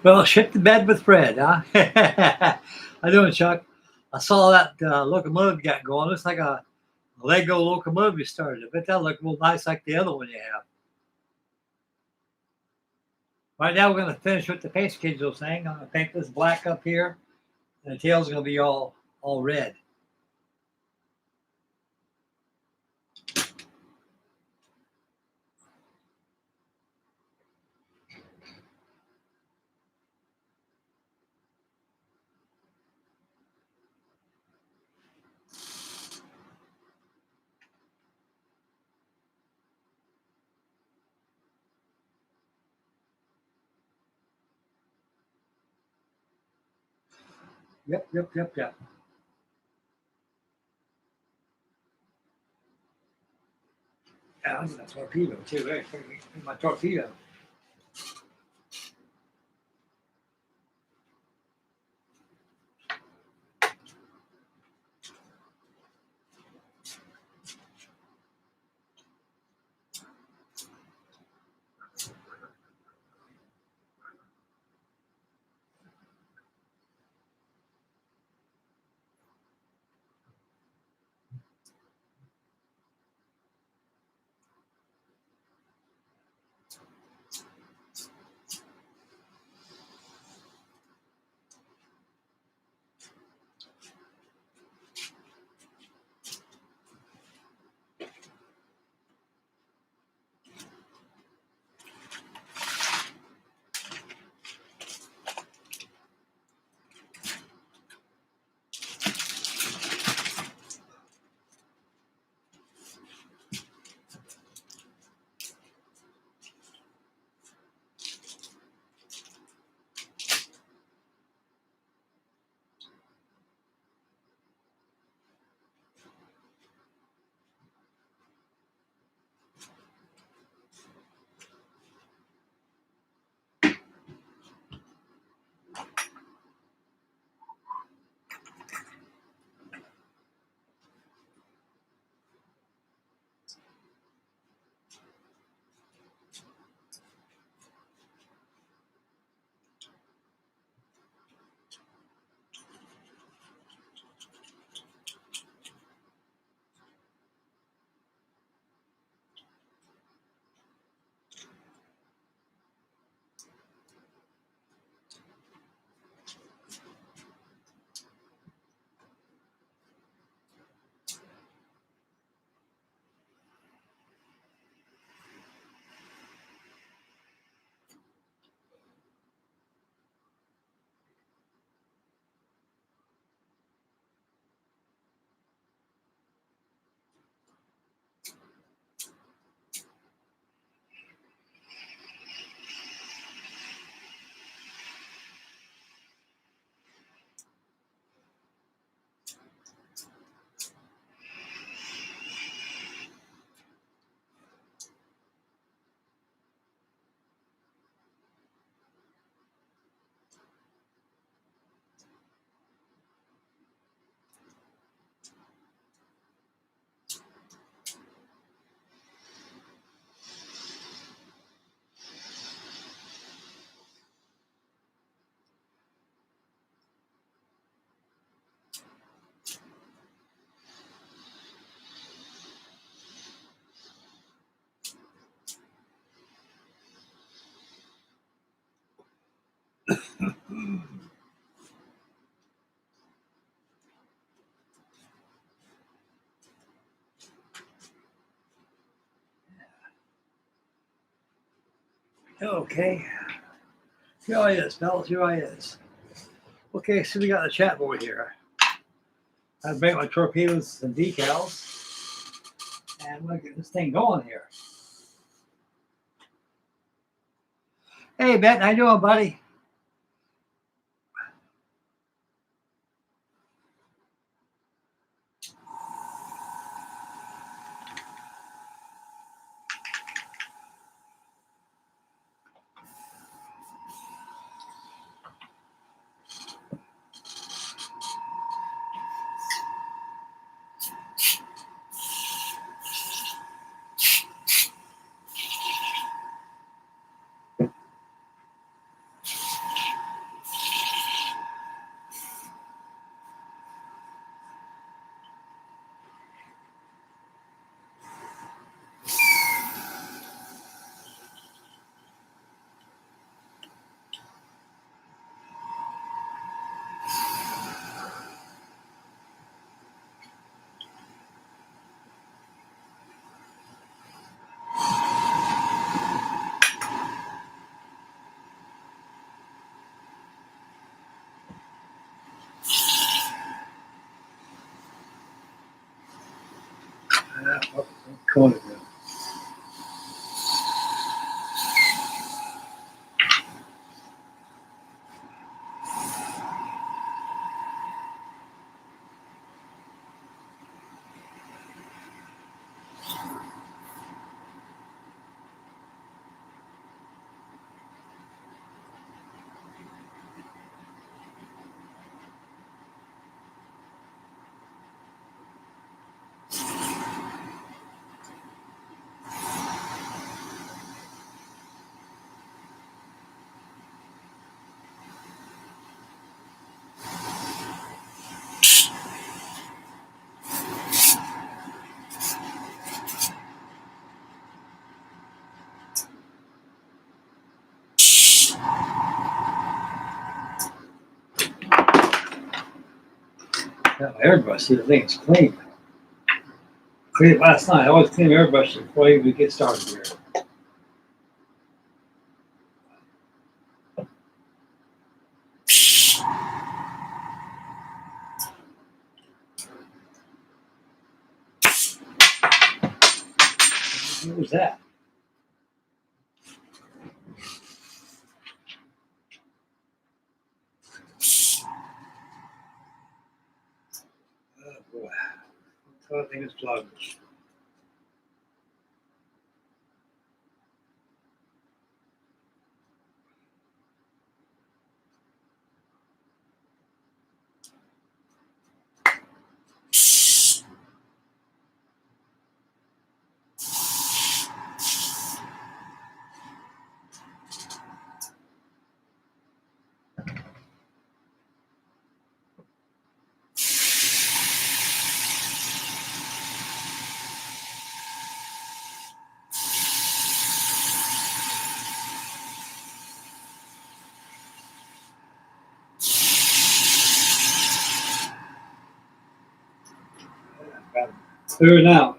Well, shit the bed with Fred, huh? How doing, Chuck? I saw that locomotive you got going. Looks like a Lego locomotive you started. I bet that look real nice like the other one you have. Right now, we're going to finish with the paint schedule thing. I'm going to paint this black up here, and the tail's going to be all red. Yep. Yeah, I'm a torpedo too. Hey, my torpedo. Okay. Here I is, fellas. Here I is. Okay, so we got the chat board here. I bring my torpedoes and decals, and we're gonna get this thing going here. Hey, Ben, how you doing, buddy? point of view. Got my airbrush, see the thing is clean. Cleaned it last night. I always clean my airbrush before I even get started here. What was that? Oh boy. The thing is plugged. Got it clear now.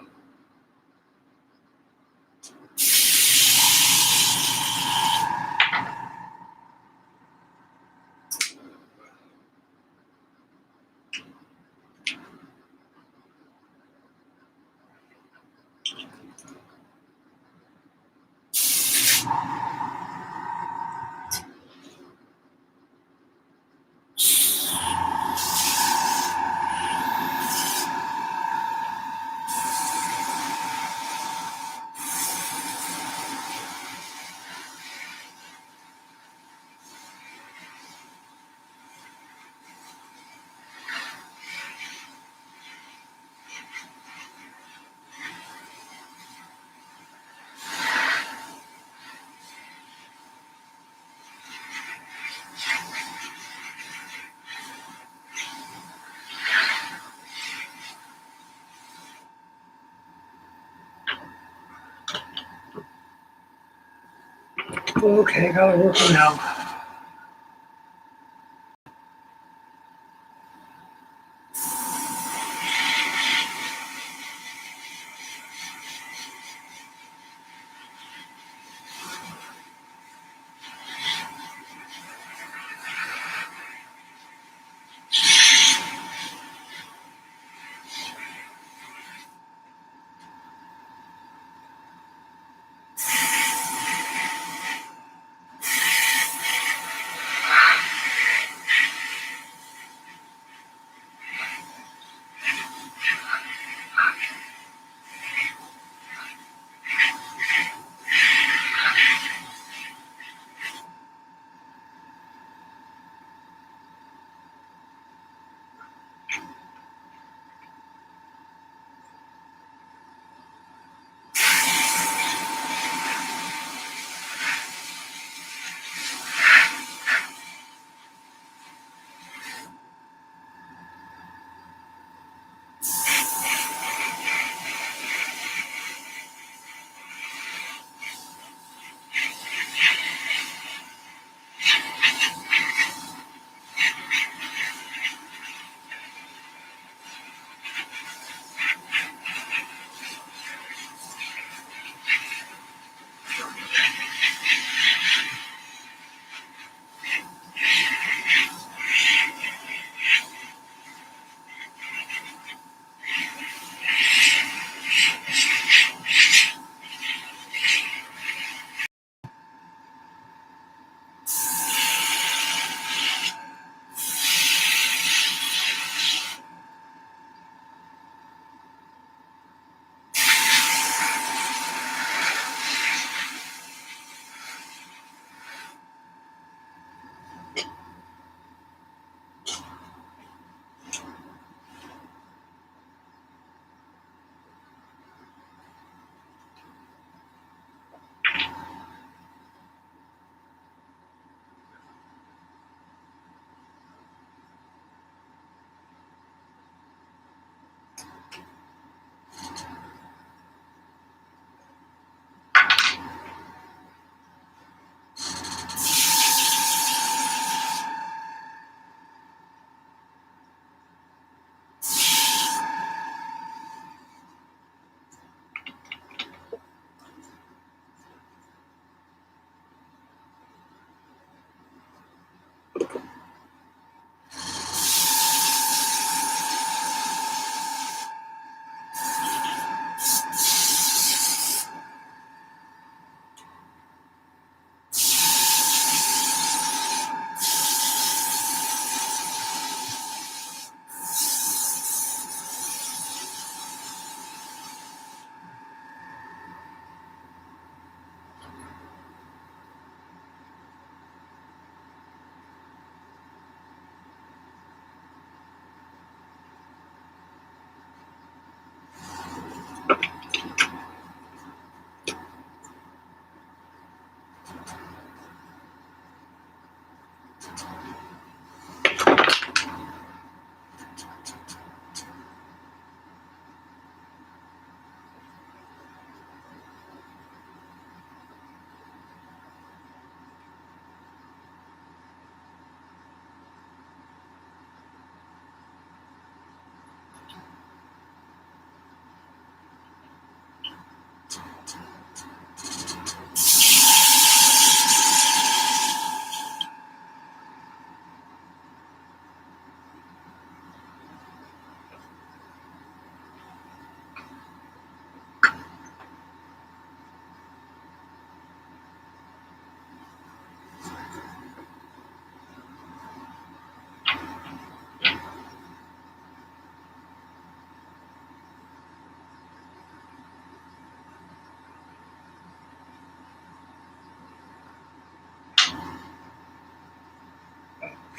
Okay, got it working now.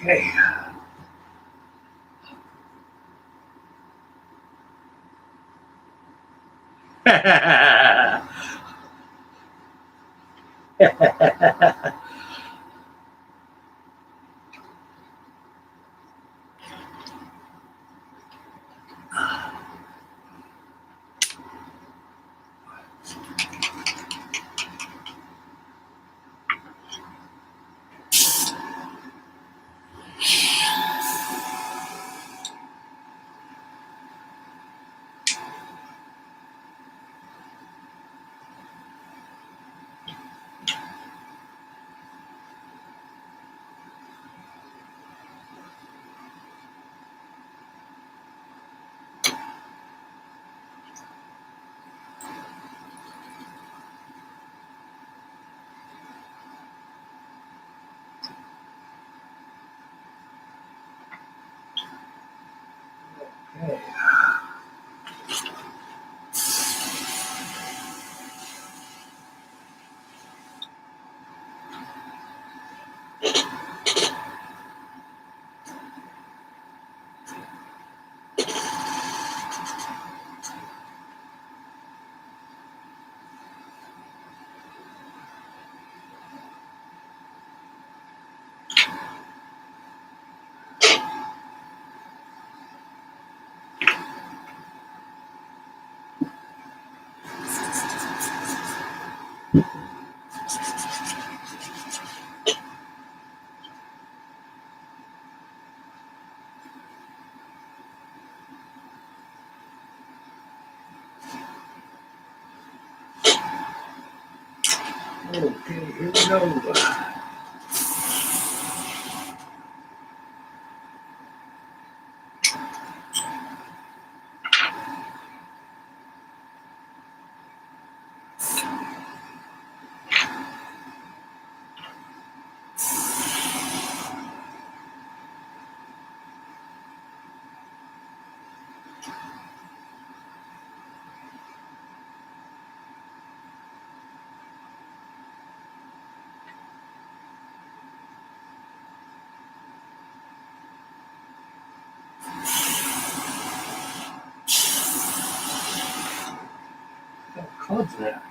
Okay. Okay. Okay, here we go. Got clubs there.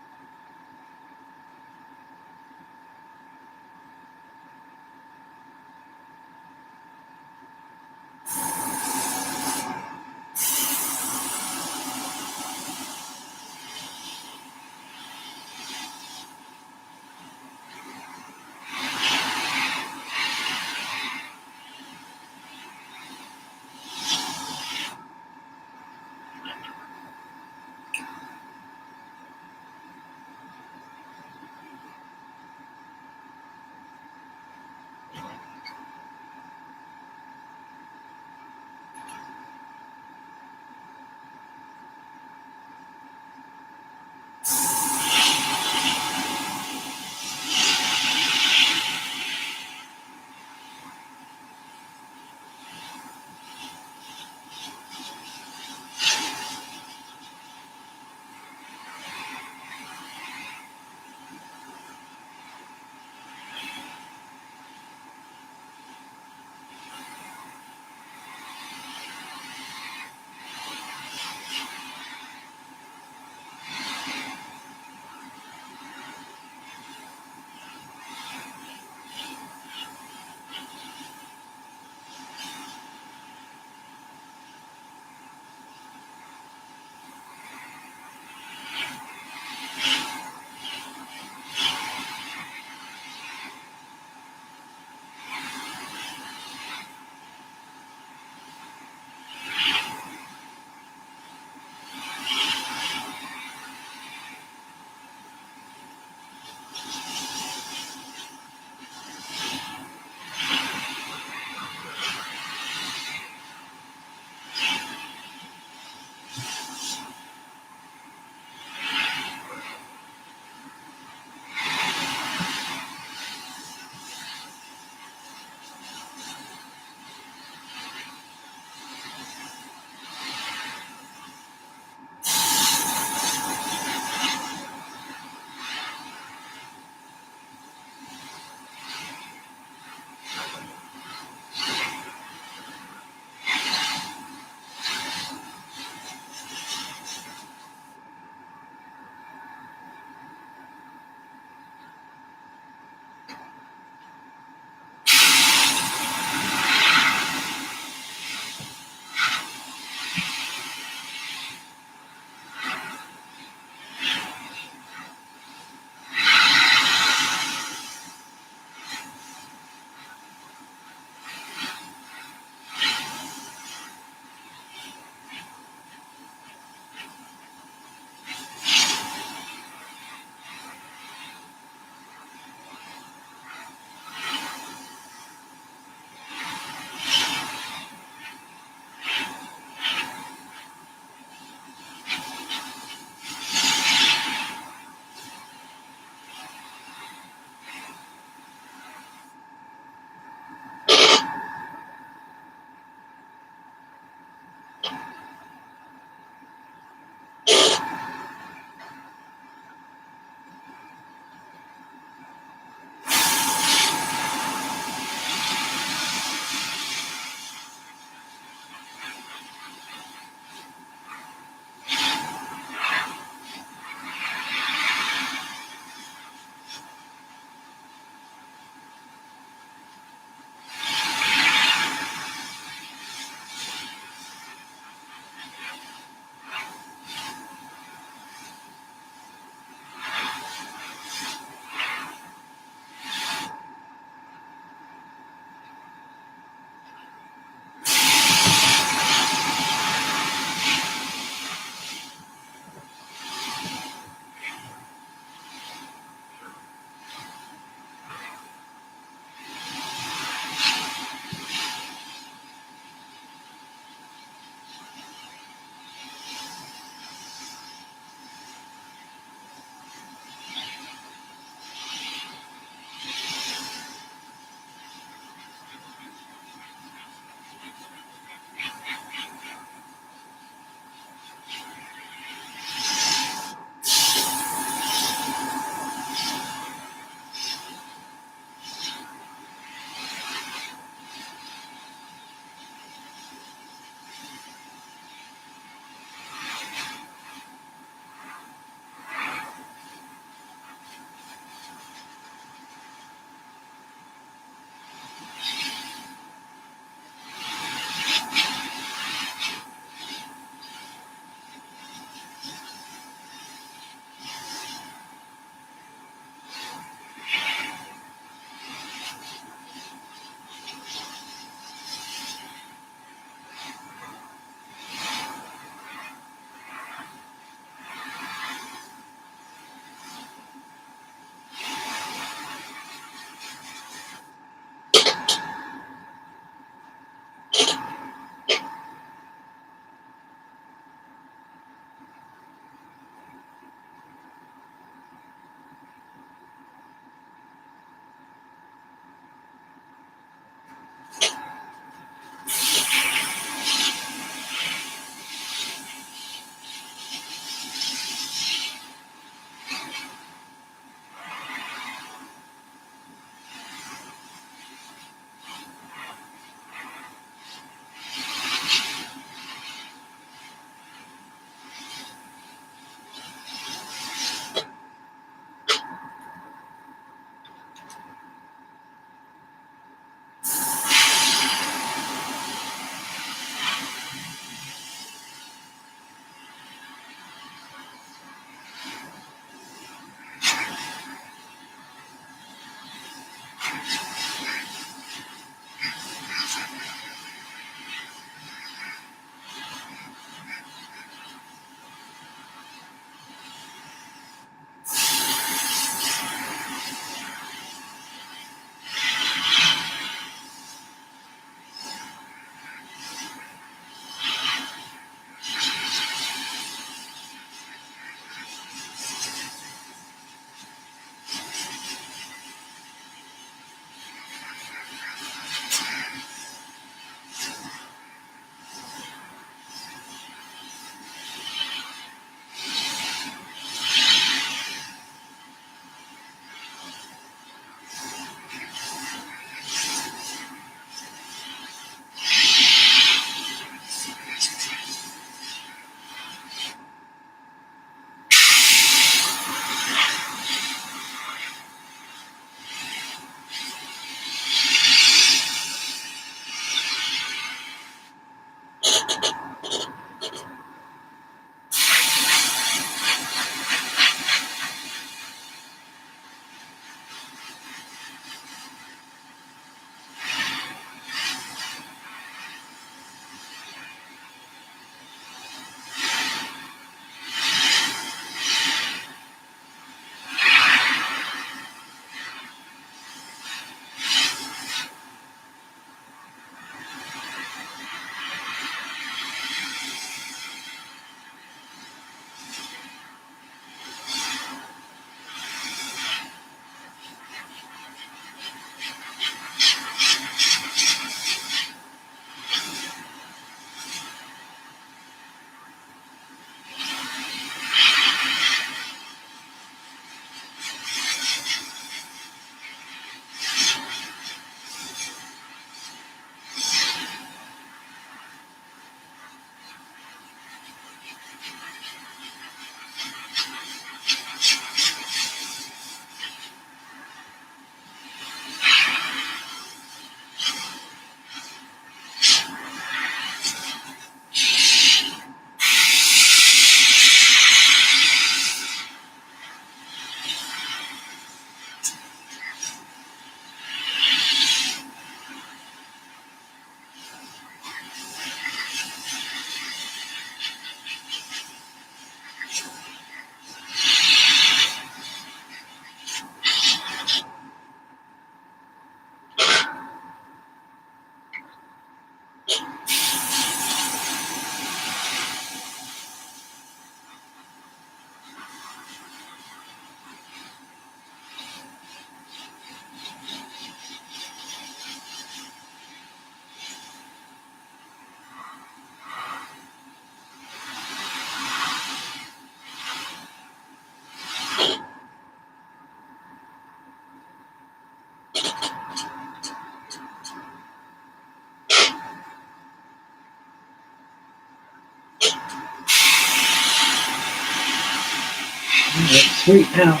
Sweet now.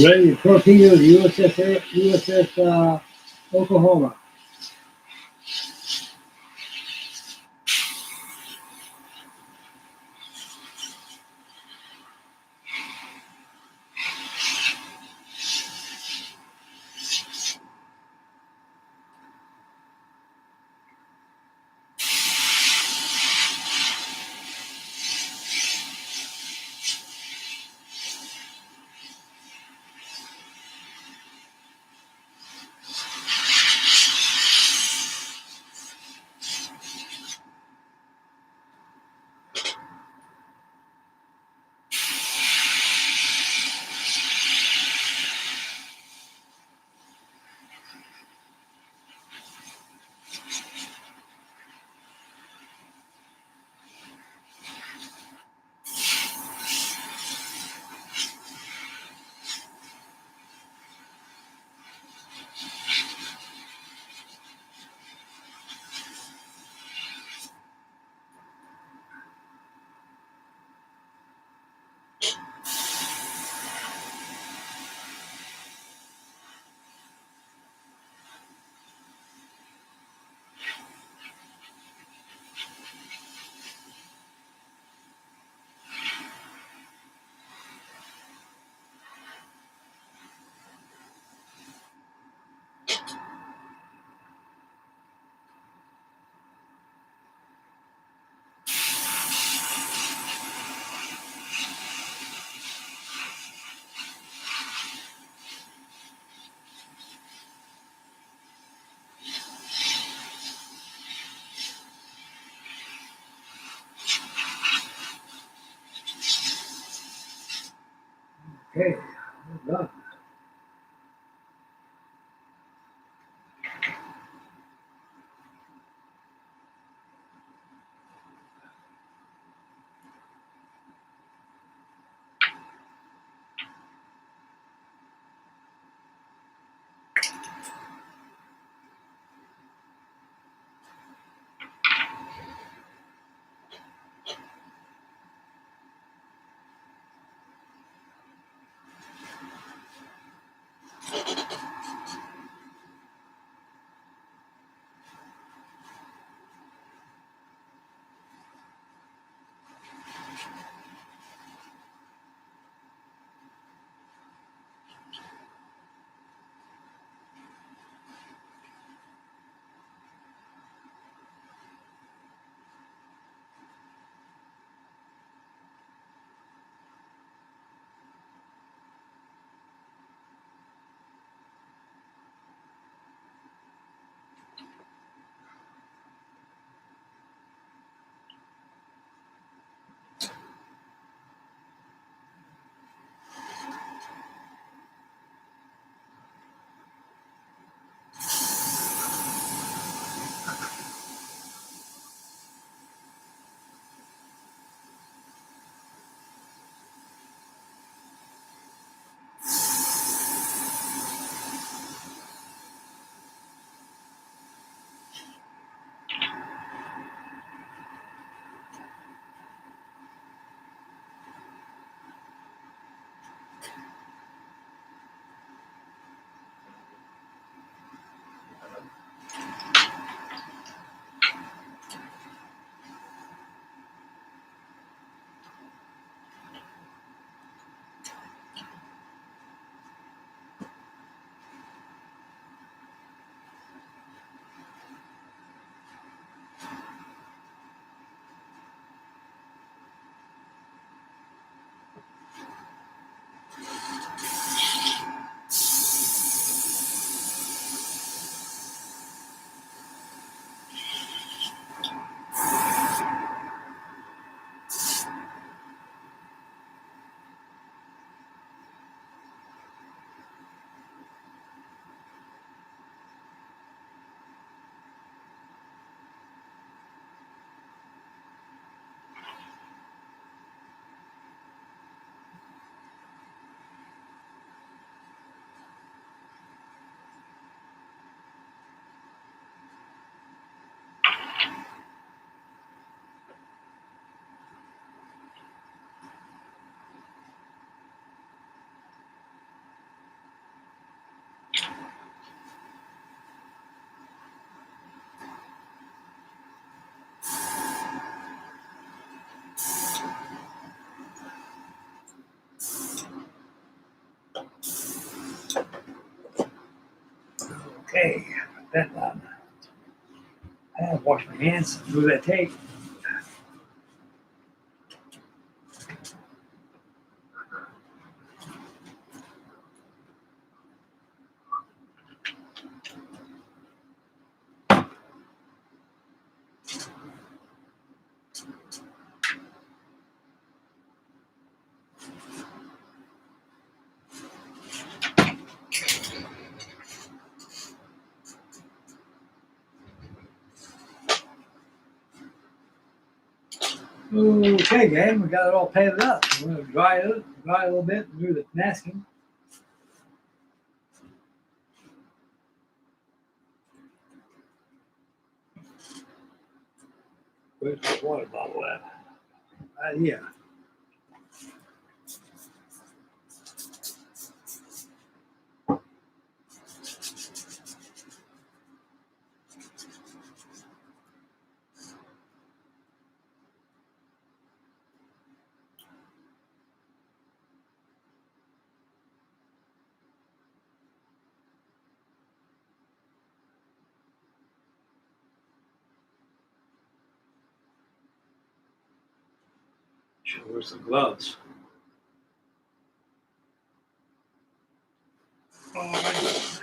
Ready to torpedo the USS Oklahoma. Okay, we're done. Okay, that done. I have to wash my hands, move that tape. Okay, gang, we got it all painted up. We're going to dry it a little bit, and do the masking. Where's the water bottle at? Right here. Should wear some gloves. Oh my God.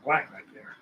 Black right there.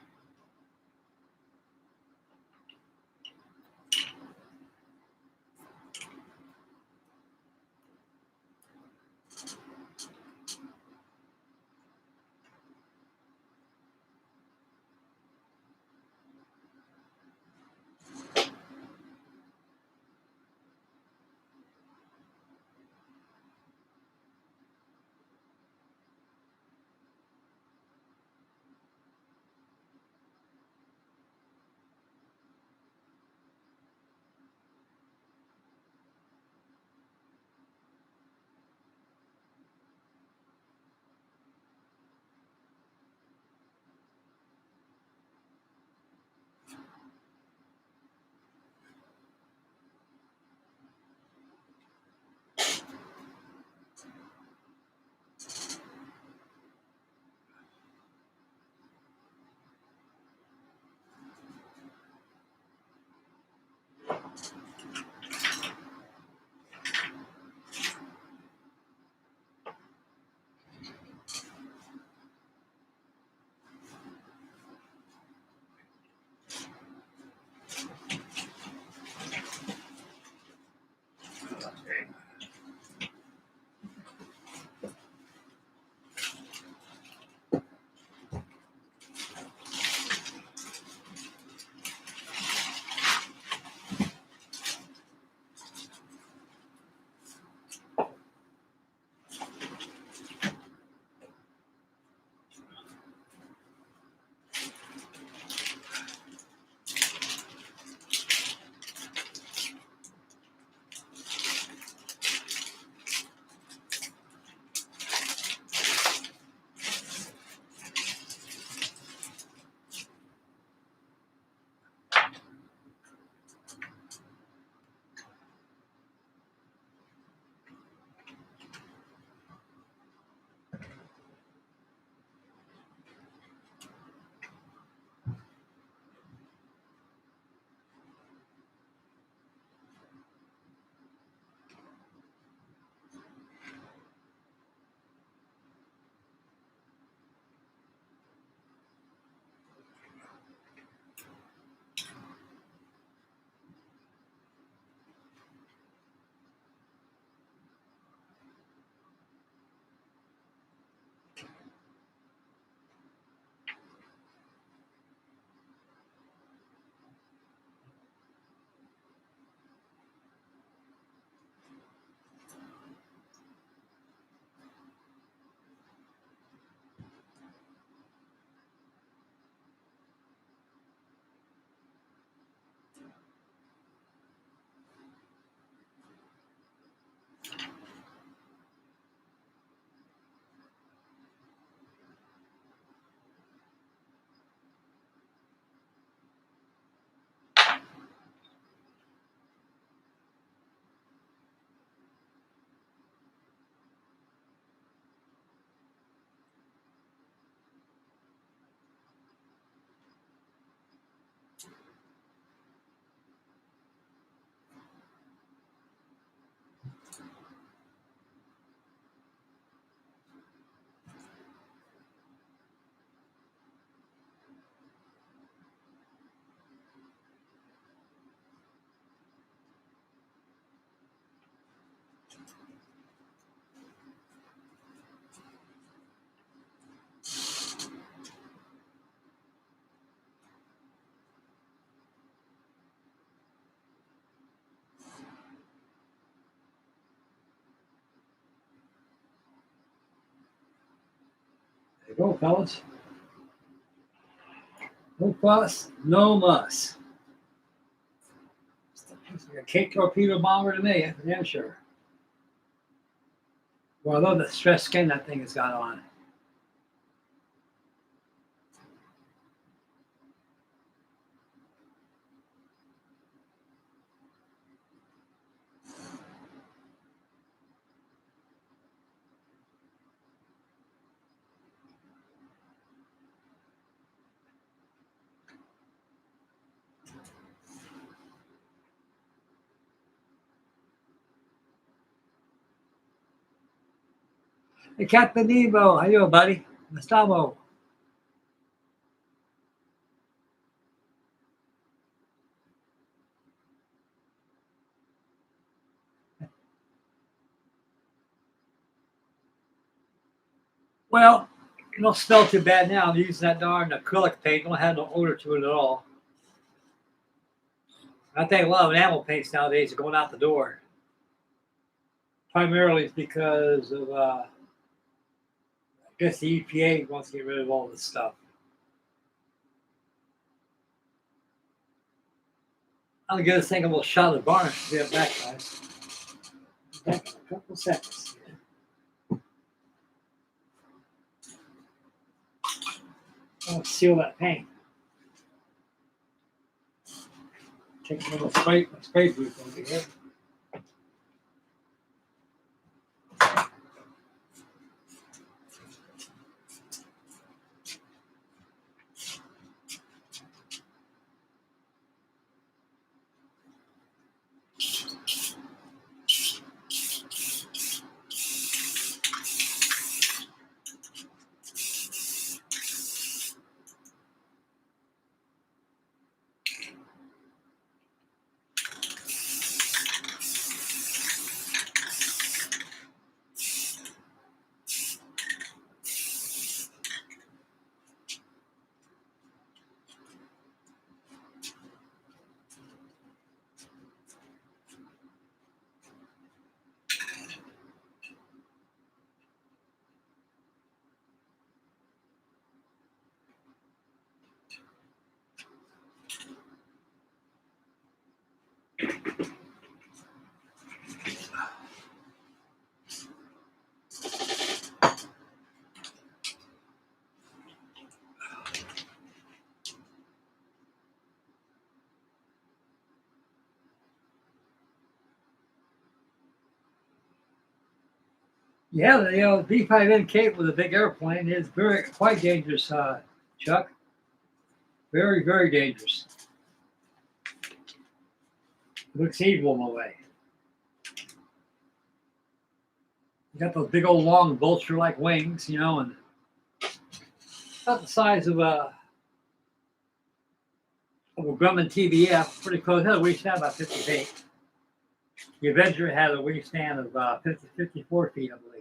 Go, fellas. No fuss, no muss. It's like a Cape torpedo bomber to me, that's for damn sure. Well, I love the stressed skin that thing has got on. Hey, Captain Nemo, how you doing, buddy? Gustavo. Well, it don't smell too bad now. I'm using that darn acrylic paint. Don't have no odor to it at all. I think a lot of enamel paints nowadays are going out the door. Primarily it's because of, I guess the EPA wants to get rid of all this stuff. I'm gonna give this thing a little shot of varnish. Be right back, guys. Back in a couple seconds. I'll seal that paint. Take a little spray booth over here. Yeah, the B5N cape with a big airplane is quite dangerous, Chuck. Very, very dangerous. Looks evil in a way. You got those big old long vulture-like wings, and about the size of a Grumman TBF, pretty close. It had a wingspan about 50 feet. The Avenger had a wingspan of 54 feet, I believe.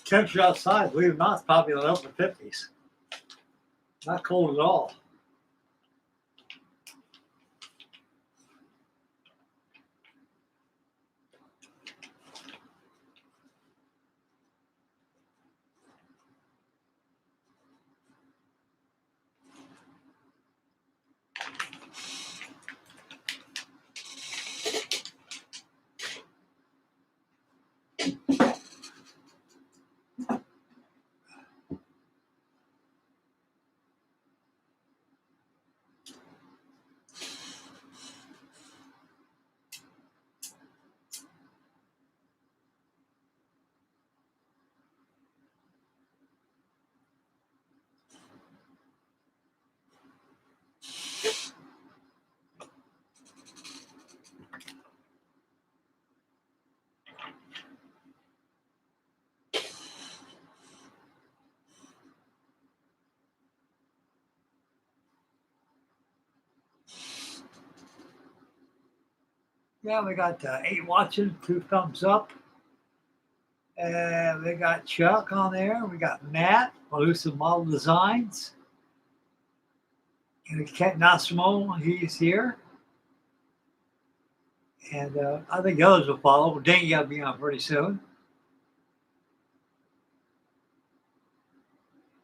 Temperature outside, believe it or not, is probably in the upper 50s. Not cold at all. Yeah, we got 8 watching, 2 thumbs up. And we got Chuck on there. We got Matt, Elusive Model Designs. And Kent Nasimo, he's here. And I think the others will follow. Danny got to be on pretty soon.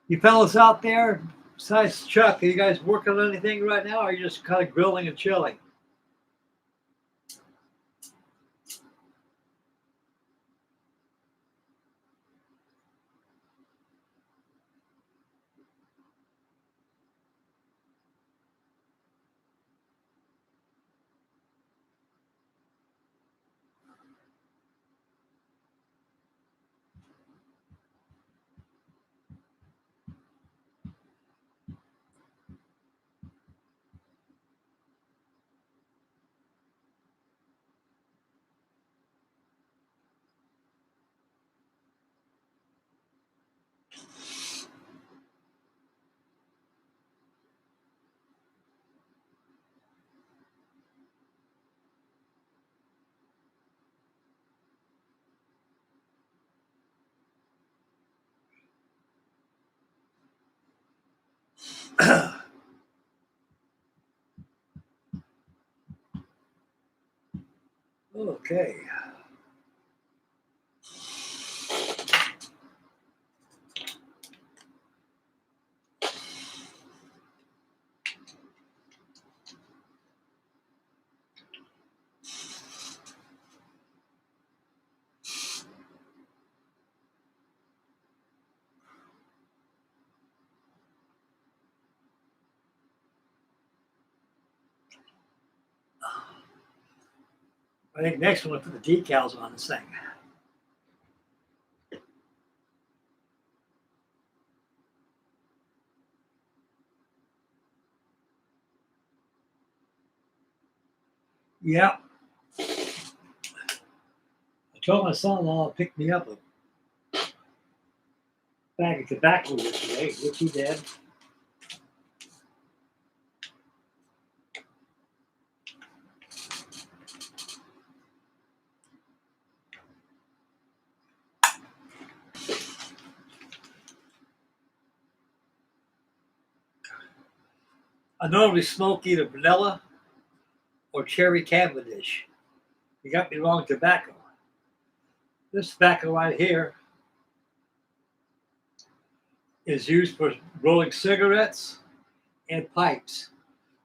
You fellas out there, besides Chuck, are you guys working on anything right now, or are you just kind of grilling and chilling? Okay. I think next one, we'll put the decals on this thing. Yeah. I told my son-in-law to pick me up a bag of tobacco yesterday, which he did. I normally smoke either vanilla or cherry Cavendish. You got me wrong, tobacco. This tobacco right here is used for rolling cigarettes and pipes,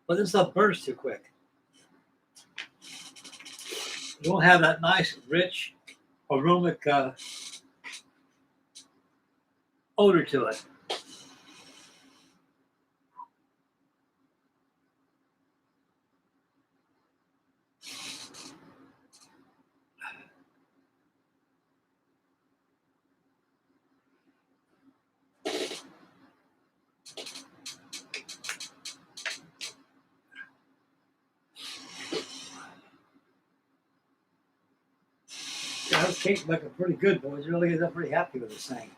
but this stuff burns too quick. You don't have that nice, rich, aromatic odor to it. Yeah, this cake's looking pretty good, boys. Really, I'm pretty happy with this thing.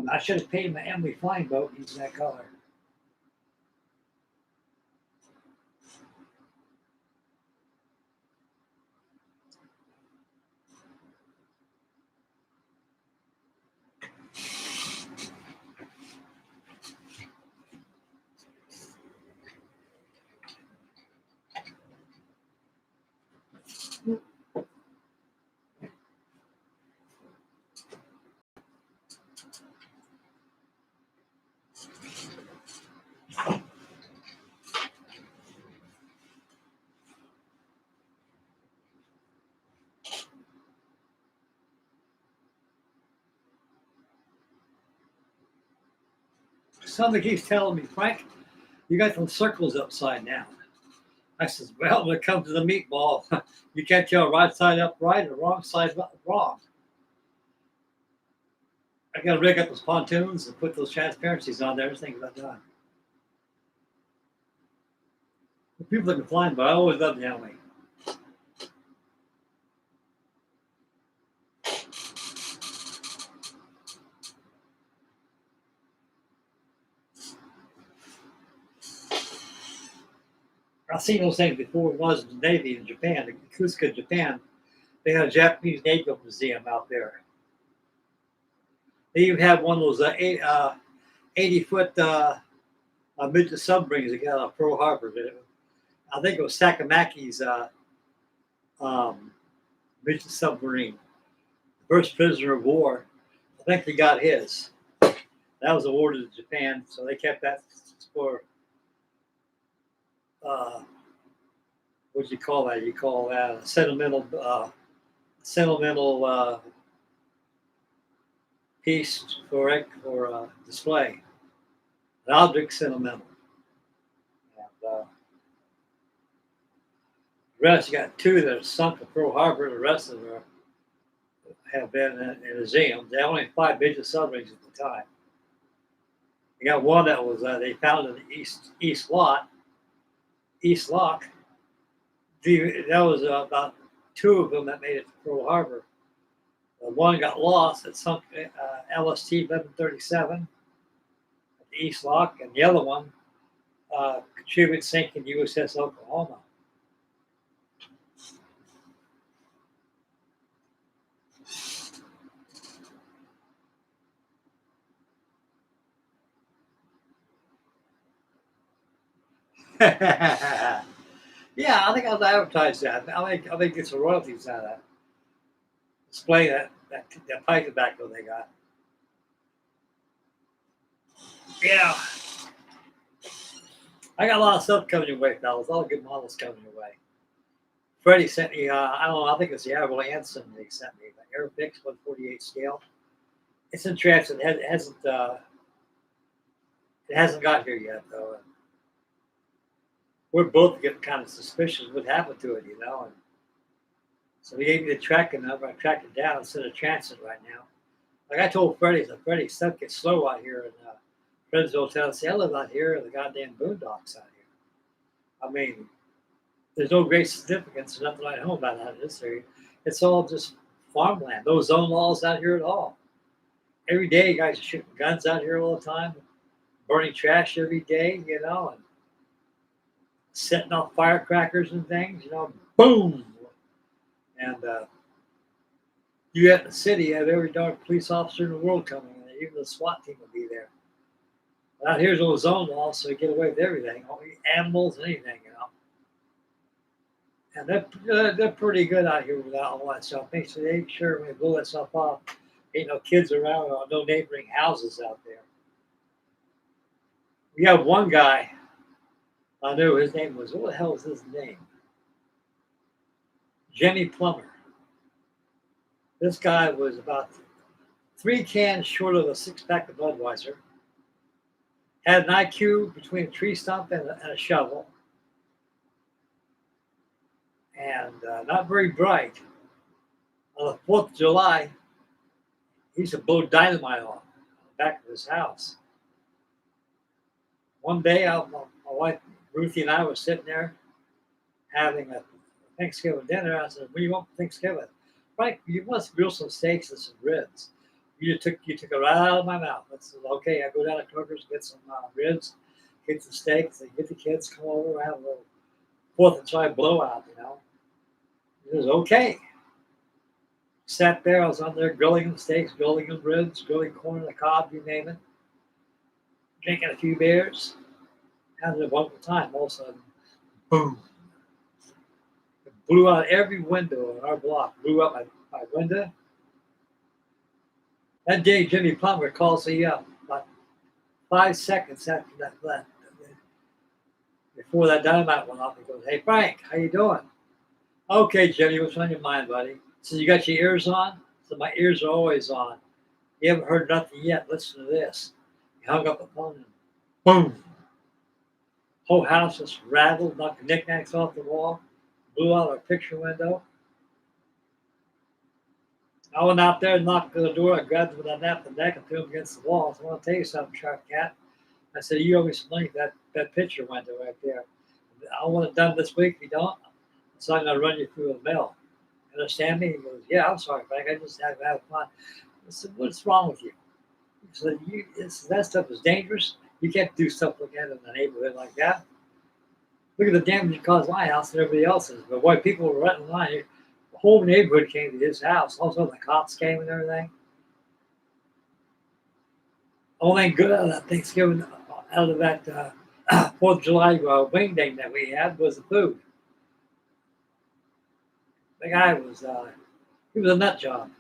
I should have painted my Emily Fine boat using that color. Somebody keeps telling me, Frank, you got those circles upside down. I says, well, when it comes to the meatball, you can't tell right side up right or wrong side up wrong. I got to rig up those pontoons and put those transparencies on there. Everything's about done. The people that can fly, but I always love the Emily. I've seen those things before when I was in the Navy in Japan, in Kuska, Japan. They had a Japanese Naval Museum out there. They even had one of those 80-foot midget submarines that got out of Pearl Harbor. I think it was Sakamaki's um, midget submarine. First prisoner of war. I think he got his. That was awarded to Japan, so they kept that for what do you call that? You call that a sentimental piece for display. An object sentimental. And, the rest, you got two that are sunk at Pearl Harbor. The rest of them have been in museums. They only had 5 midget submarines at the time. You got one that was they found in the East Lock. That was about 2 of them that made it to Pearl Harbor. One got lost at sunk LST 1137 at the East Lock, and the other one contributed sinking USS Oklahoma. Yeah, I think I'll advertise that. I think get some royalties out of that. Display that pipe tobacco they got. Yeah, I got a lot of stuff coming your way, fellas. All good models coming your way. Freddie sent me. I don't know. I think it's the Admiral Anson they sent me. The Airfix 148 scale. It's in transit. It hasn't got here yet though. We're both getting kind of suspicious what happened to it, And so he gave me the tracking number. I tracked it down instead of transit right now. Like I told Freddie, Freddie, stuff gets slow out here in Fresno, Tennessee. I live out here in the goddamn boondocks out here. I mean, there's no great significance. There's nothing I know about out in this area. It's all just farmland. No zone laws out here at all. Every day, you guys are shooting guns out here all the time, burning trash every day, and setting off firecrackers and things, boom. And you at the city, you have every darn police officer in the world coming in. Even the SWAT team will be there. But out here's no zone law, so you get away with everything, all animals, anything, And they're pretty good out here without all that stuff. Make sure when they blow that stuff off, ain't no kids around or no neighboring houses out there. We have one guy. I knew his name was, what the hell is his name? Jimmy Plummer. This guy was about 3 cans short of a 6-pack of Budweiser. Had an IQ between a tree stump and a shovel. And not very bright. On the 4th of July, he used to blow dynamite off the back of his house. One day, my wife Ruthie and I were sitting there having a Thanksgiving dinner. I said, "What do you want for Thanksgiving?" Frank, you must grill some steaks and some ribs. You took it right out of my mouth. I said, "Okay, I go down to Kroger's, get some ribs, get some steaks, and get the kids come over, have a little 4th of July blowout, It was okay. Sat there, I was on there grilling them steaks, grilling them ribs, grilling corn on the cob, you name it. Drinking a few beers. Having a wonderful time. All of a sudden, boom. It blew out every window in our block. Blew out my window. That day, Jimmy Plummer calls me up about 5 seconds after that. Before that dynamite went off, he goes, "Hey, Frank, how you doing?" "Okay, Jimmy, what's on your mind, buddy?" He says, "You got your ears on?" So my ears are always on. "You haven't heard nothing yet. Listen to this." He hung up the phone and boom. Whole house just rattled, knocked the knickknacks off the wall, blew out our picture window. I went out there and knocked on the door. I grabbed him with a nap and neck and threw him against the wall. So I want to tell you something, Sharp Cat. I said, "You owe me some money for that picture window right there. I want it done this week. If you don't, so I'm going to run you through the mail. Understand me?" He goes, "Yeah, I'm sorry, Frank. I just have fun." I said, "What's wrong with you?" He said, "That stuff is dangerous. You can't do stuff like that in a neighborhood like that." Look at the damage it caused my house and everybody else's. But boy, people were running line. The whole neighborhood came to his house. Also, the cops came and everything. Only good out of that Thanksgiving, out of that 4th of July wing ding that we had was the food. The guy was, he was a nut job.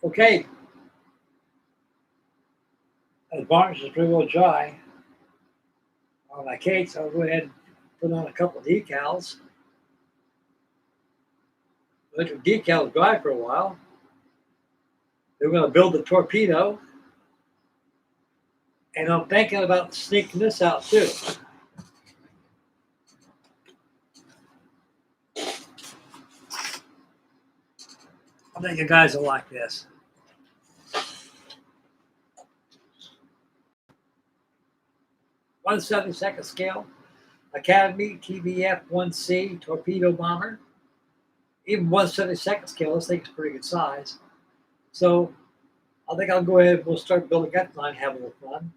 Okay, the varnish is pretty well dry on my cake, so I'll go ahead and put on a couple of decals. Let the decals dry for a while. Then we're going to build the torpedo. And I'm thinking about sneaking this out too. I think you guys will like this. (1/72) scale, Academy TBF-1C torpedo bomber. Even 1/72 scale, this thing's pretty good size. So I think I'll go ahead and we'll start building that line, have a little fun.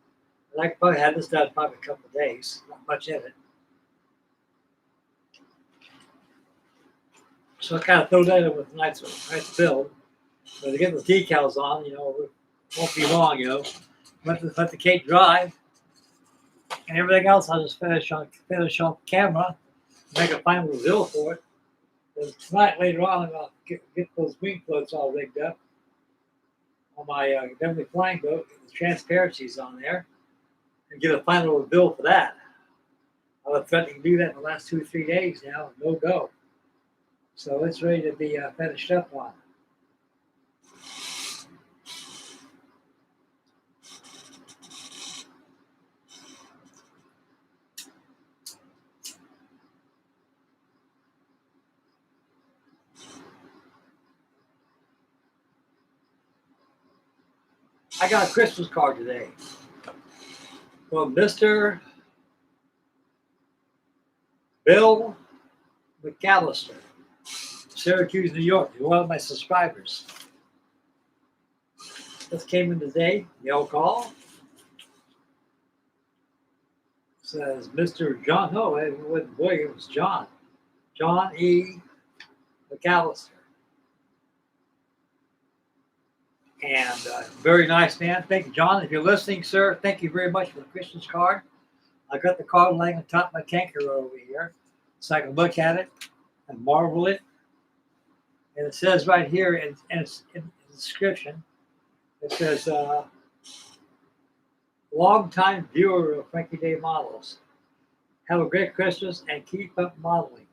And I could probably have this done in probably a couple of days. Not much in it. So I kind of throw that in with a nice build. But to get the decals on, it won't be long, Let the cake dry. And everything else I'll just finish on camera, make a final reveal for it. And tonight, later on, I'm going to get those wing floats all rigged up on my Beverly flying boat, get the transparencies on there, and get a final reveal for that. I've been threatening to do that in the last 2 or 3 days now, no go. So it's ready to be finished up on. I got a Christmas card today from Mr. Bill McAllister, Syracuse, New York. You're one of my subscribers. This came in today, mail call. Says Mr. John, no, it wasn't William, it was John. John E. McAllister. And very nice man. Thank you, John. If you're listening, sir, thank you very much for the Christmas card. I got the card laying on top of my tanker over here so I can look at it and marvel it. And it says right here in the description, it says, long-time viewer of Frankie Day Models. Have a great Christmas and keep up modeling.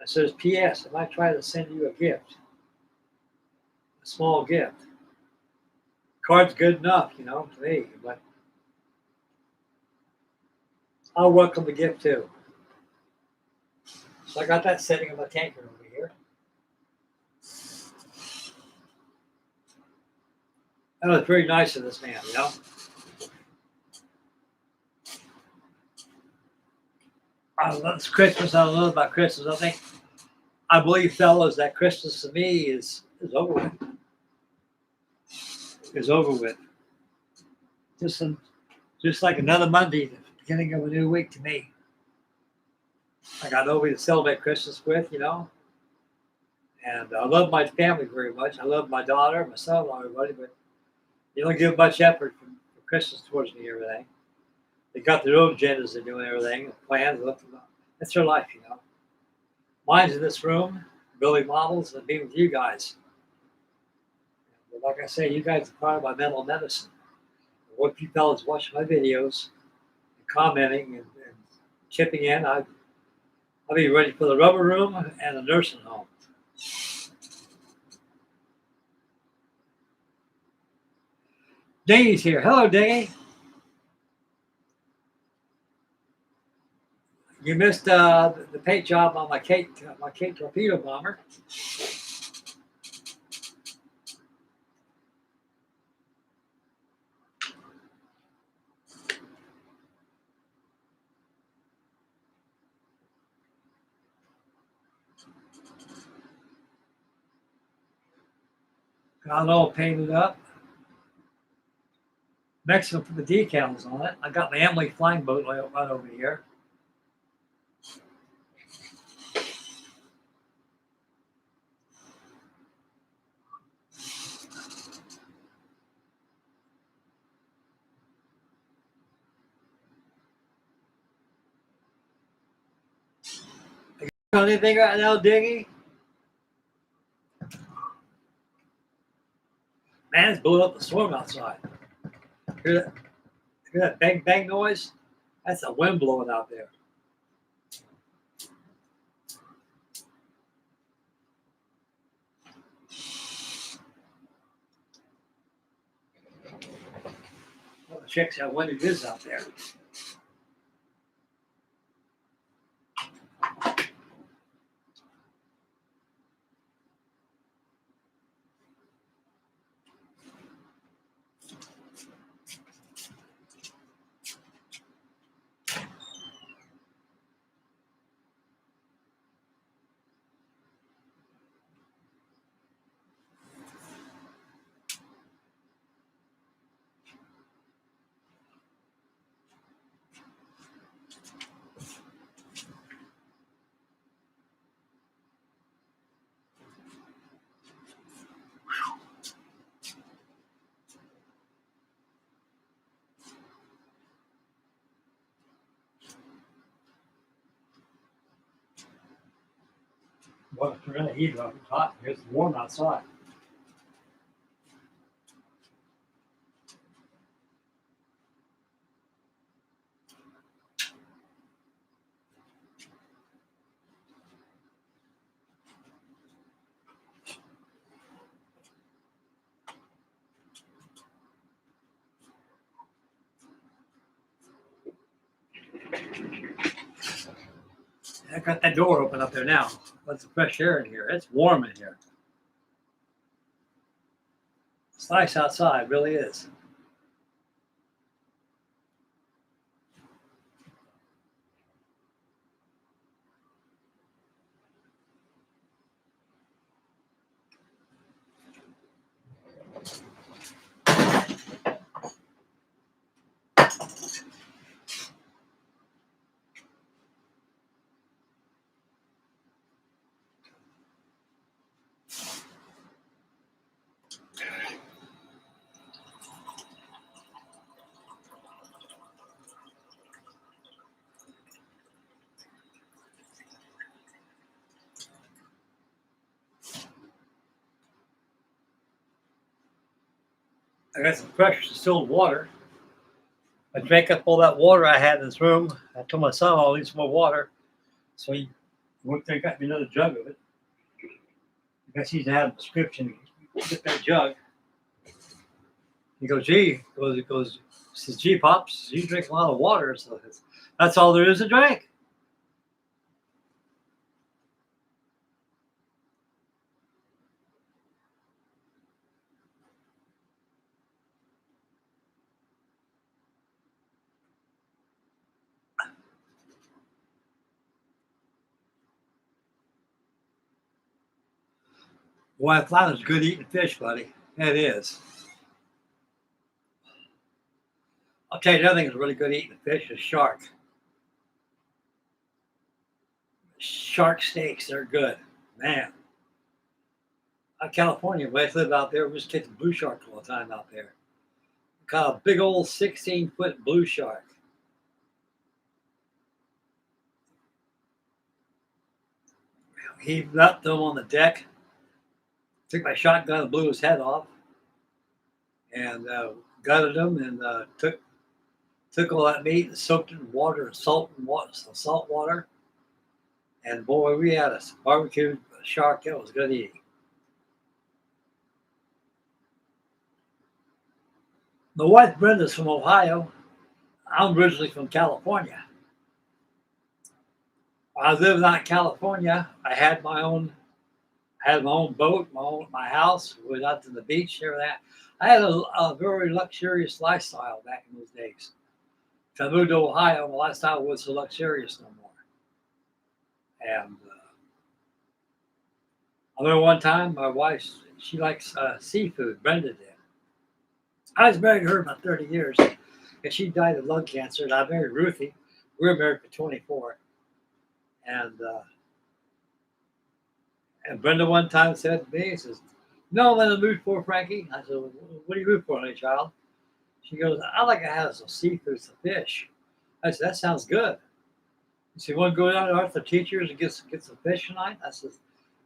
It says, P.S. I might try to send you a gift. A small gift. Card's good enough, to me, but I'll welcome the gift too. So I got that sitting in my tanker over here. That was very nice of this man, It's Christmas. I don't know about Christmas. I believe, fellas, that Christmas to me is over with. Is over with. Just like another Monday, the beginning of a new week to me. I got nobody to celebrate Christmas with, And I love my family very much. I love my daughter, my son-in-law, everybody, but you don't give much effort for Christmas towards me, everything. They got their own agendas they're doing, everything, plans. That's their life, Mine's in this room, building models and being with you guys. But like I say, you guys are part of my mental medicine. What you fellas watching my videos, and commenting and chipping in, I'll be ready for the rubber room and the nursing home. Dingy's here. Hello, Dingy. You missed the paint job on my Kate torpedo bomber. Got it all painted up. Mexican for the decals on it. I got my Emily flying boat right over here. You got anything right now, Diggy? Man, it's blowing up the storm outside. Hear that bang bang noise? That's the wind blowing out there. Well, check how windy it is out there. Well, it's really heat up. It's hot. It's warm outside. I got that door open up there now. Let the fresh air in here. It's warm in here. It's nice outside, it really is. I got some fresh distilled water. I drank up all that water I had in this room. I told my son I'll need some more water. So he went there and got me another jug of it. I guess he's had a prescription. Get that jug. He goes, gee, he says, gee, Pops, you drink a lot of water. So that's all there is to drink. Boy, I thought it was good eating fish, buddy. It is. I'll tell you another thing that's really good eating fish is shark. Shark steaks, they're good. Man. California, when I lived out there, we was catching blue shark all the time out there. Caught a big old 16-foot blue shark. Heaved up them on the deck. Took my shotgun and blew his head off. And gutted him and took all that meat and soaked it in water and salt water. And boy, we had a barbecued shark. It was good eating. My wife Brenda's from Ohio. I'm originally from California. When I lived out in California, I had my own boat, my house, went out to the beach, everything. I had a very luxurious lifestyle back in those days. I moved to Ohio, my lifestyle wasn't so luxurious no more. And I remember one time my wife, She likes seafood. Brenda did. I was married to her about 30 years, and she died of lung cancer. And I married Ruthie. We were married for 24. And Brenda one time said to me, he says, "No, I'm in the mood for Frankie." I said, "What do you mood for, honey child?" She goes, "I like to have some seafood, some fish." I said, "That sounds good." She said, "You want to go down to Arthur Teachers and get some fish tonight?" I said,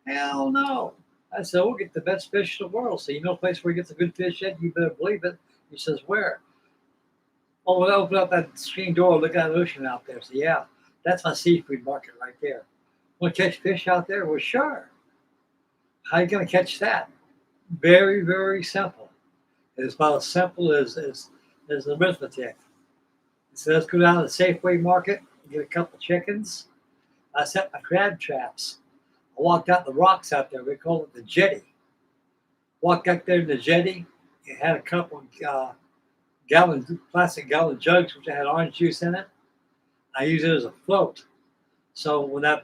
"Hell no." I said, "We'll get the best fish in the world. So you know a place where you get some good fish at? You better believe it." He says, "Where?" "Oh, we'll open up that screen door, look at the ocean out there." I said, "Yeah, that's my seafood market right there. Want to catch fish out there?" "Well, sure." "How are you going to catch that?" "Very, very simple. It's about as simple as arithmetic." He said, "Let's go down to the Safeway market, get a couple chickens." I set my crab traps. I walked out the rocks out there. We call it the jetty. Walked out there in the jetty. It had a couple plastic gallon jugs, which had orange juice in it. I use it as a float. So when my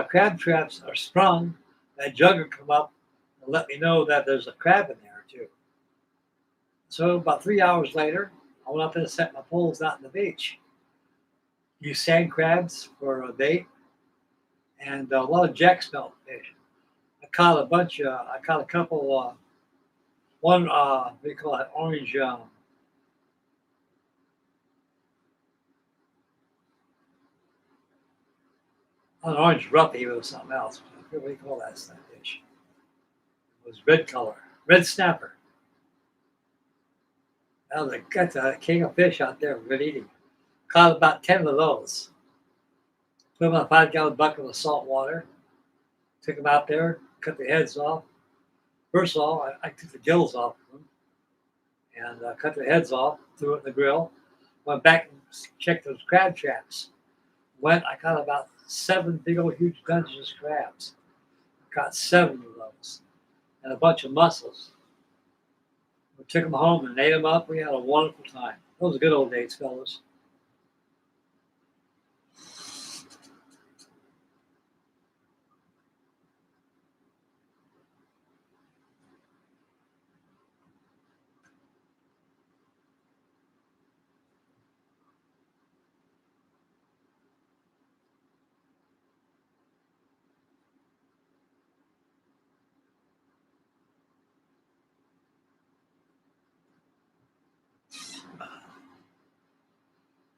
crab traps are sprung, that jug will come up and let me know that there's a crab in there too. So about 3 hours later, I went up there and set my poles out on the beach. Use sand crabs for a bait and a lot of jack smelt fish. I caught a couple, one, what do you call it, orange, an orange ruffy or something else. I forget what do you call that fish. It was red color, red snapper. That's a king of fish out there, good eating. Caught about 10 of those. Put them in a 5-gallon bucket of salt water. Took them out there, cut the heads off. First of all, I took the gills off of them and cut their heads off, threw it in the grill. Went back and checked those crab traps. I caught about 7 big old huge bunches of crabs. Caught 7 of those and a bunch of mussels. We took them home and ate them up. We had a wonderful time. Those were good old days, fellas.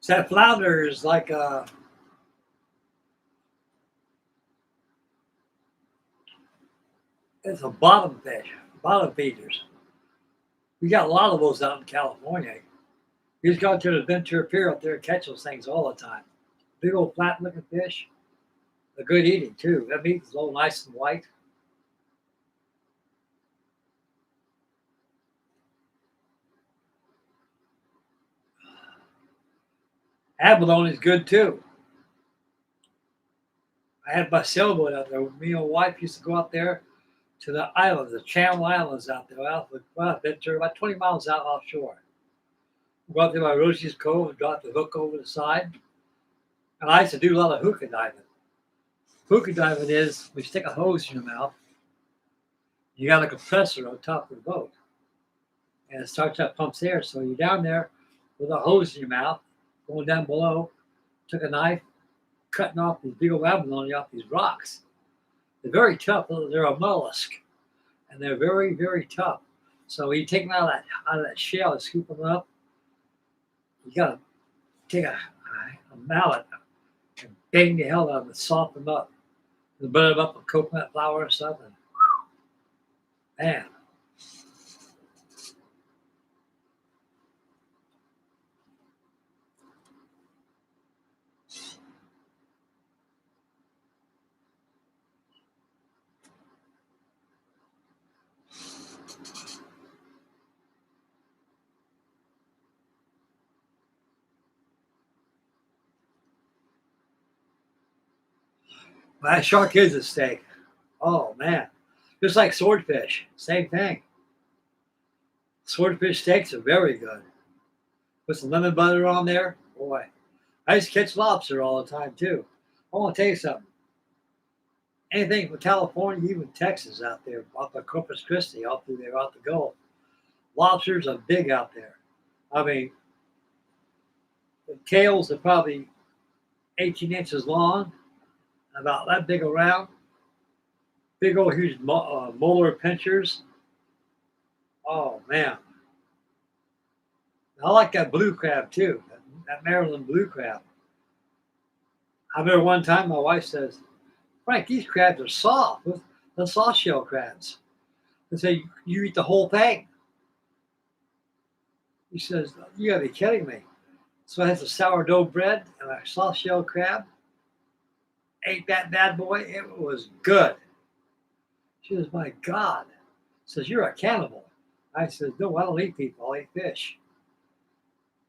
So that flounder is like it's a bottom fish, bottom feeders. We got a lot of those out in California. You just go to the Ventura Pier up there and catch those things all the time. Big old flat looking fish. They're good eating too. That meat is all nice and white. Abalone is good too. I had my sailboat out there. Me and my wife used to go out there to the islands, the Channel Islands out there, Ventura, about 20 miles out offshore. We go out there by Rosie's Cove and drop the hook over the side. And I used to do a lot of hookah diving. Hookah diving is we stick a hose in your mouth. You got a compressor on top of the boat. And it starts up, pumps air. So you're down there with a hose in your mouth, going down below, took a knife, cutting off these big old abalone off these rocks. They're very tough. They're a mollusk. And they're very, very tough. So you take them out of that shell and scoop them up. You got to take a mallet and bang the hell out of them and soften them up. And butter them up with coconut flour and stuff. And man. That shark is a steak. Oh man. Just like swordfish. Same thing. Swordfish steaks are very good. Put some lemon butter on there. Boy. I used to catch lobster all the time too. I want to tell you something. Anything from California, even Texas out there, out the Corpus Christi, out through there, out the Gulf, lobsters are big out there. I mean, the tails are probably 18 inches long, about that big around. Big old huge molar pinchers. Oh man, I like that blue crab too. That Maryland blue crab. I remember one time my wife says, "Frank, these crabs are soft. The soft shell crabs." I say, "You eat the whole thing." He says, "You gotta be kidding me." So I had some sourdough bread and a soft shell crab. Ate that bad boy. It was good. She says, "My God." Says, "You're a cannibal." I said, "No, I don't eat people. I eat fish."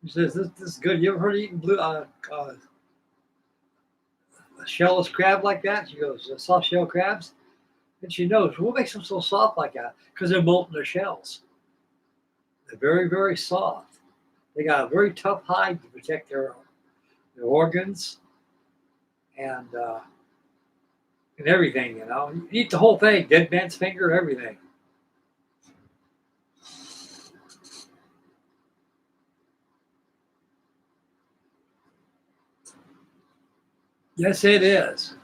He says, "This is good. You ever heard of eating a shellless crab like that?" She goes, "Soft shell crabs." And she knows what makes them so soft like that, because they're molting their shells. They're very, very soft. They got a very tough hide to protect their organs and everything. You know, you eat the whole thing, dead man's finger, everything. Yes, it is.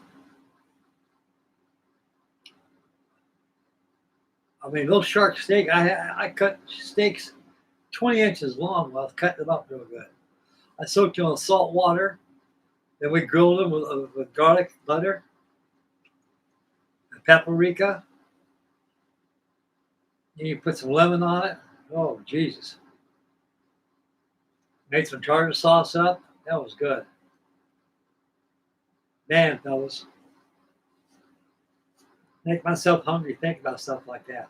I mean, those shark steak. I cut steaks 20 inches long while I was cutting them up real good. I soaked them in salt water. Then we grilled them with garlic, butter, and paprika. Then you put some lemon on it. Oh, Jesus. Made some tartar sauce up. That was good. Man, fellas, make myself hungry thinking about stuff like that.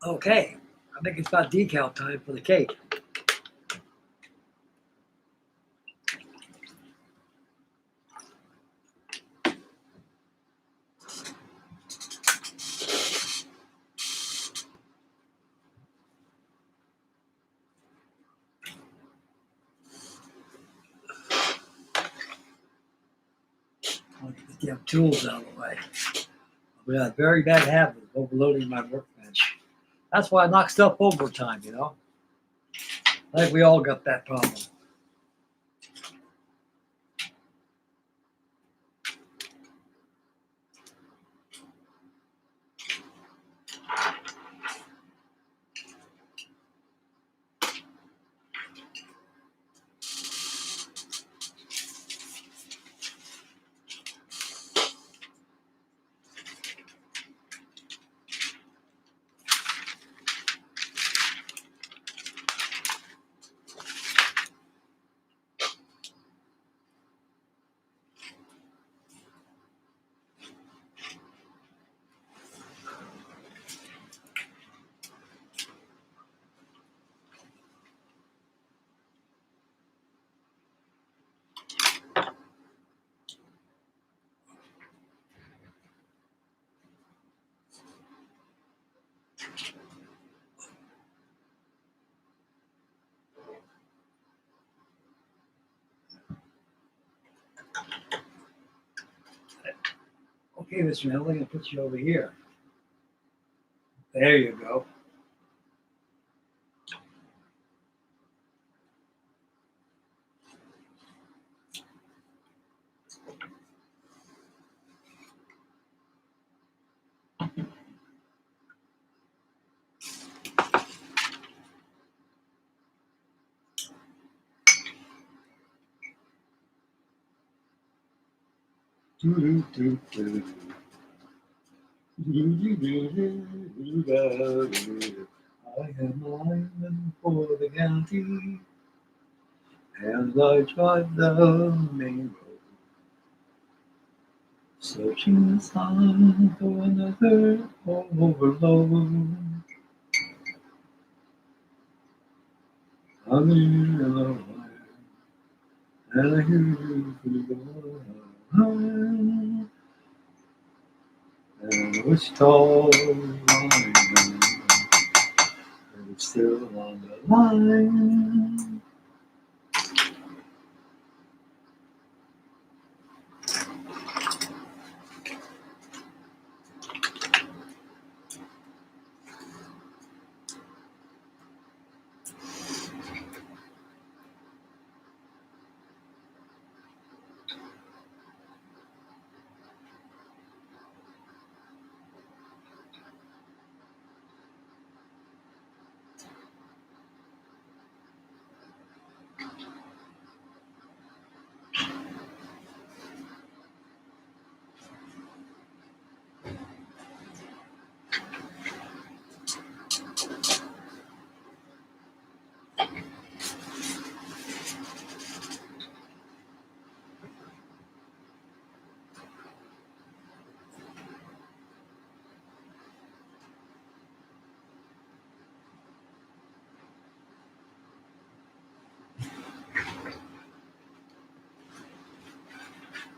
Okay, I think it's about decal time for the cake. I'll get the damn tools out of the way. We got a very bad habit of overloading my workbench. That's why I knock stuff over time, you know? I think we all got that problem. Okay, Mr. Miller, I'm going to put you over here. There you go. I am lying for the county as I drive down the main road, searching the sun for another overload. I'm in a wire, and I hear you through the wire, and Wichita, still on the line.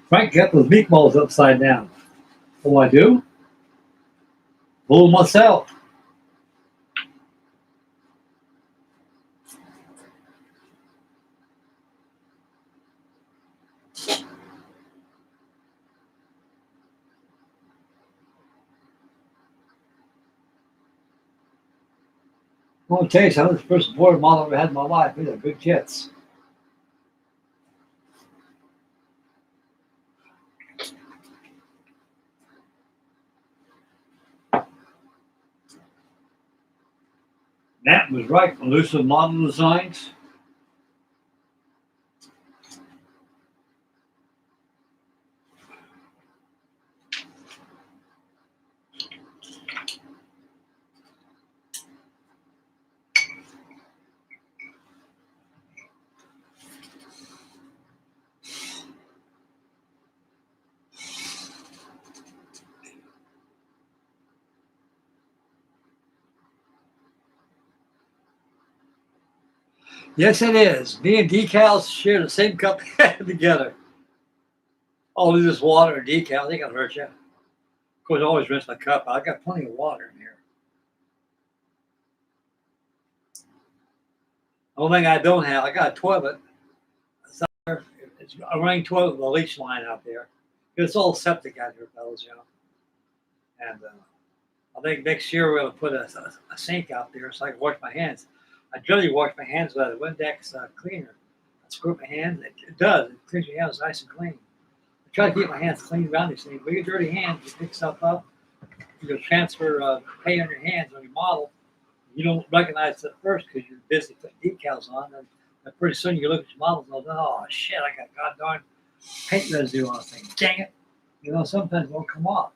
Frank kept those meatballs upside down. What do I do? Blow myself. I want to tell you something. This first board model I ever had in my life. These are good kits. That was right. Elusive model designs. Yes, it is. Me and decals share the same cup together. All of this water and decals, they gonna hurt you. Of course, I always rinse my cup. I got plenty of water in here. The only thing I don't have, I got a toilet. It's a running toilet with a leach line out there. It's all septic out here, fellas, you know. And I think next year we're gonna put a sink out there so I can wash my hands. I generally wash my hands with a Windex cleaner. I scrub my hands. It does. It cleans your hands nice and clean. I try to keep my hands clean around these things. When you get dirty hands, you pick stuff up. You transfer paint on your hands on your model. You don't recognize it at first because you're busy putting decals on. And pretty soon you look at your models and go, oh shit, I got goddamn paint residue on the thing. Dang it. You know, sometimes it won't come off.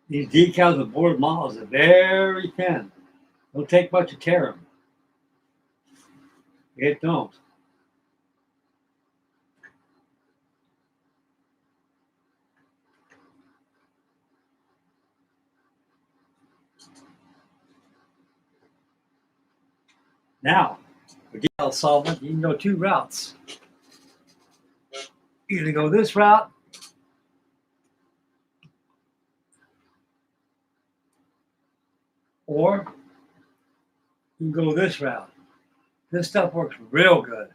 These decals with board models are very thin. Don't take much to tear them. It don't. Now, with decal solvent, you can go two routes. You can go this route, or you can go this route. This stuff works real good.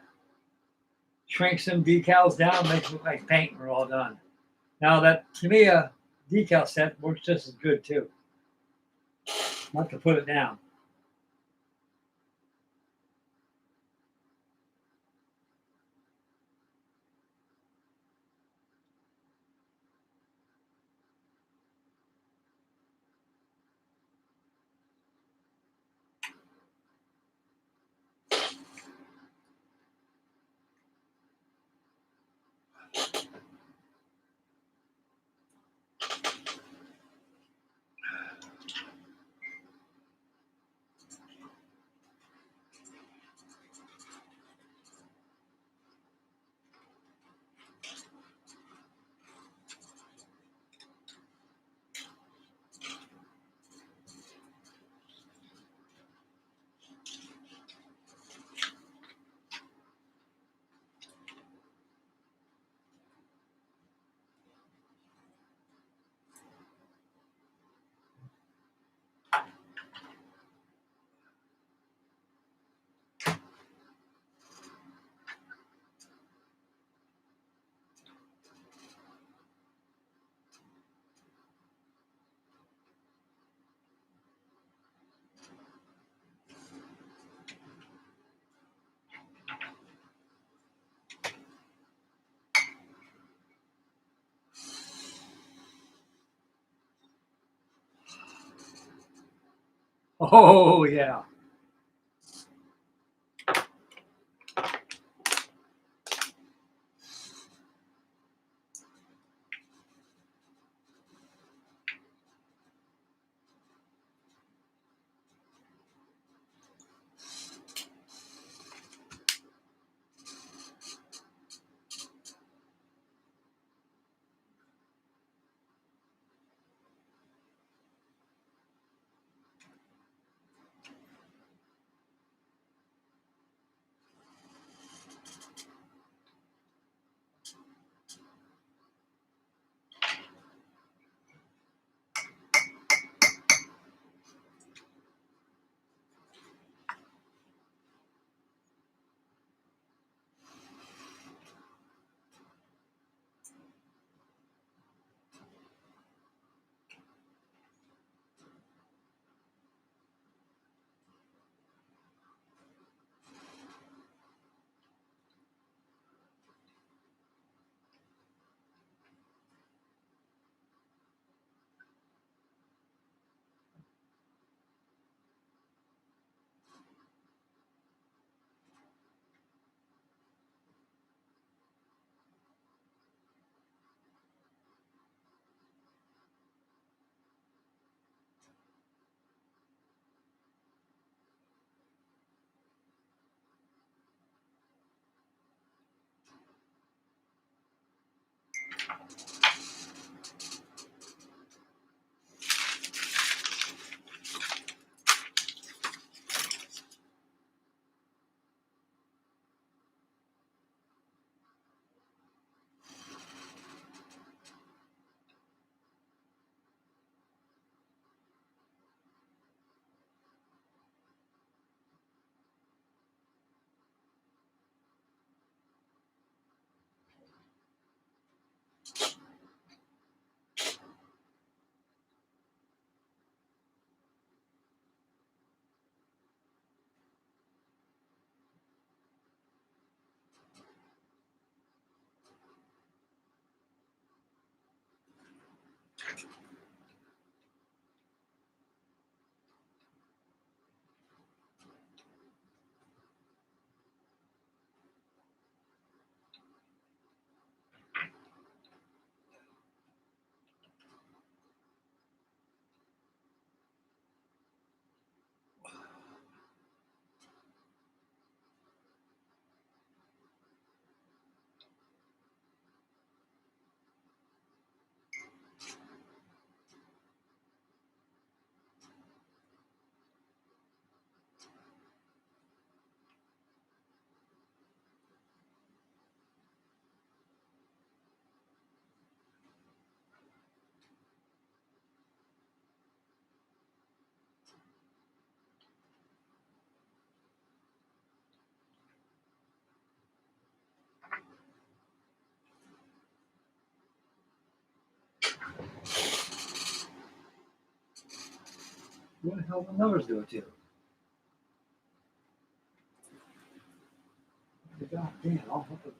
Shrinks them decals down, makes it look like paint when we're all done. Now that Tamiya decal set works just as good too. Not to put it down. Oh, yeah. What the hell the numbers do it to? God damn, I'll hook it.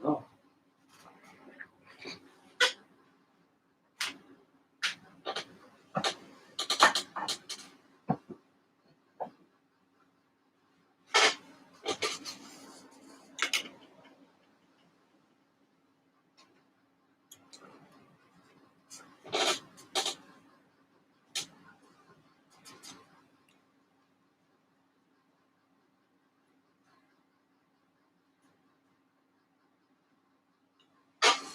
Oh.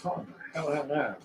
What the hell happened there?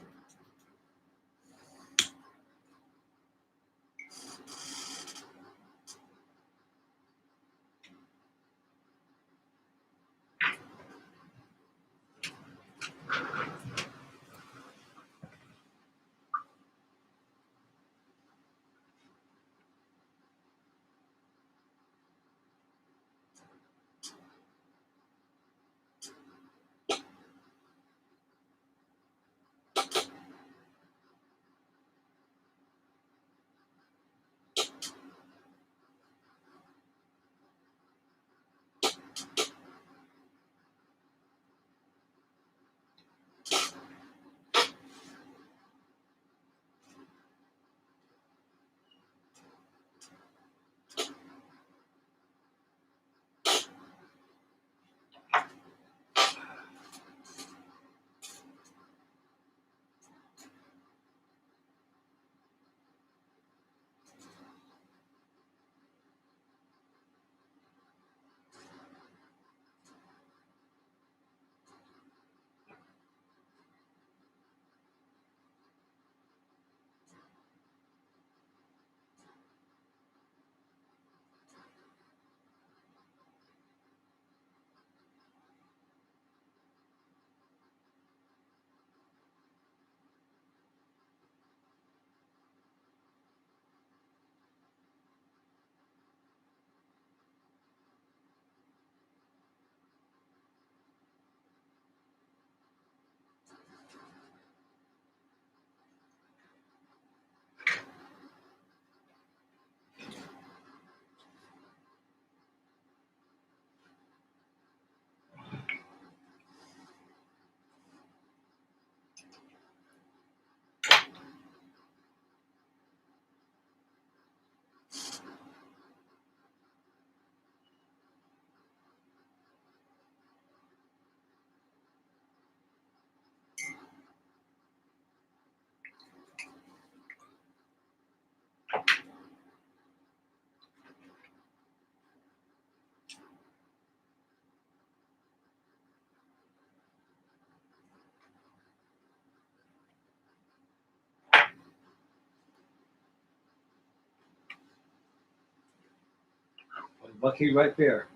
Lucky right there.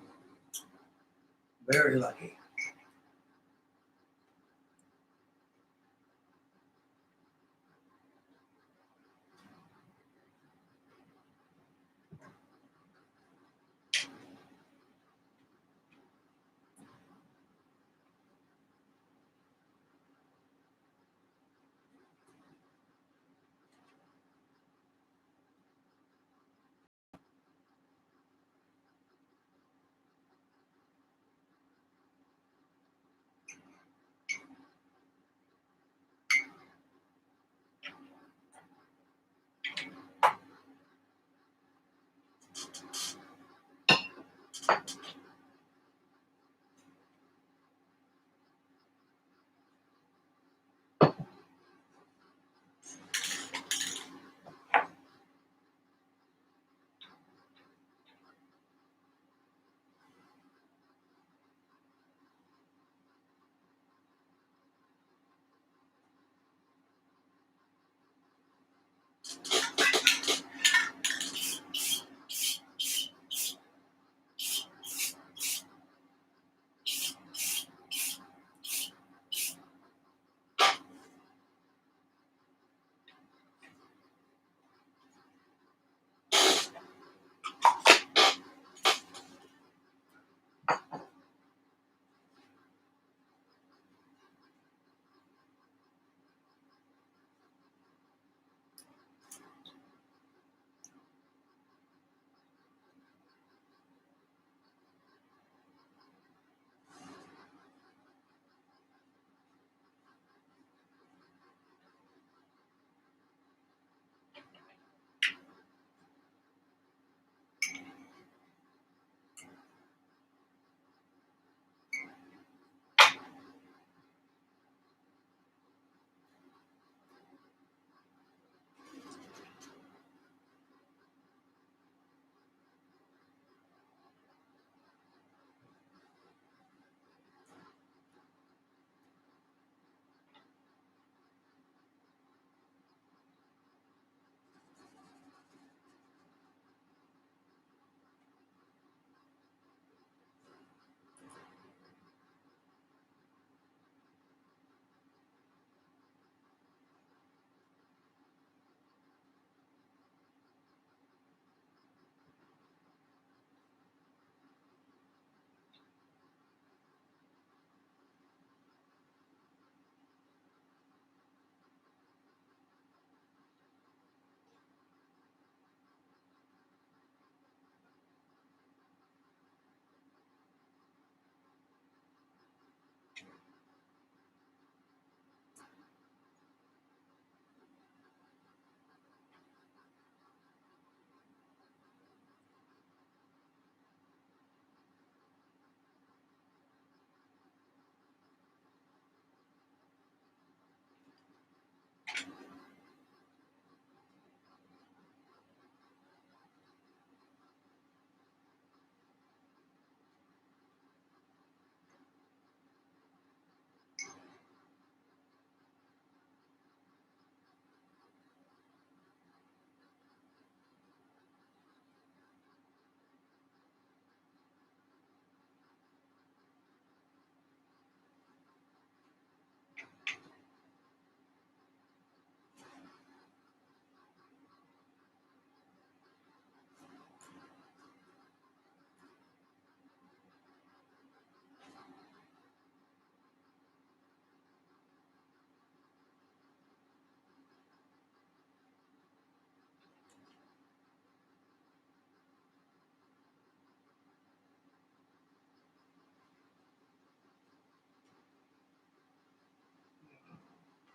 Very lucky.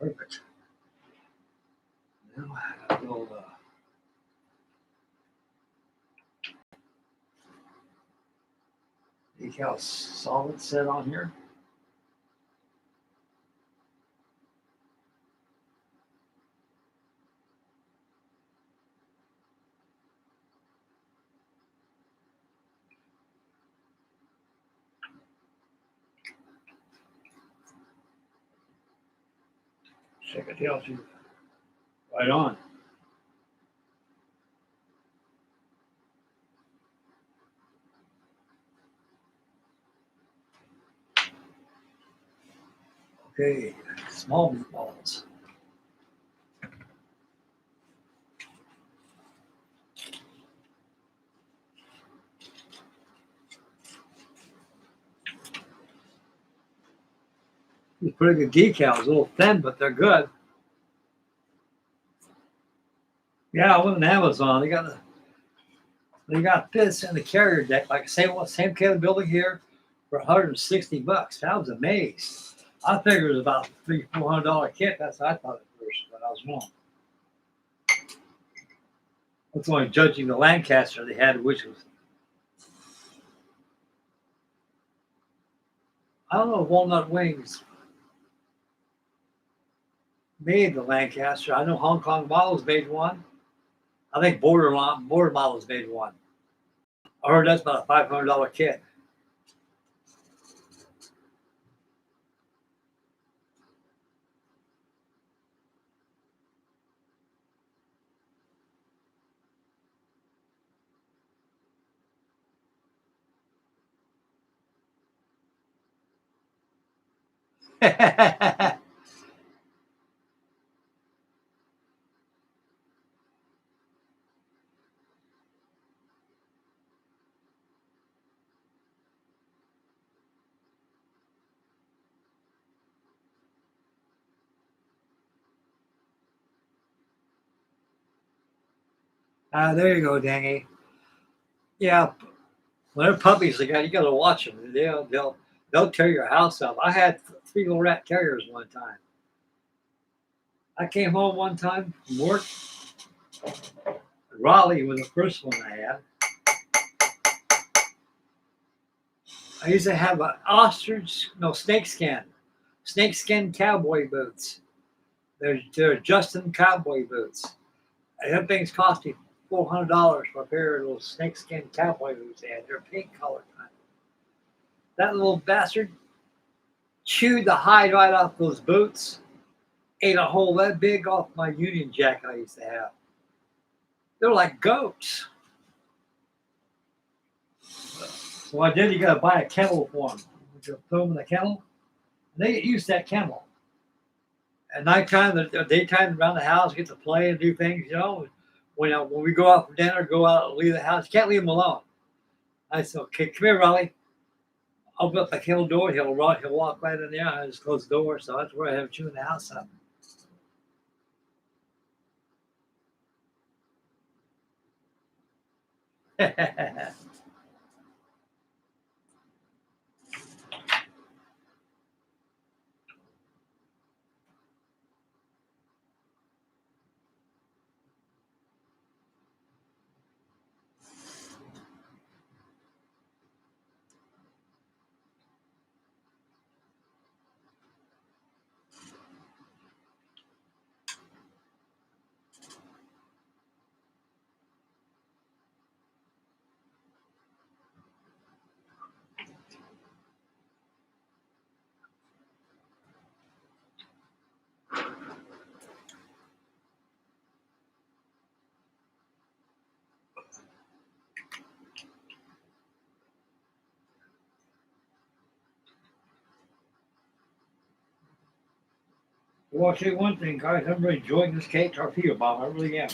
Perfect. Now I got a little decal solid set on here. Check it tells you right on. Okay, small meatballs. These pretty good decals, a little thin, but they're good. Yeah, I went on Amazon. They got this in the carrier deck, like same kind of building here, for $160. I was amazed. I figured it was about $300-400 kit. That's what I thought at first, but I was wrong. That's only judging the Lancaster they had, which was, I don't know if Walnut Wings made the Lancaster. I know Hong Kong Models made one. I think Border Models made one. I heard that's about a $500 kit. There you go, Danny. Yeah, when they're puppies, you got to watch them. They'll tear your house up. I had 3 little rat terriers one time. I came home one time from work. Raleigh was the first one I had. I used to have an snakeskin cowboy boots. They're Justin cowboy boots. And them things cost me $400 for a pair of those snakeskin cowboy boots they had. They're pink colored. That little bastard chewed the hide right off those boots, ate a hole that big off my Union Jack I used to have. They're like goats. So what I did, you got to buy a kennel for them. You throw them in the kennel, and they get used to that kennel. At nighttime, the daytime around the house, get to play and do things. When we go out for dinner, go out and leave the house, you can't leave them alone. I said, okay, come here, Raleigh. Open up the kennel door. He'll walk right in there. I just close the door. So that's where I have chewing the house up. Well, I'll tell you one thing, guys. I'm really enjoying this cake tortilla bomb. I really am.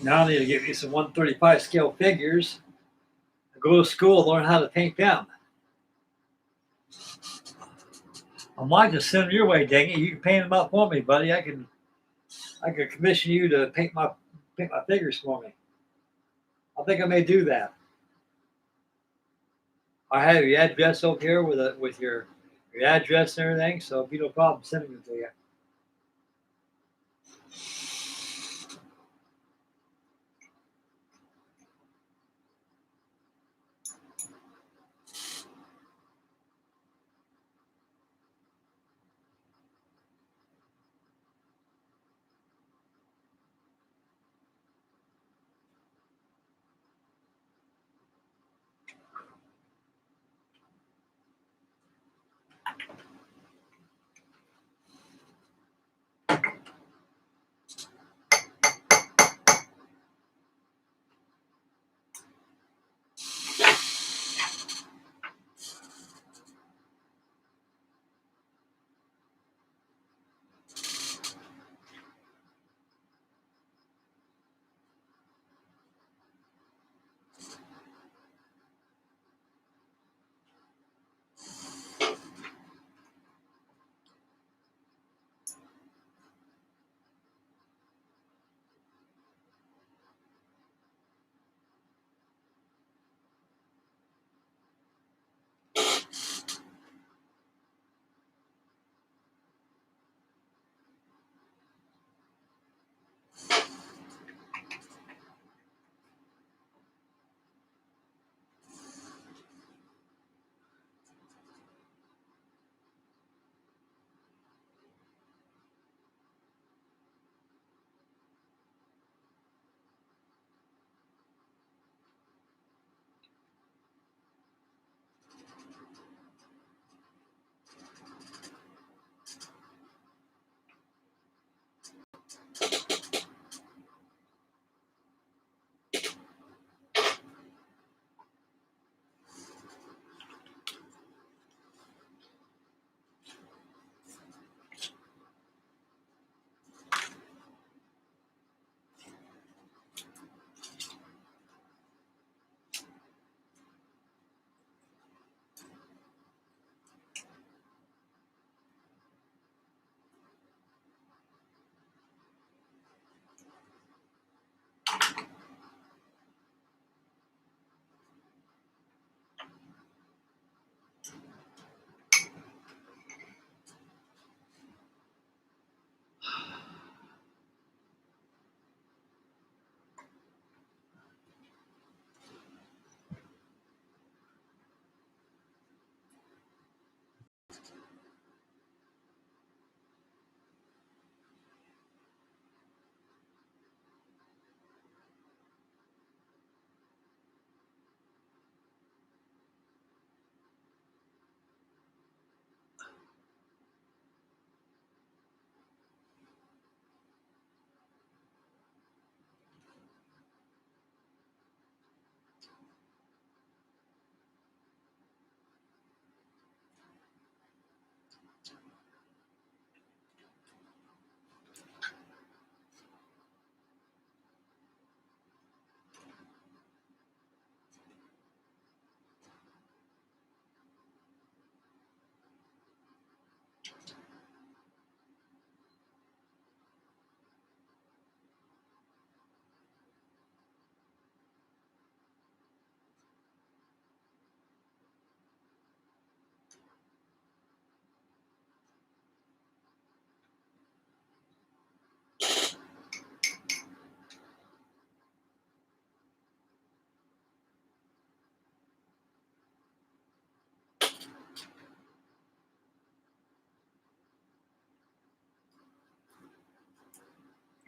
Now I need to get me some 135 scale figures. Go to school and learn how to paint them. I might just send them your way, dang it. You can paint them up for me, buddy. I could commission you to paint my figures for me. I think I may do that. I have your address over here with your address and everything, so it'll be no problem sending them to you.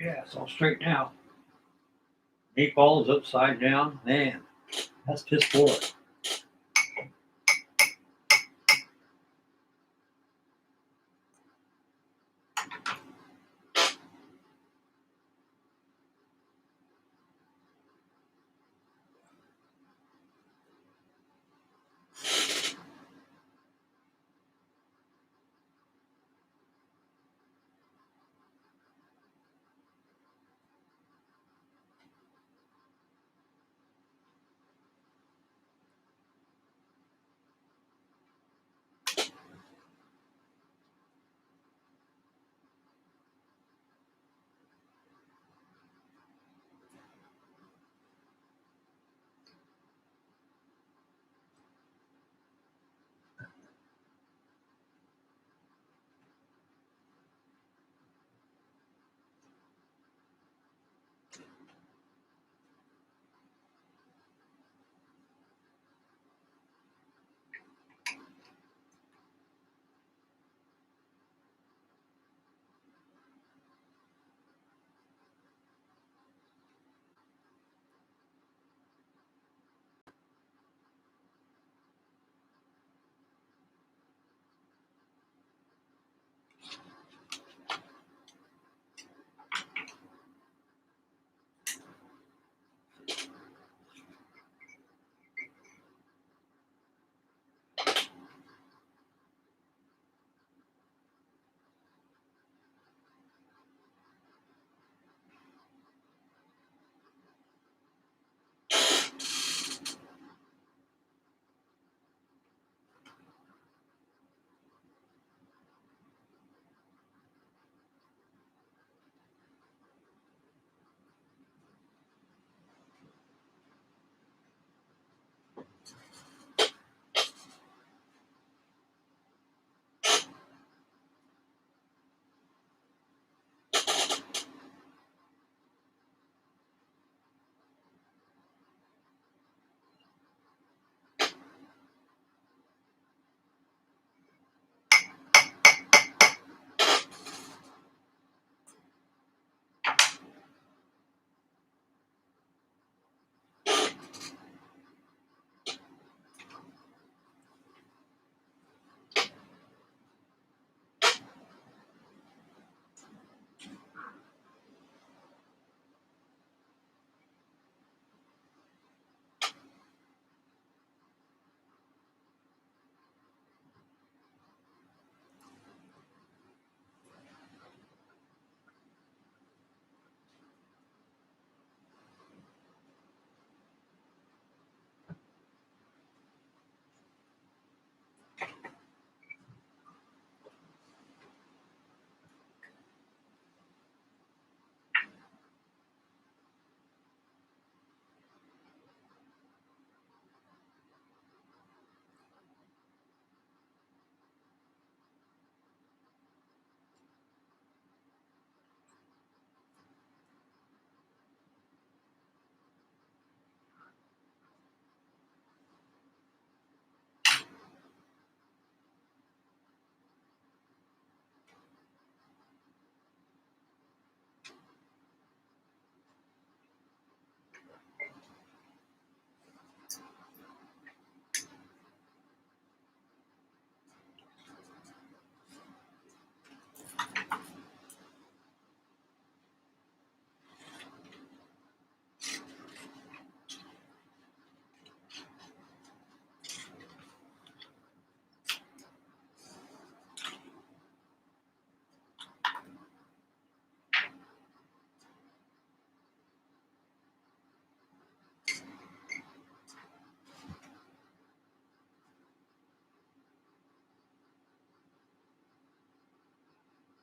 Yeah, it's all straight now. Meatballs upside down. Man, that's piss poor.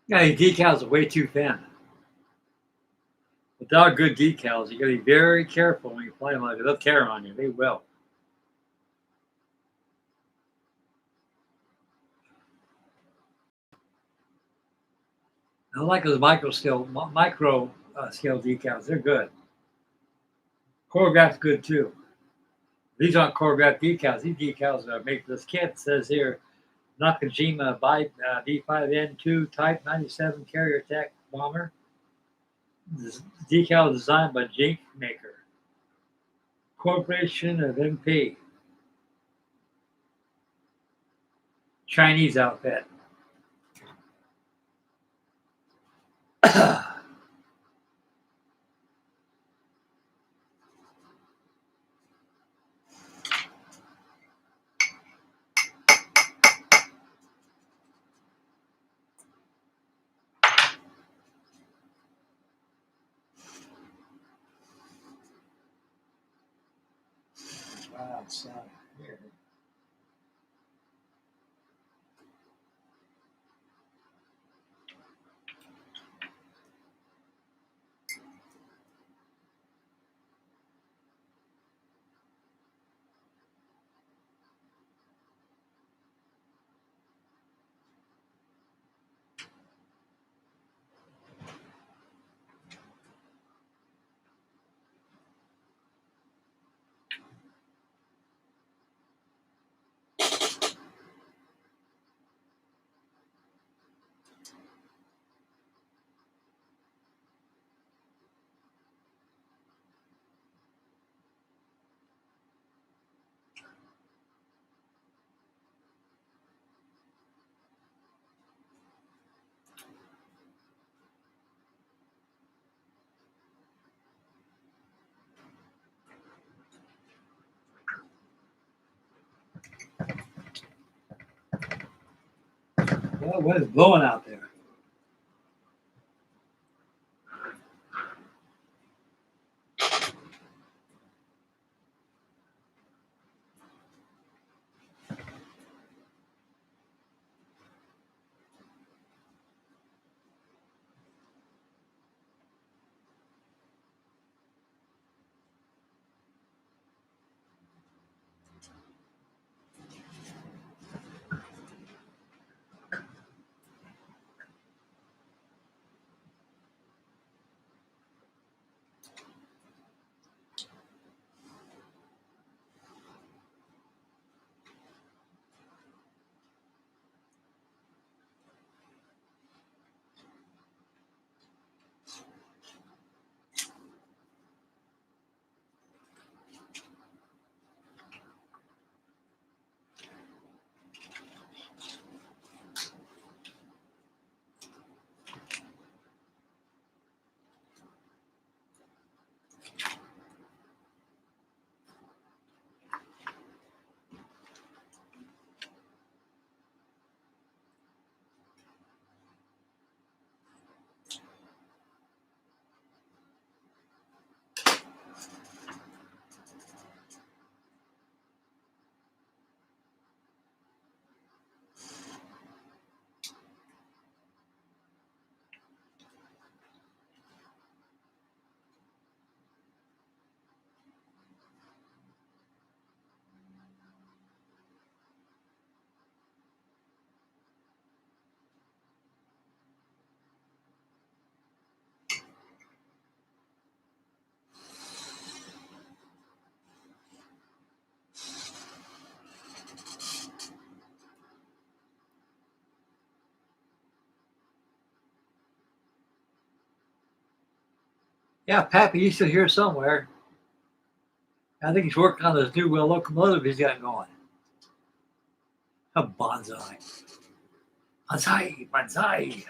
Yeah, these decals are way too thin. Without good decals, you got to be very careful when you play them. Like they'll tear on you. They will. I like those micro scale decals. They're good. Choreograph's good too. These aren't choreographed decals. These decals are made for this kit. It says here, Nakajima by B5N2 Type 97 Carrier Attack Bomber. This decal designed by Jink Maker, Corporation of MP, Chinese outfit. Wow, it's not here. Well, what is blowing out there? Yeah, Pappy, he's still here somewhere. I think he's working on this new locomotive he's got going. A bonsai. Bonsai, bonsai.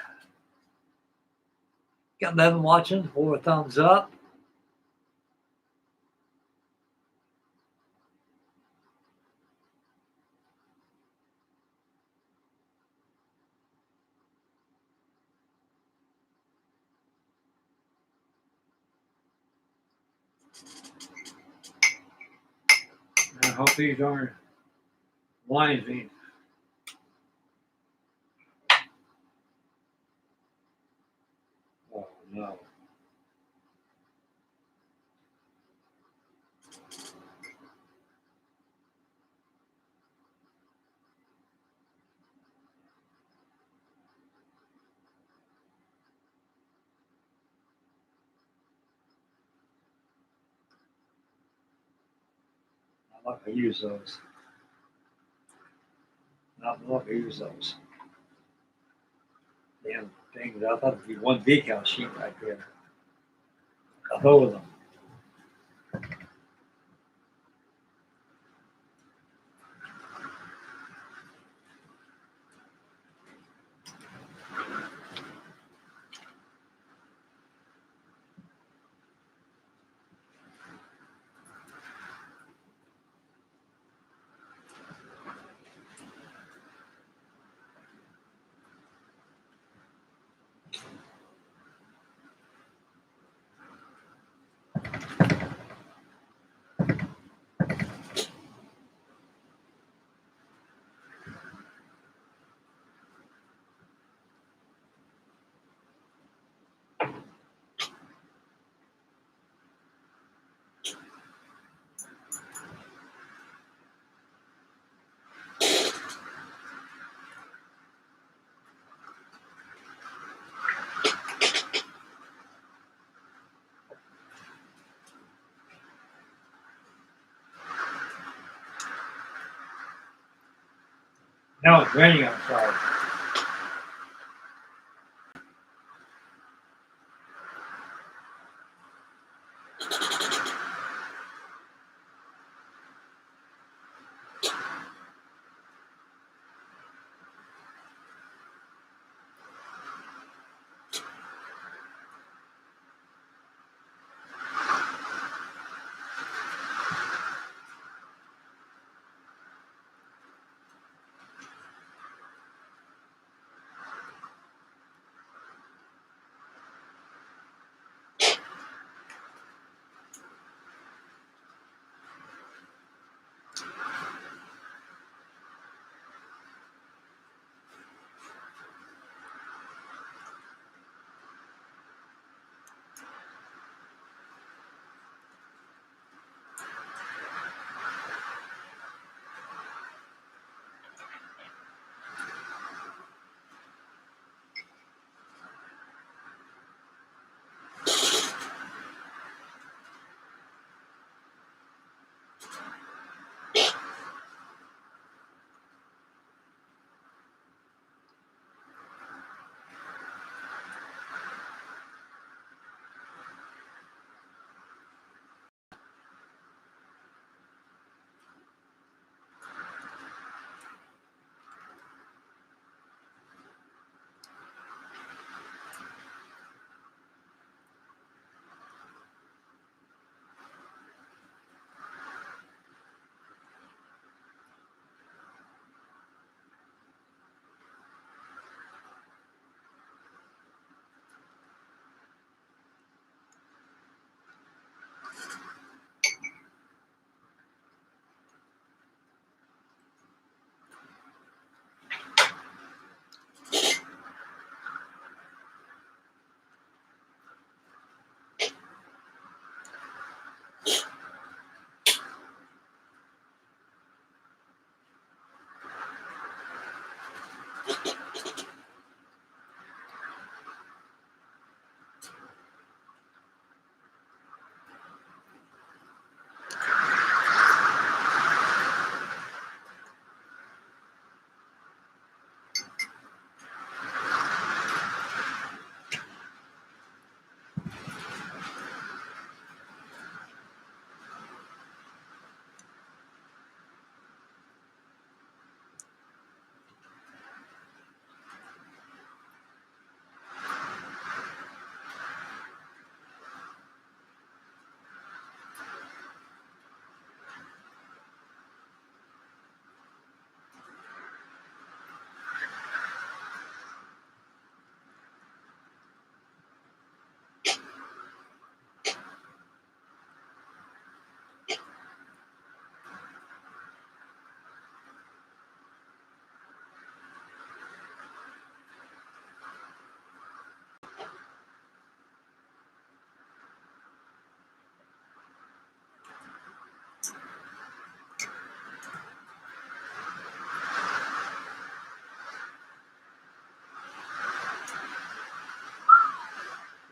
Got Levin watching, 4 thumbs up. I hope these aren't lines being. Oh no. Not like I use those. Not like I use those. Damn things. I thought it'd be one decal sheet right there. of over them. Now it's raining outside.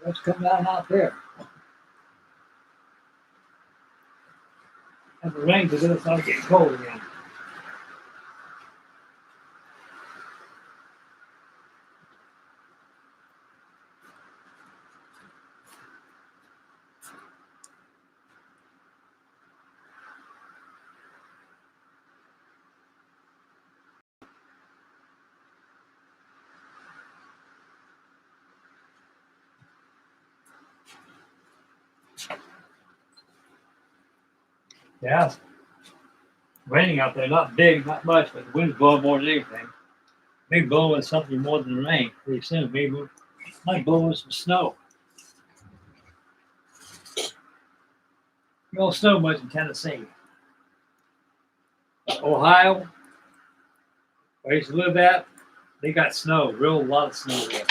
Let's come down out there. And the rain because it's not getting cold again. Yeah, it's raining out there. Not big, not much, but the wind's blowing more than anything. Maybe blowing something more than rain pretty soon. Maybe we might blow in some snow. You don't snow much in Tennessee. Ohio, where I used to live at, they got snow, real lot of snow there.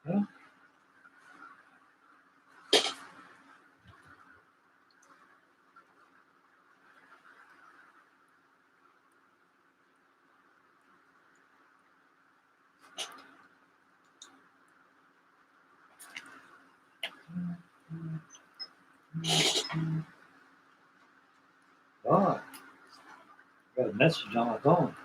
Huh? Oh, got a message on my phone.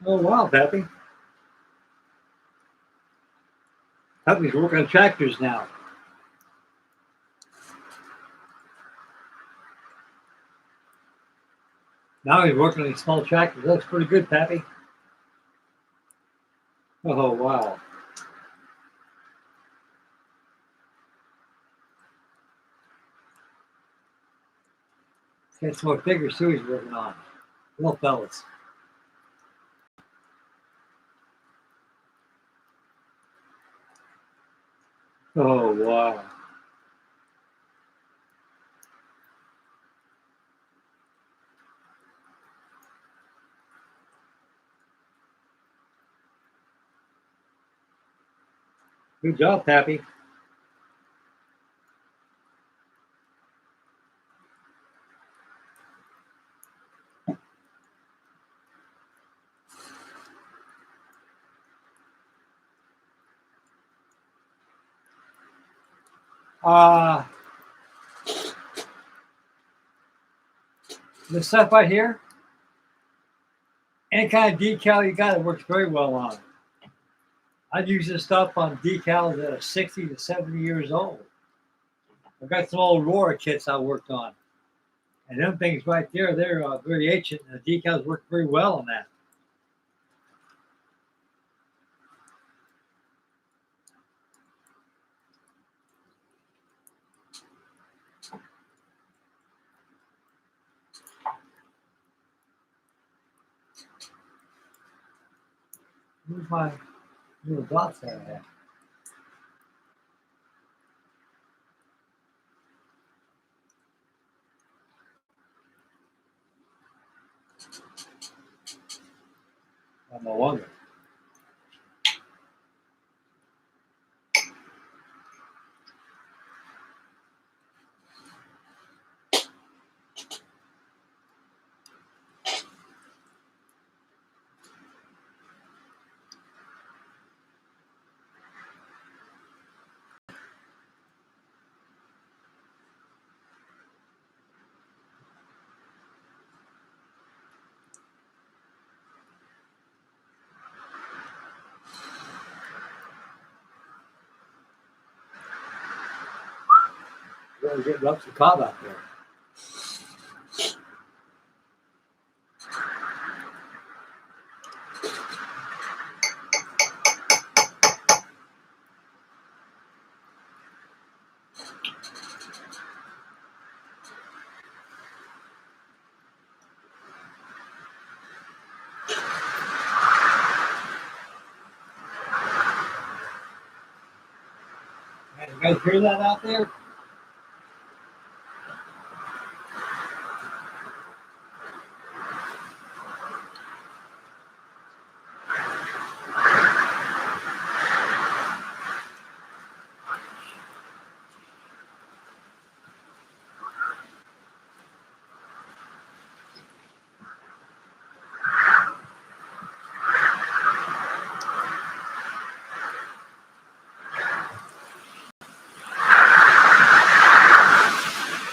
Oh, wow, Pappy. Pappy's working on tractors now. Now he's working on these small tractors. That looks pretty good, Pappy. Oh, wow. Got some more figures too he's working on. Little fellas. Oh, wow. Good job, Pappy. Uh, this stuff right here, any kind of decal you got, it works very well on. I've used this stuff on decals that are 60 to 70 years old. I've got some old Roar kits I worked on. And them things right there, they're very ancient, and the decals work very well on that. Where's my little dots at? No wonder. Really getting up to cob out there. Man, you guys hear that out there?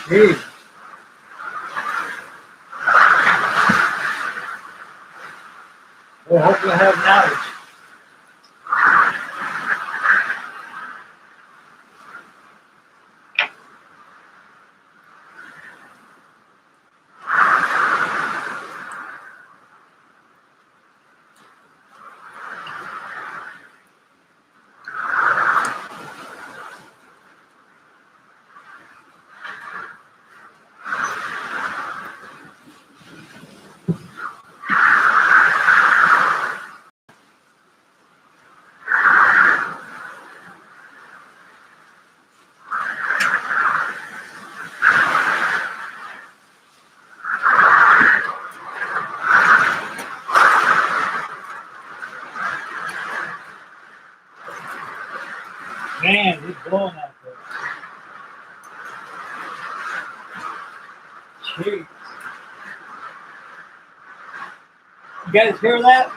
Hey. Well, hopefully I have an outage. Man, it's blowing out there. Jeez. You guys hear that?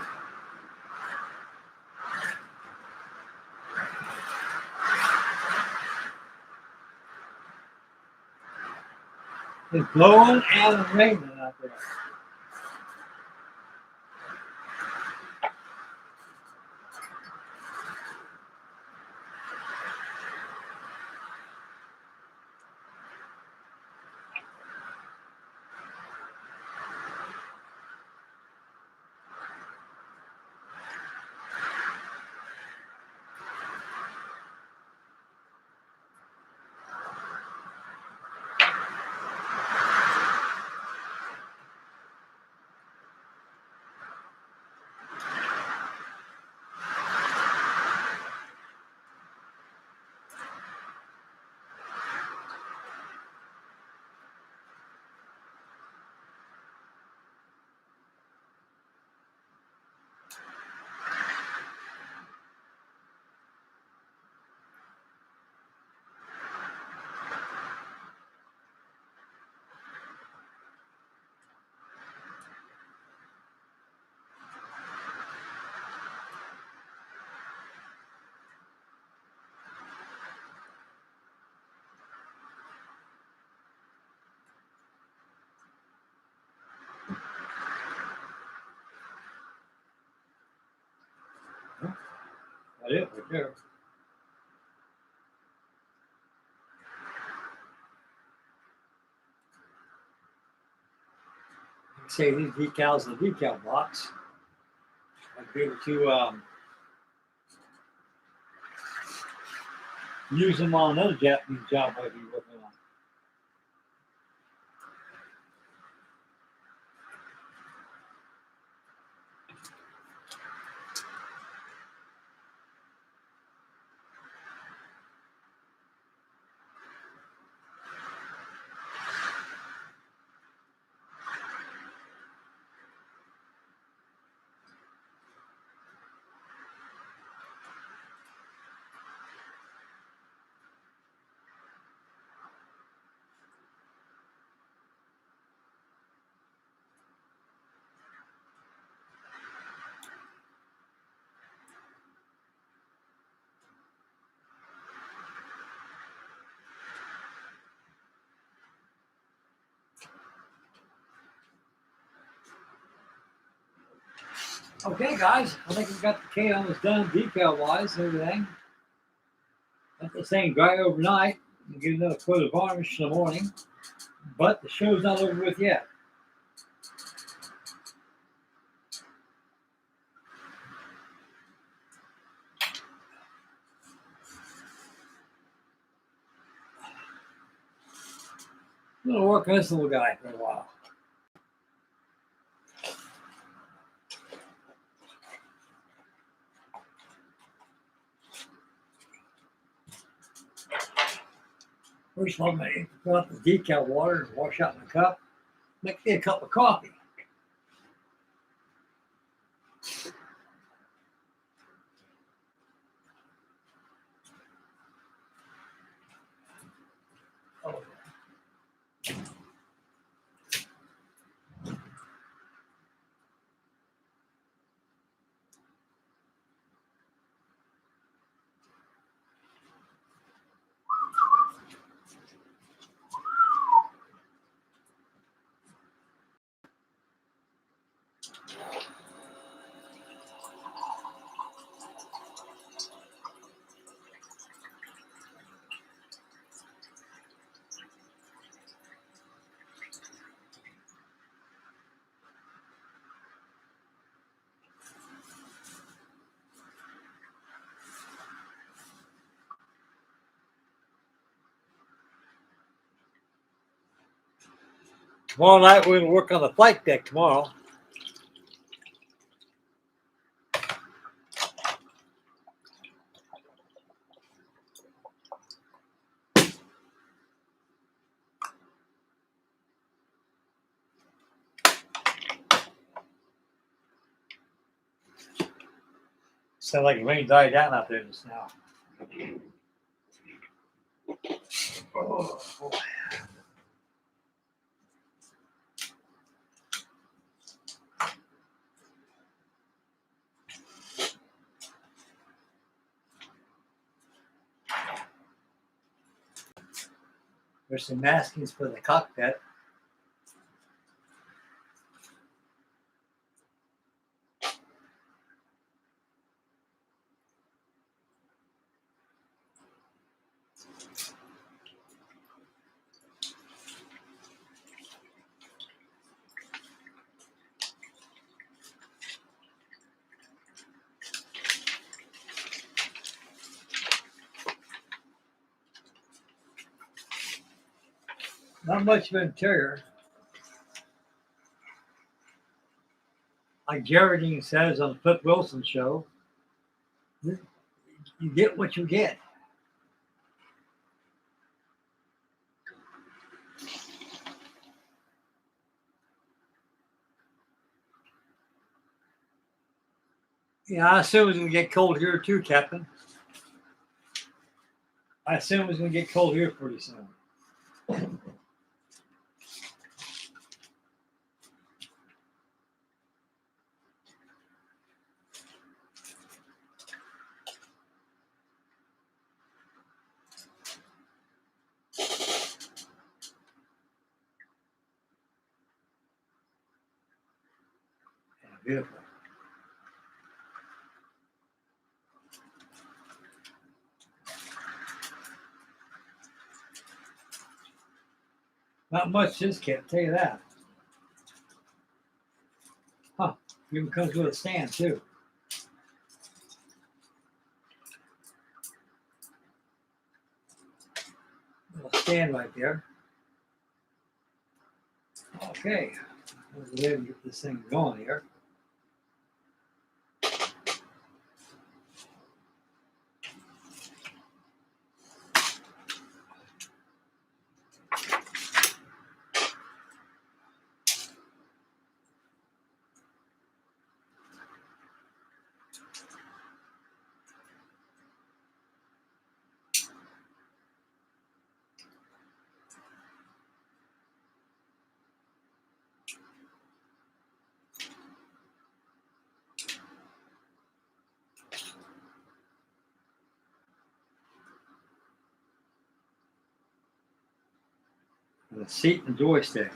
It's blowing and raining out there. That is right there. Say these decals in the decal box. I'd be able to use them on another Japanese job I'd be working on. Okay, guys, I think we got the cans done decal-wise and everything. Let this thing dry overnight and get another coat of varnish in the morning. But the show's not over with yet. I'm going to work on this little guy for a while. First of all, I'm going to fill up the decal water and wash out my cup. Make me a cup of coffee. Oh. Tomorrow night, we're going to work on the flight deck tomorrow. Sounds like the rain died down out there just now. Oh, boy. There's some maskings for the cockpit. Not much of an interior. Like Geraldine says on the Flip Wilson show, you get what you get. Yeah, I assume it's going to get cold here too, Captain. I assume it's going to get cold here pretty soon. Yeah, beautiful. Not much this kit, tell you that. Huh. Even comes with a stand too. Little stand right there. Okay. Let's go ahead and get this thing going here. The seat and joystick.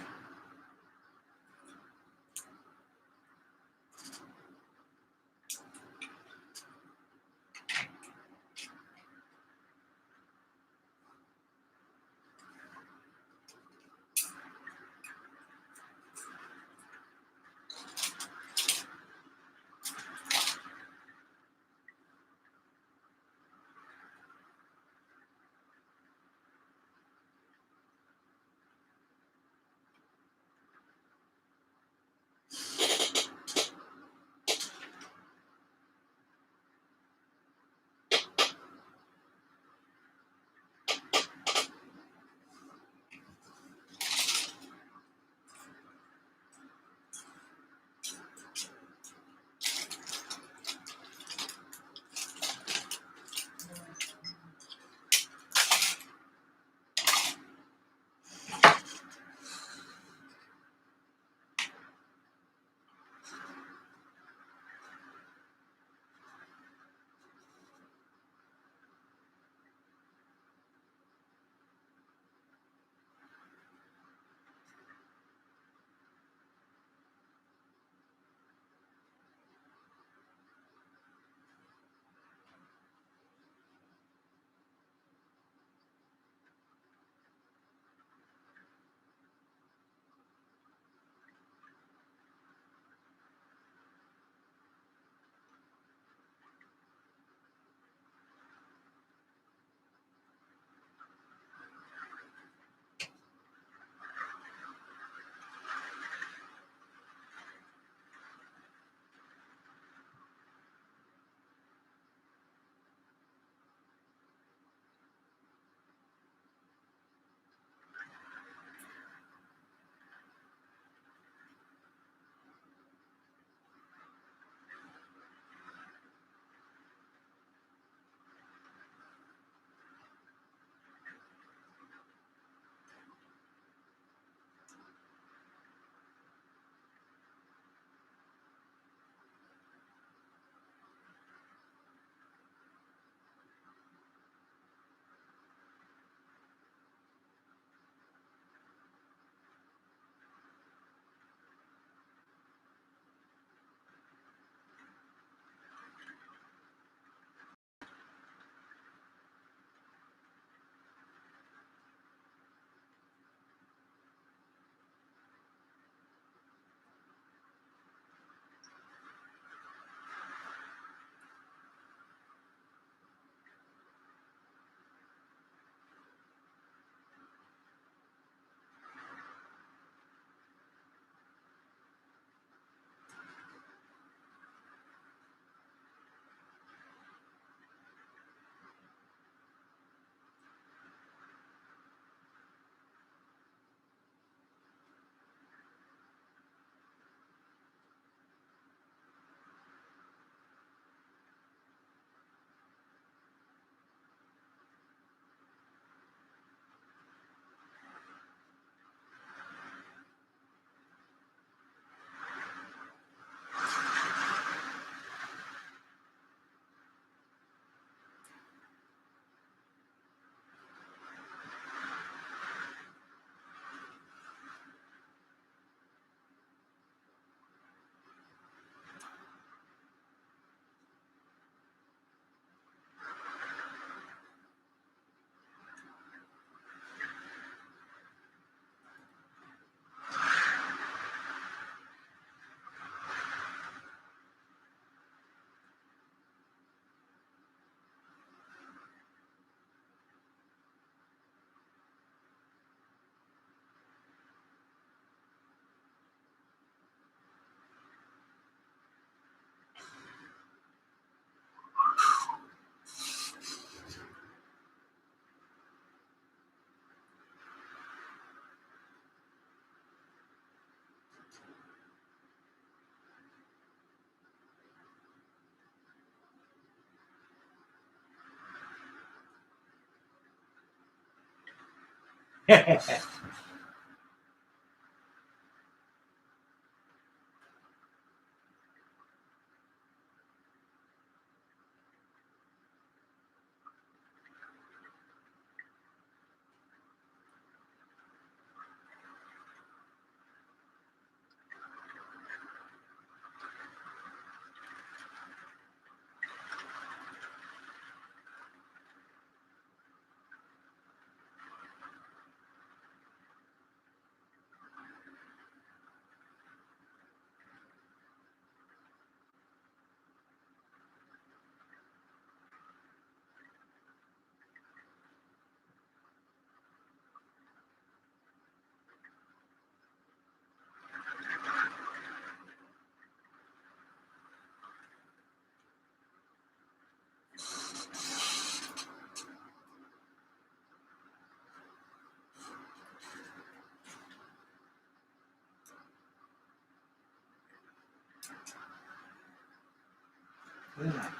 Yeah,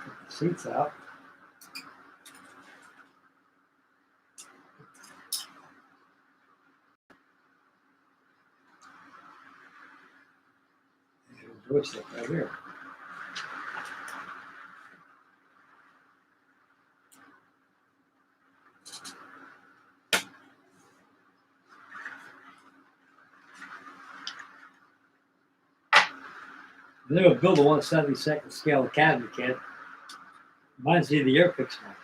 put the seats out. Joystick right here. They would build a 1/72nd scale cabinet kit. Reminds me of the Airfix one.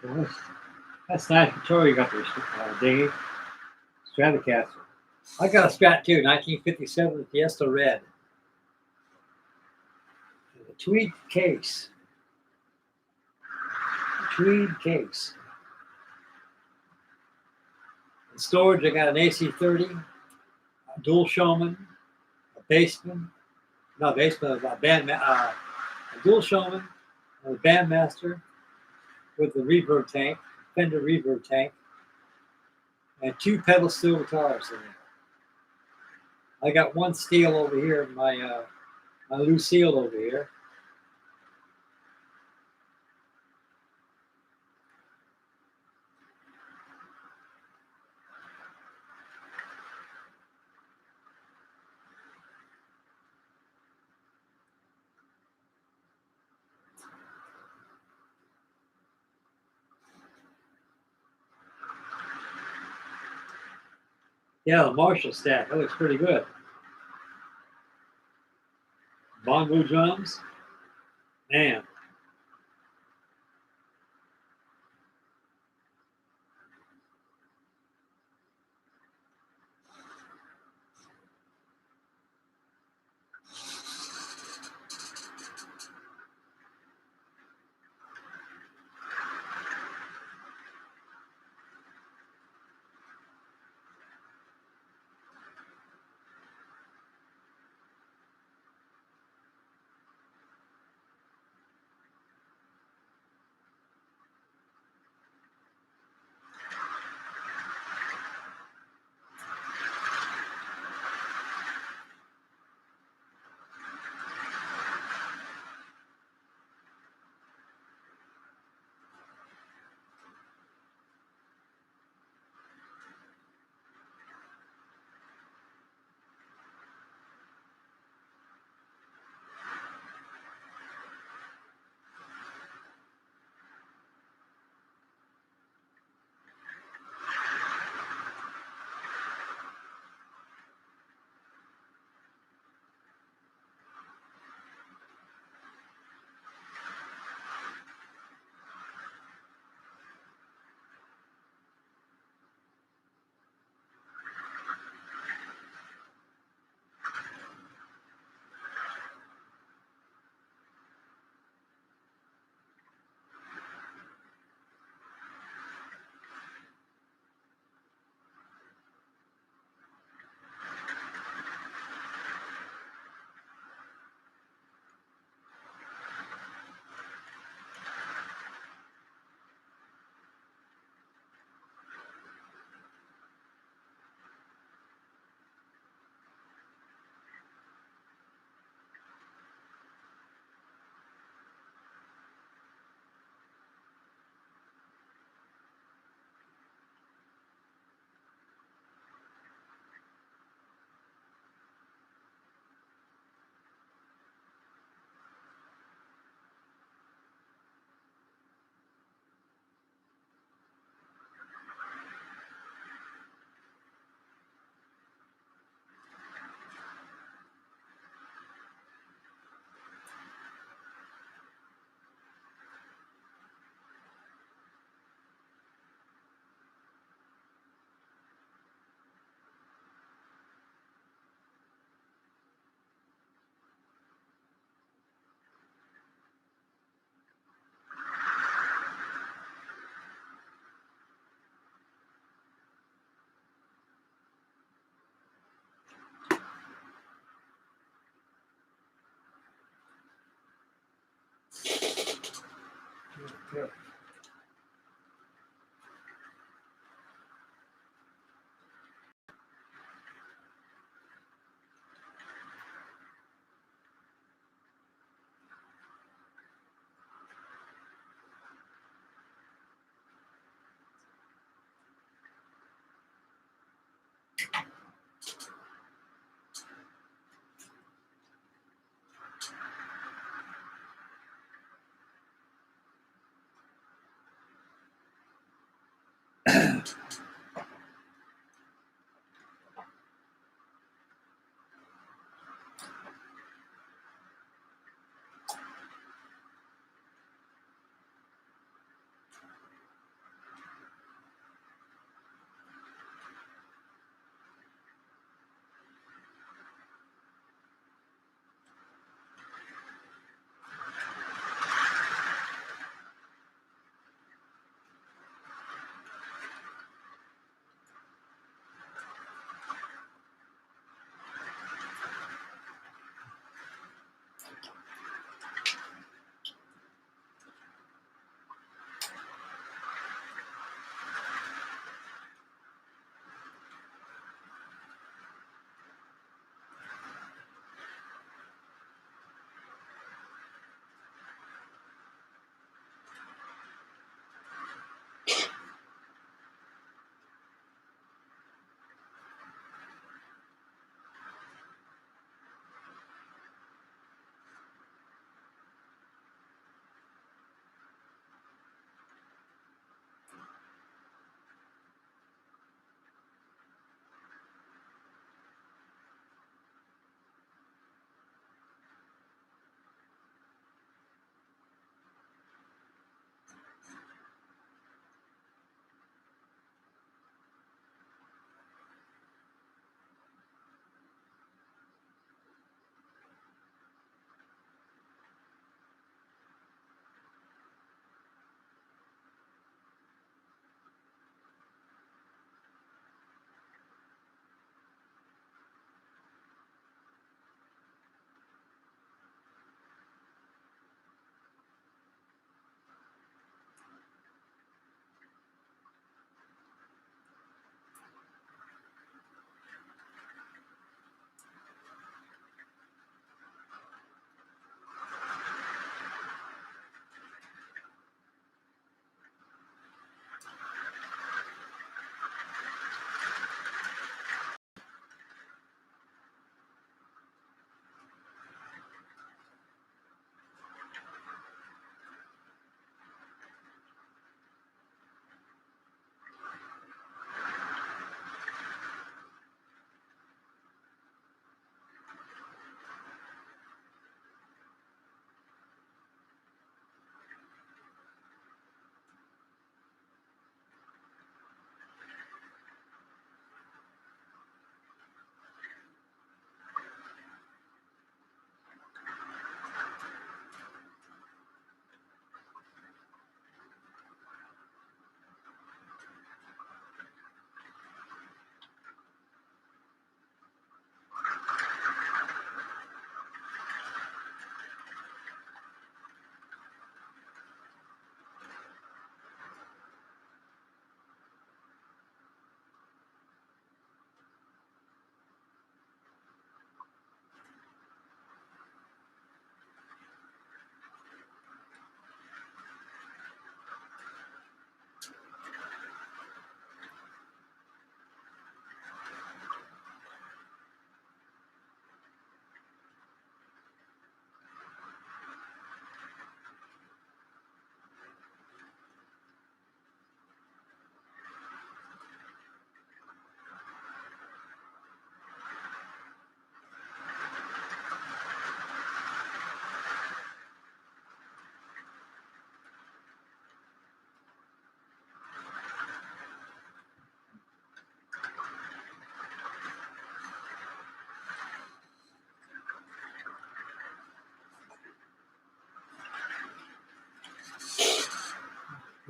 Well, that's nice control you got there, Diggy. Stratocaster. I got a Strat too, 1957 Fiesta Red. A tweed case. Tweed case. In storage, I got an AC-30, a dual showman, a bassman, not bassman, a dual showman, a bandmaster with the reverb tank, Fender reverb tank, and 2 pedal steel guitars in there. I got one steel over here, my Lucille over here. Yeah, the Marshall stack. That looks pretty good. bongo drums, man. Okay.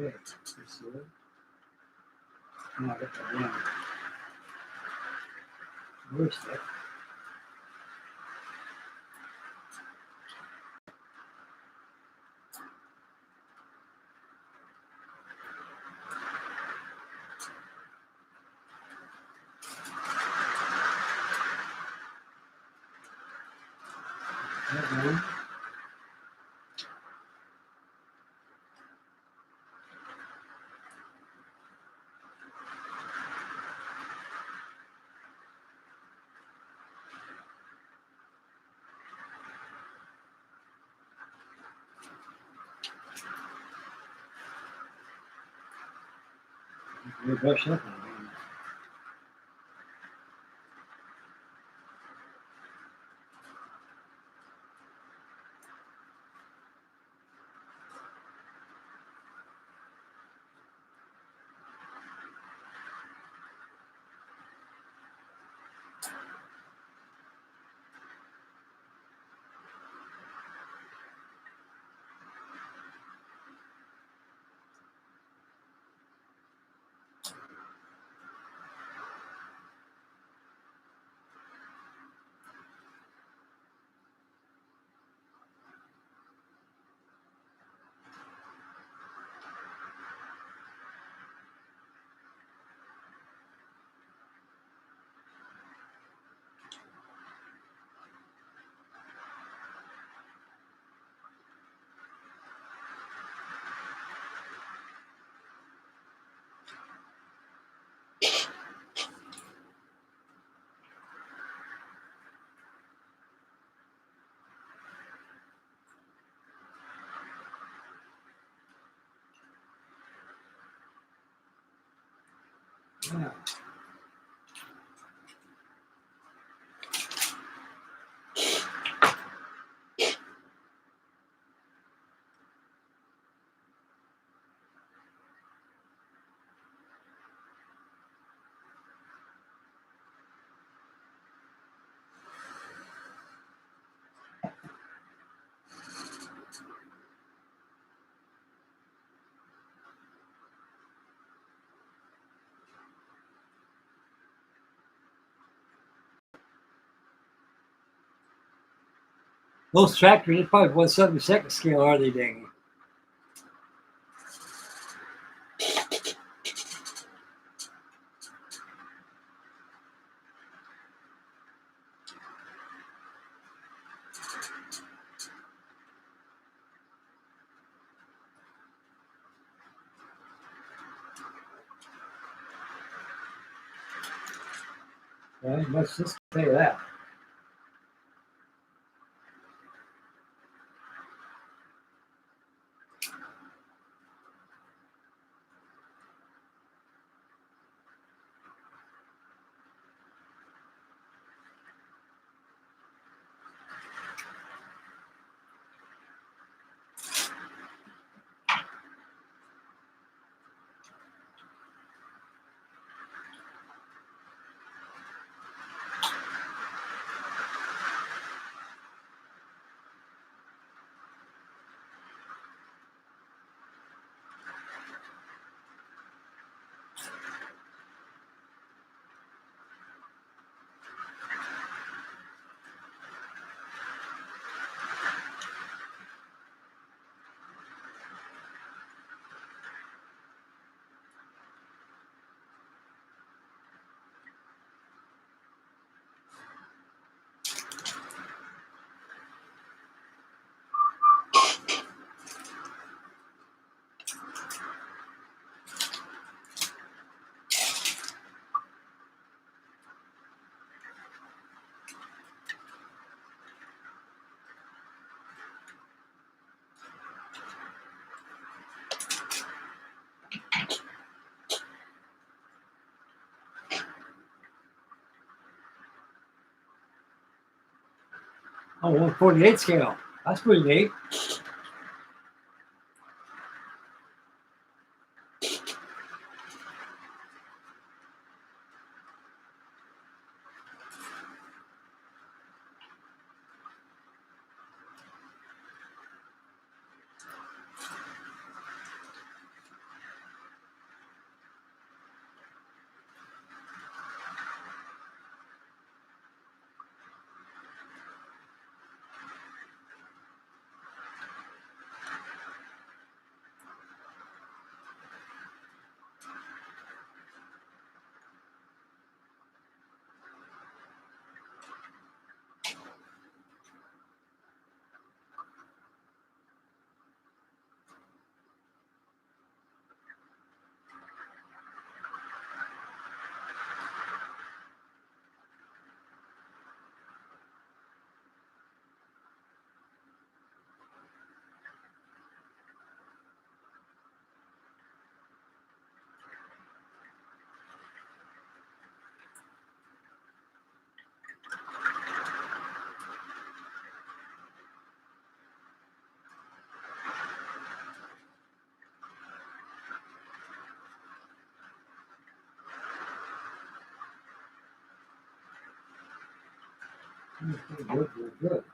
Okay, let's see it. Now I got the damn glue stick. That one. We brush that one. Yeah. Those tractors are probably 1/72 scale, are they, Ding? Well, let's just tell you that. Oh, 1/48 scale. That's pretty neat. Good, good, good.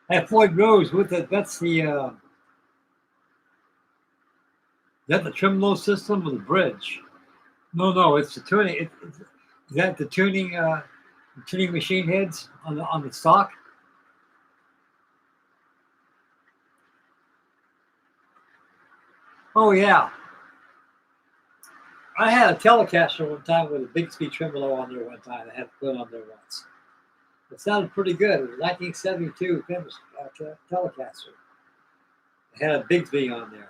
That Floyd Rose with the that's the is that the tremolo system or the bridge? No, it's the tuning. Is that the tuning machine heads on the stock? Oh yeah, I had a Telecaster one time with a Bigsby tremolo on there one time. I had to put on there once. It sounded pretty good. It was 1972 Telecaster. It had a Bigsby on there.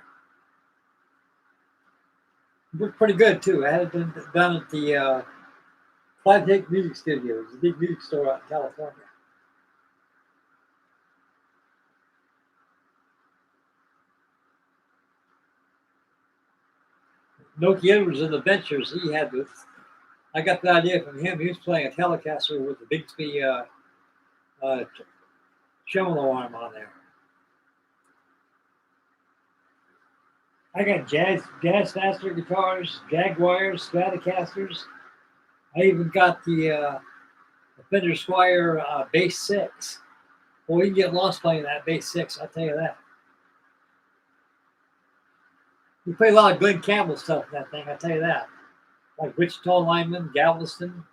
It was pretty good too. I had it done at the Five Take Music Studios, a big music store out in California. Nokia was in the Ventures. He had this. I got the idea from him. He was playing a Telecaster with the Bixby tremolo arm on there. I got Jazzmaster guitars, Jaguars, Stratocasters. I even got the Fender Squire Bass 6. Well, you can get lost playing that Bass 6, I'll tell you that. You play a lot of Glenn Campbell stuff in that thing, I'll tell you that. Like Wichita Lineman, Galveston.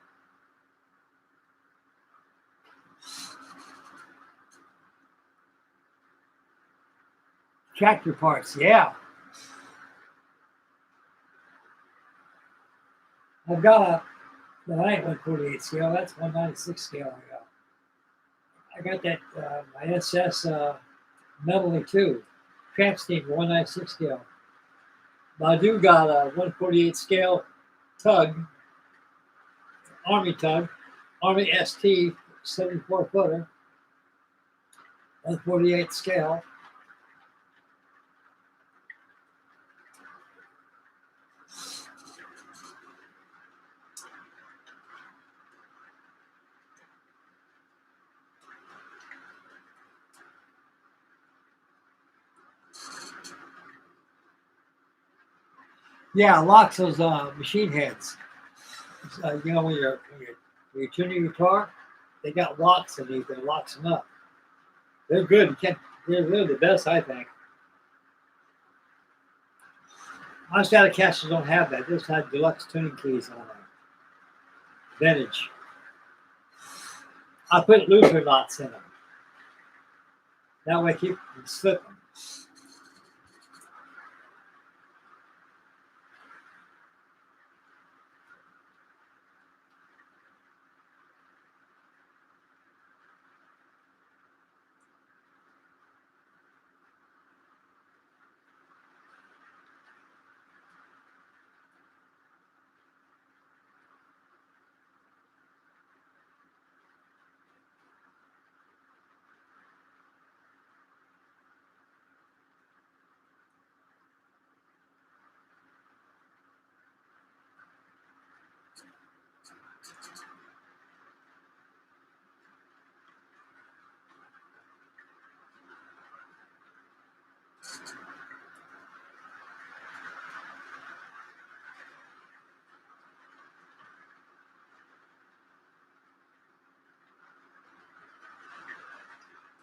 Tractor parts, yeah. I've got that ain't 148 scale, that's 196 scale I got that, my SS Medley too. Tramp Steam 196 scale. But I do got a 148 scale tug, Army tug, Army ST 74 footer, 148 scale. Yeah, locks those machine heads. You know, when you're tuning your guitar, they got locks underneath that locks them up. They're good. You can't, they're the best, I think. Most Stratocasters don't have that. They just have deluxe tuning keys on them. Vintage. I put looser knots in them. That way, keep them slipping.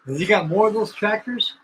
Have you got more of those tractors?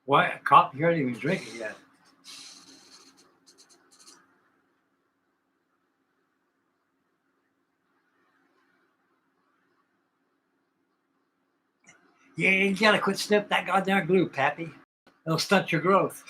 Why? Coffee? You haven't even drink it yet. Yeah, you gotta quit snipping that goddamn glue, Pappy. It'll stunt your growth.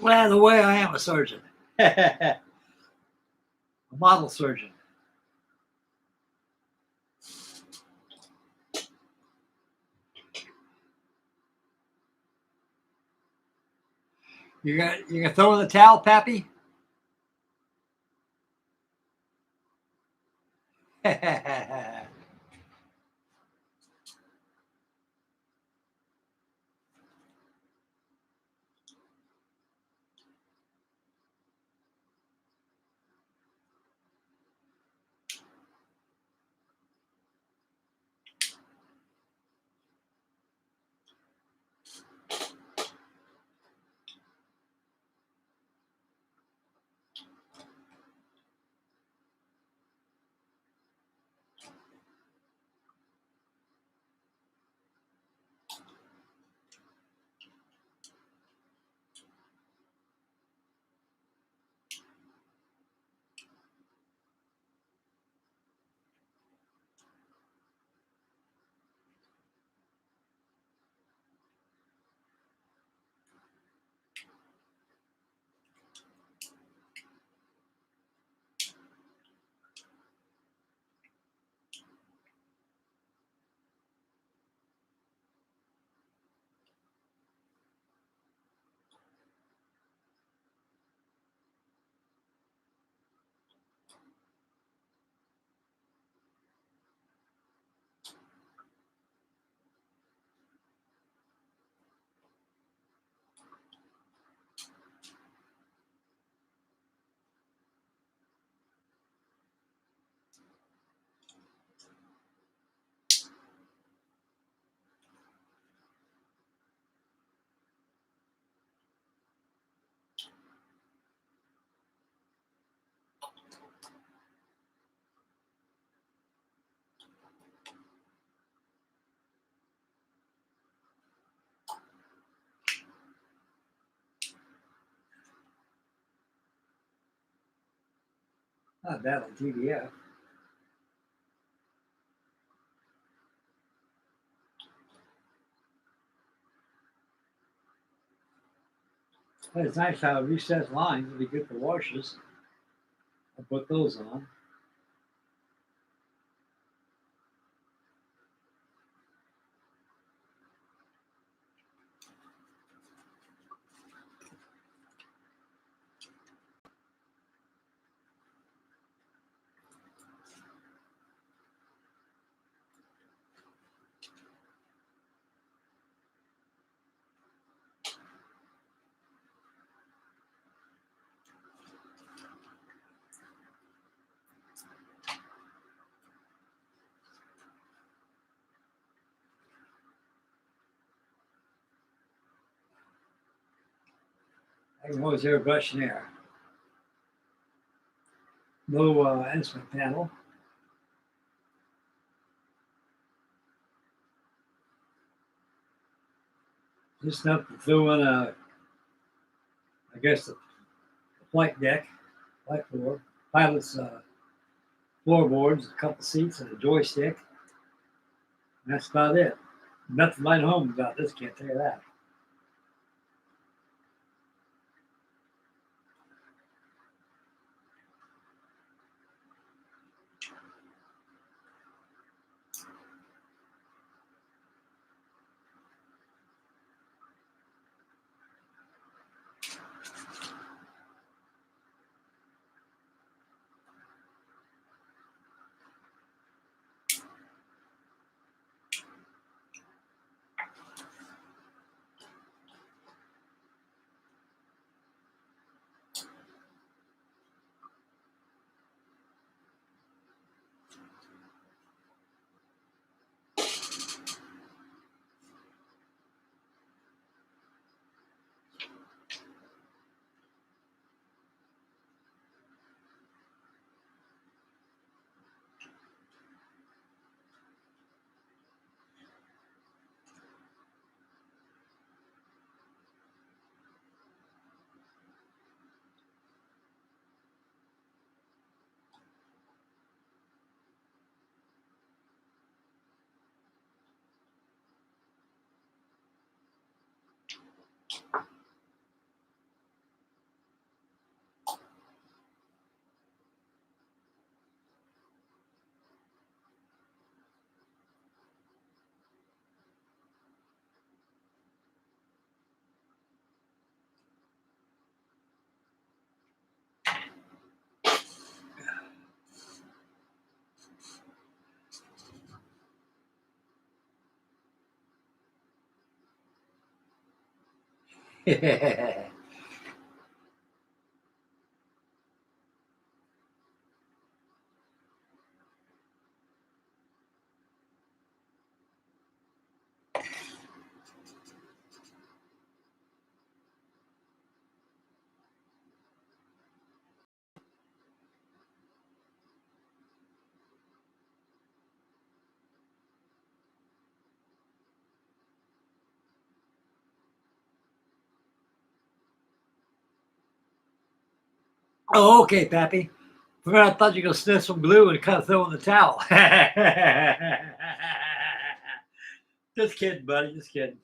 Well, the way I am a surgeon, a model surgeon. You gonna throw in the towel, Pappy? Not bad on TBF. But it's nice how recessed lines would be good for washes. I'll put those on. I can always airbrush in there. No instrument panel. Just enough to throw in I guess, the flight deck, flight floor, pilot's floorboards, a couple seats, and a joystick. And that's about it. Nothing mine home about this, can't tell you that. Oh, okay, Pappy. For a minute, I thought you were going to sniff some glue and kind of throw in the towel. Just kidding, buddy. Just kidding.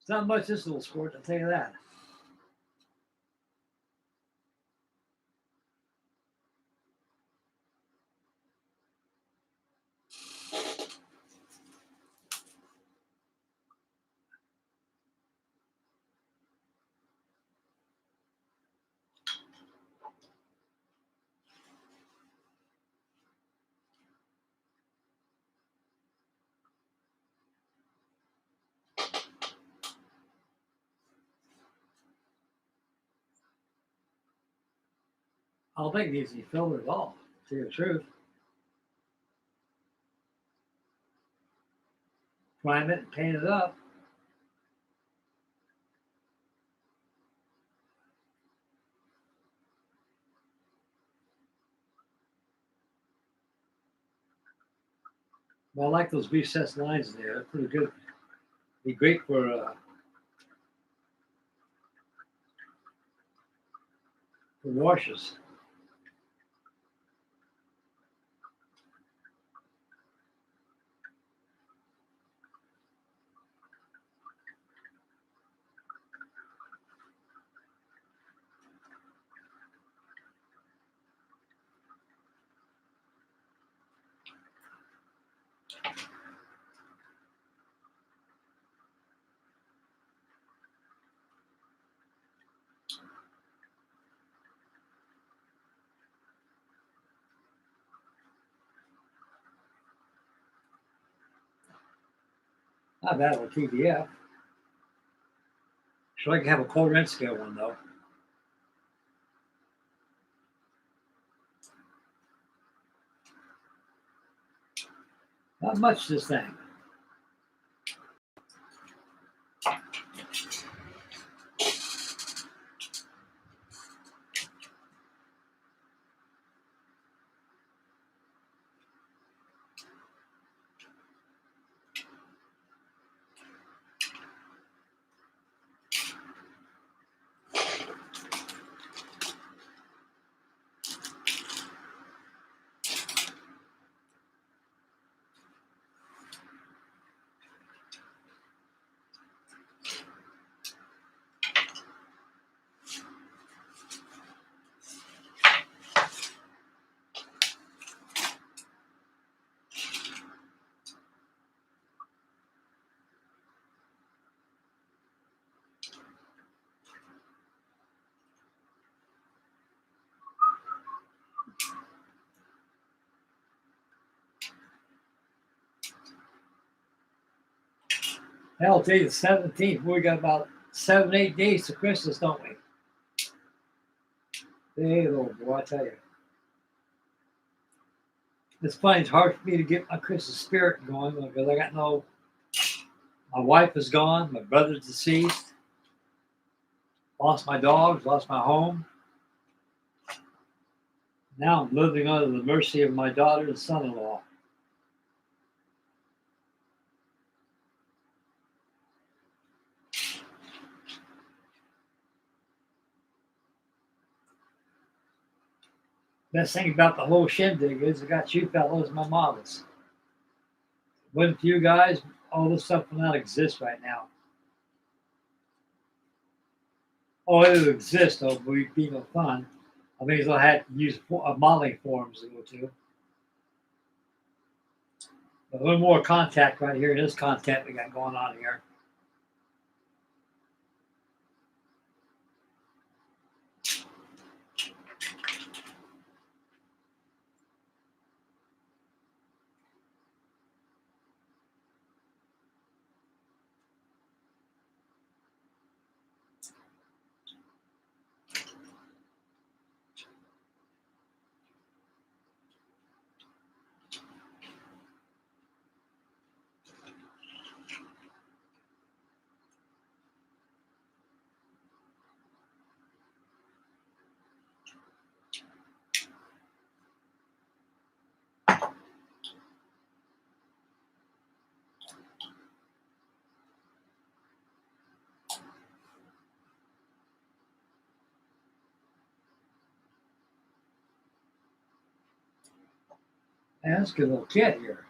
It's not much this little sport, I'll tell you that. I don't think it needs to be filtered at all, to tell you the truth. Prime it and paint it up. Well, I like those recessed lines in there. They're pretty good. Be great for washes. Not bad with TBF. Should I have a 1/4 inch scale one though? Not much this thing. Hell, today the 17th. We got about 7, 8 days to Christmas, don't we? Hey, little boy, I tell you. It's funny. It's hard for me to get my Christmas spirit going because I got no. My wife is gone. My brother's deceased. Lost my dogs. Lost my home. Now I'm living under the mercy of my daughter and son-in-law. Best thing about the whole shindig is I got you fellows, my models. Wasn't for you guys, all this stuff would not exist right now. Oh, it would exist, though, but it'd be no fun. I mean, I had to use modeling forums to go to. A little more contact right here in this content we got going on here. Man, that's a good little kid here.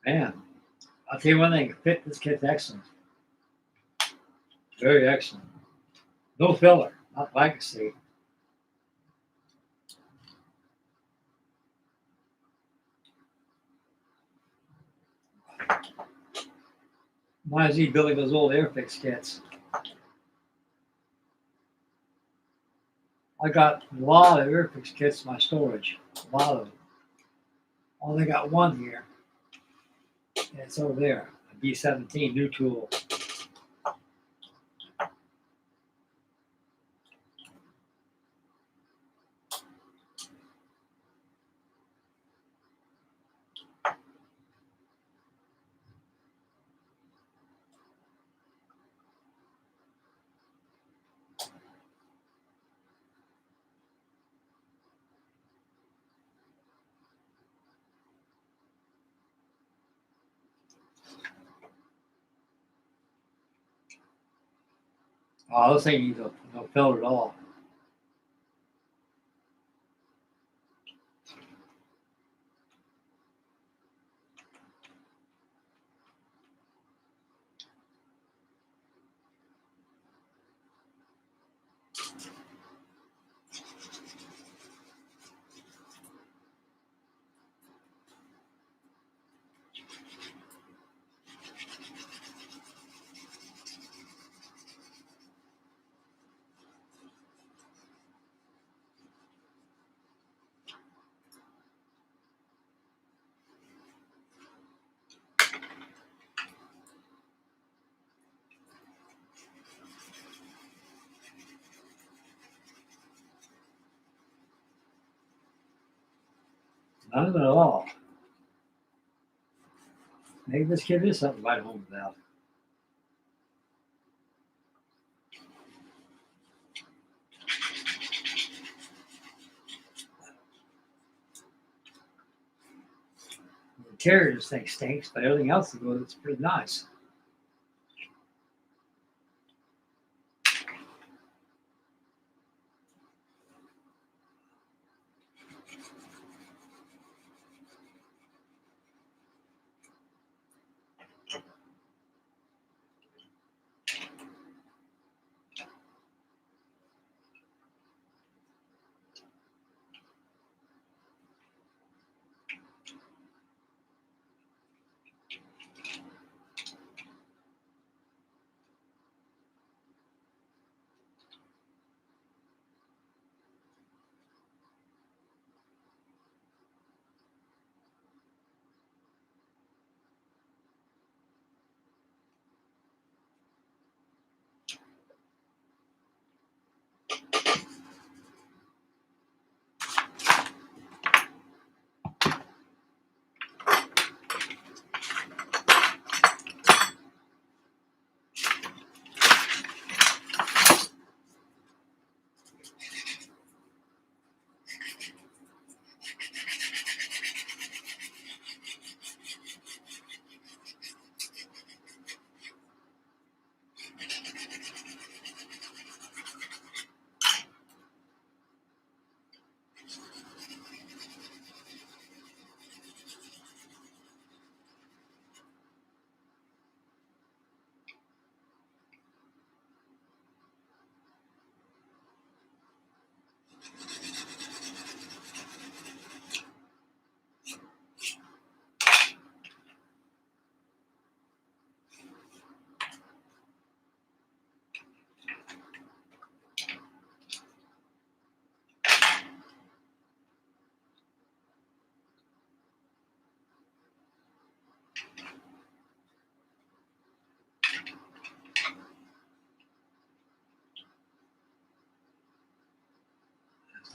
Man, I'll tell you one thing, fit this kid's excellent. Very excellent. No filler, not like I see. Why is he building those old Airfix kits? I got a lot of Airfix kits in my storage. A lot of them. Only got one here. And it's over there. A B17 new tool. Oh, this ain't no filler at all. None of it at all. Maybe this kid is something right home about. The interior of this thing stinks, but everything else is pretty nice.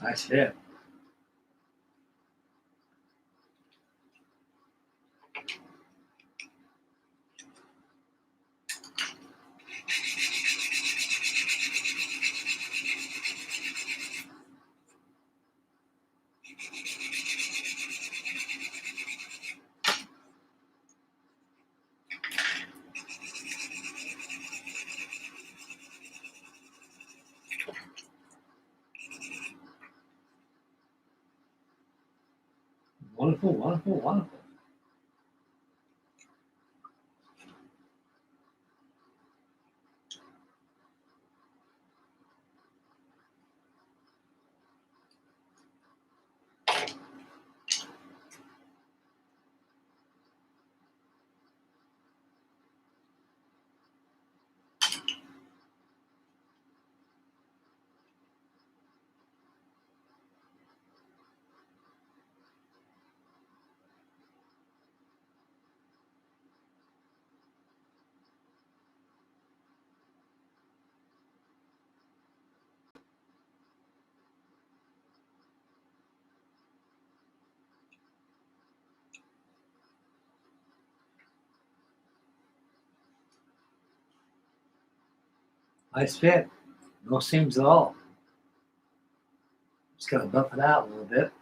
Nice fit. Wonderful, wonderful, wonderful. Nice fit. No seams at all. Just gotta buff it out a little bit.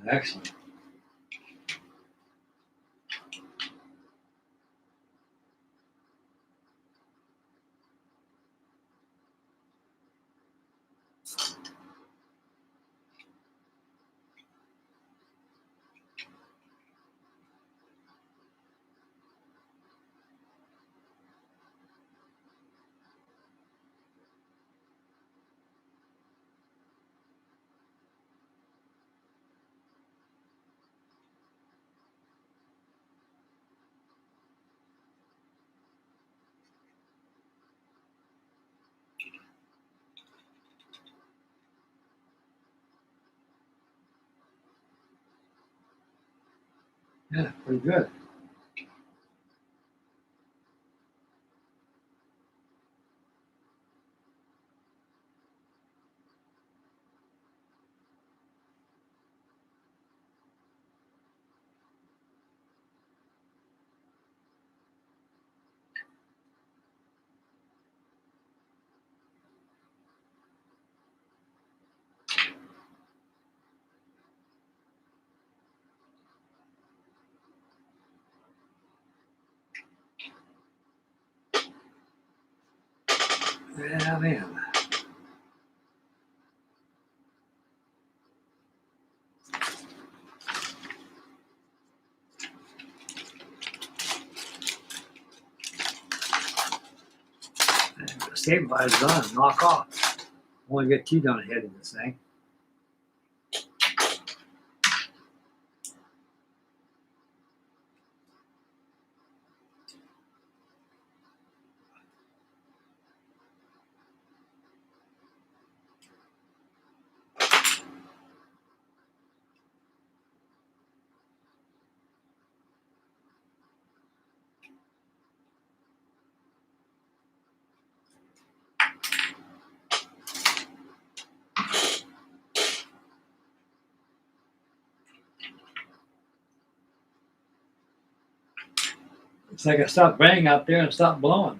Excellent. Yeah, pretty good. Yeah, man. Stabilize done. Knock off. I want to get two done ahead of this thing. It's like I stopped banging out there and stopped blowing.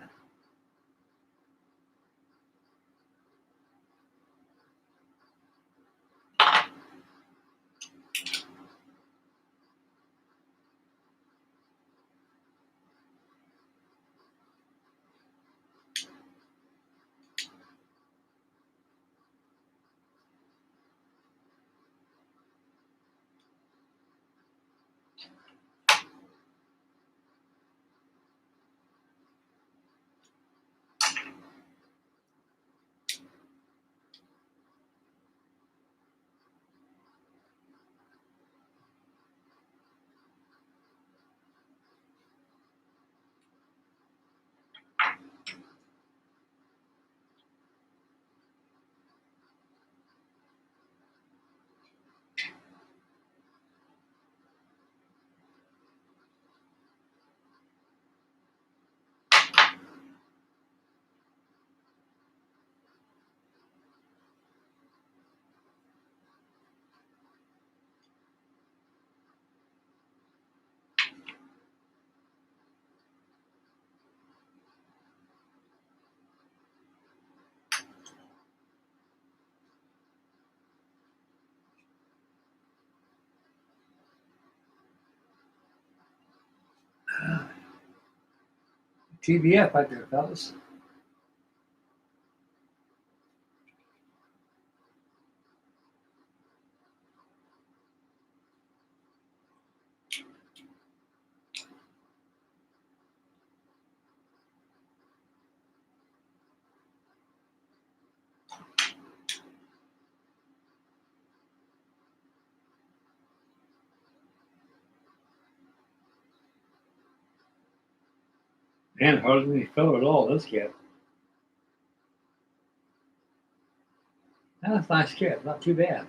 TBF right there, fellas. Man, hardly any filler at all, this kid. That's a nice kid, not too bad.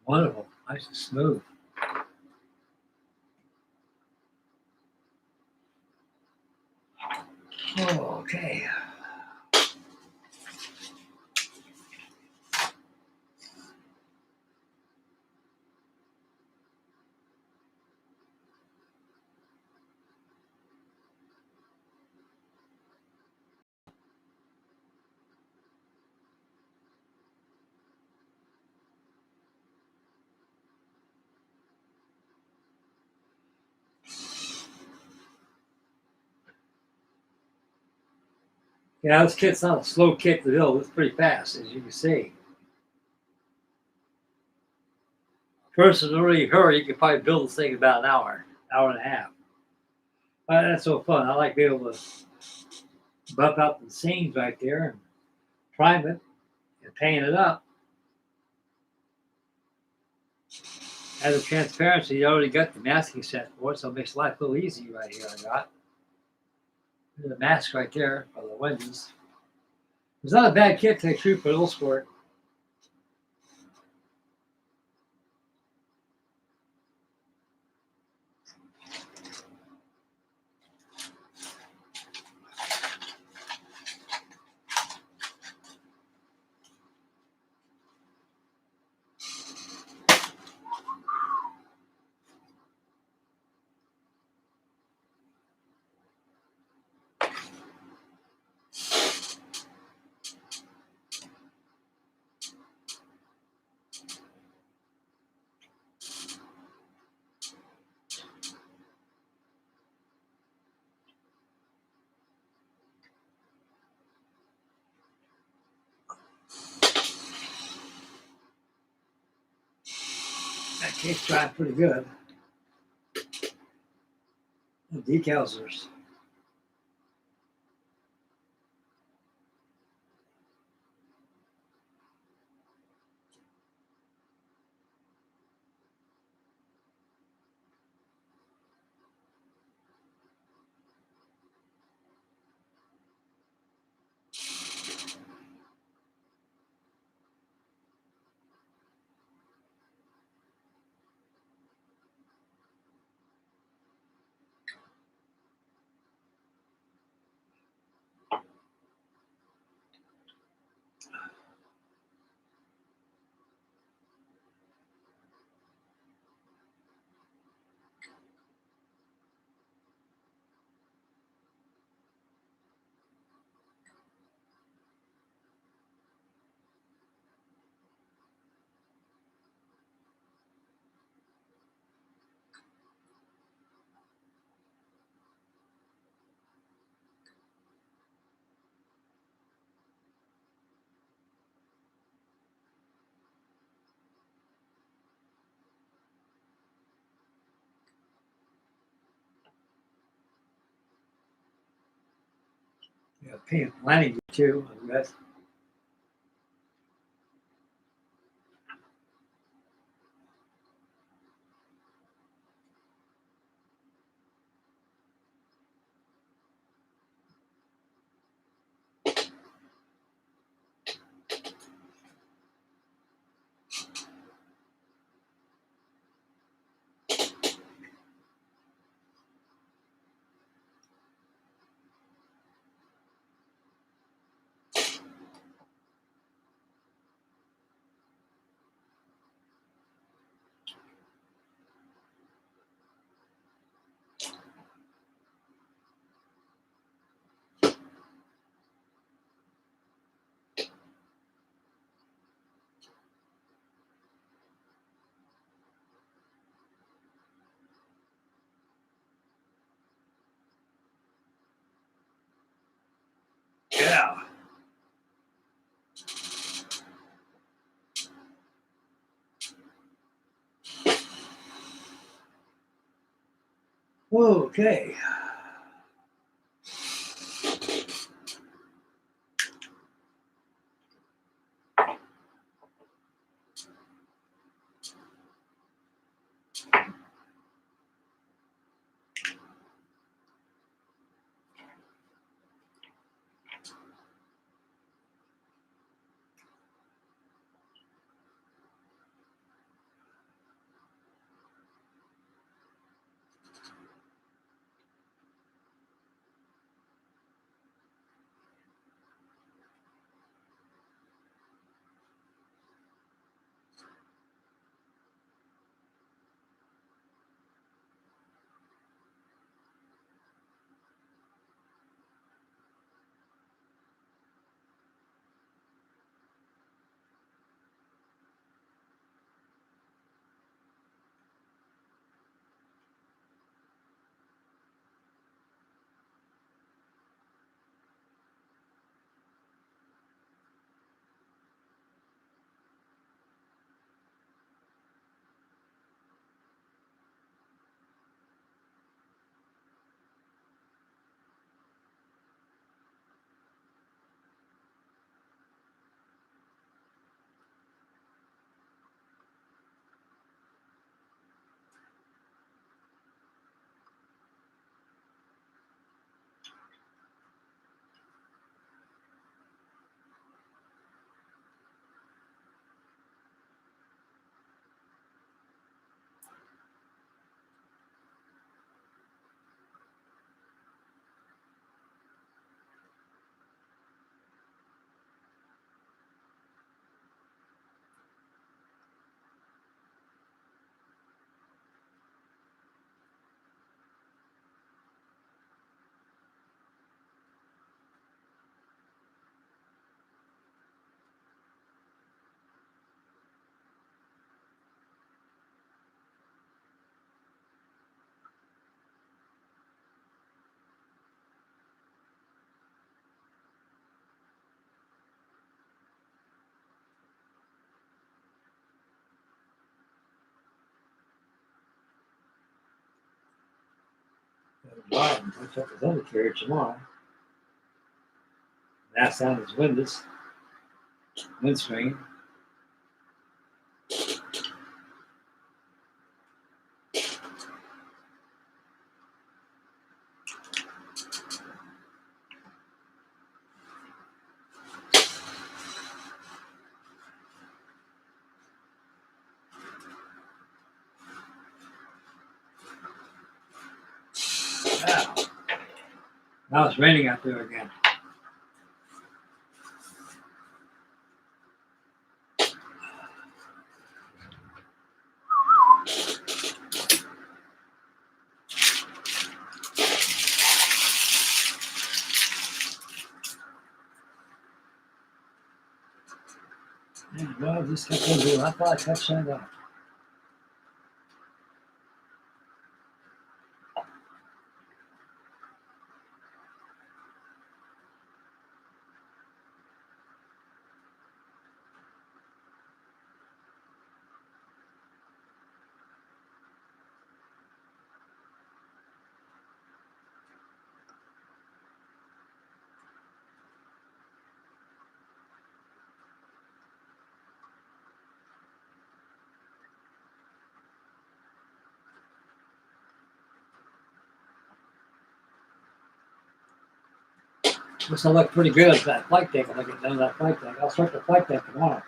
Wonderful. Nice and smooth. Oh, okay. Yeah, this kit's not a slow kit to build. It's pretty fast, as you can see. Person in a really hurry, you could probably build this thing in about an hour and a half. But that's so fun. I like being able to buff out the seams right there and prime it and paint it up. As a transparency, you already got the masking set for it, so it makes life a little easy right here. I got the mask right there for the windows. It's not a bad kit to shoot for a little squirt. That cake's drying pretty good. The decals are. Yeah, paint lining too. That's Okay. Biden puts up his undercarriage tomorrow. That's down his windscreen. Wow. Now it's raining out there again. Well, just kept on doing. I thought I touched that up. Looks look pretty good at that flight deck. When I get done with that flight deck, I'll start the flight deck tomorrow.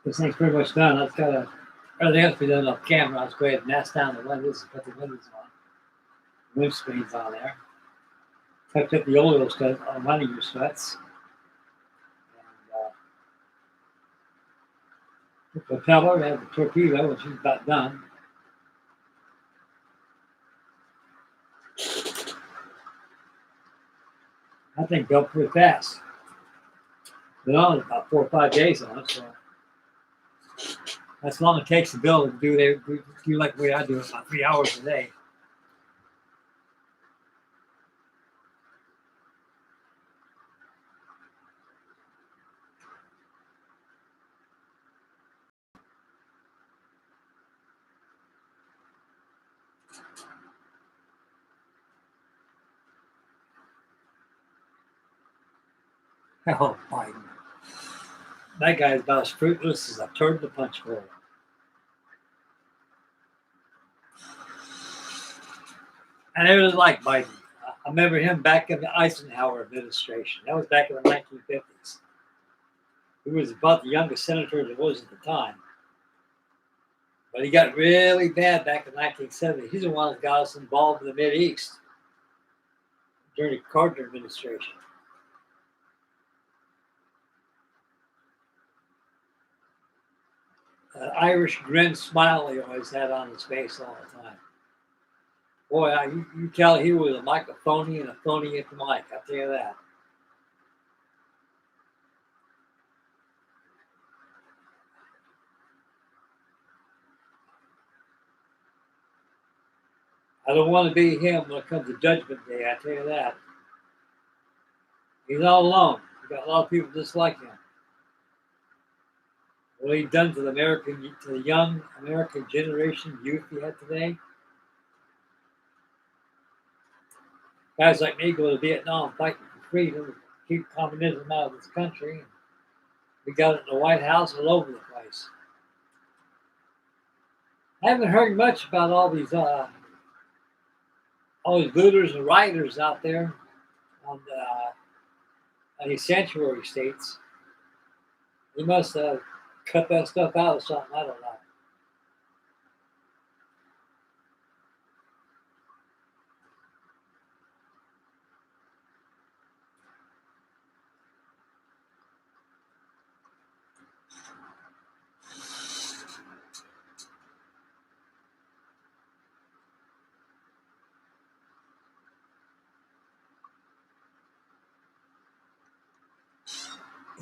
This thing's pretty much done. I've got to, everything else to be done off camera. I'll just go ahead and nest down the windows and put the windows on. Wind screens on there. Tucked up the oil stud on running your struts. And the propeller, we have the torpedo, which is about done. I think built pretty fast. Been on it about 4 or 5 days on it, so that's how long it takes to build. Do like the way I do it, about 3 hours a day. Oh, Biden. That guy's about as fruitless as a turd in the punch bowl. And it was like Biden. I remember him back in the Eisenhower administration. That was back in the 1950s. He was about the youngest senator there was at the time. But he got really bad back in 1970. He's the one that got us involved in the Mideast during the Carter administration. Irish grin smile he always had on his face all the time. Boy, you tell he was a microphony and a phony at the mic. I'll tell you that. I don't want to be him when it comes to Judgment Day. I tell you that. He's all alone. He's got a lot of people just like him. What he's done to the young American generation youth he had today. Guys like me go to Vietnam fighting for freedom, keep communism out of this country. We got it in the White House all over the place. I haven't heard much about all these looters and rioters out there on these sanctuary states. They must cut that stuff out or something. I don't know.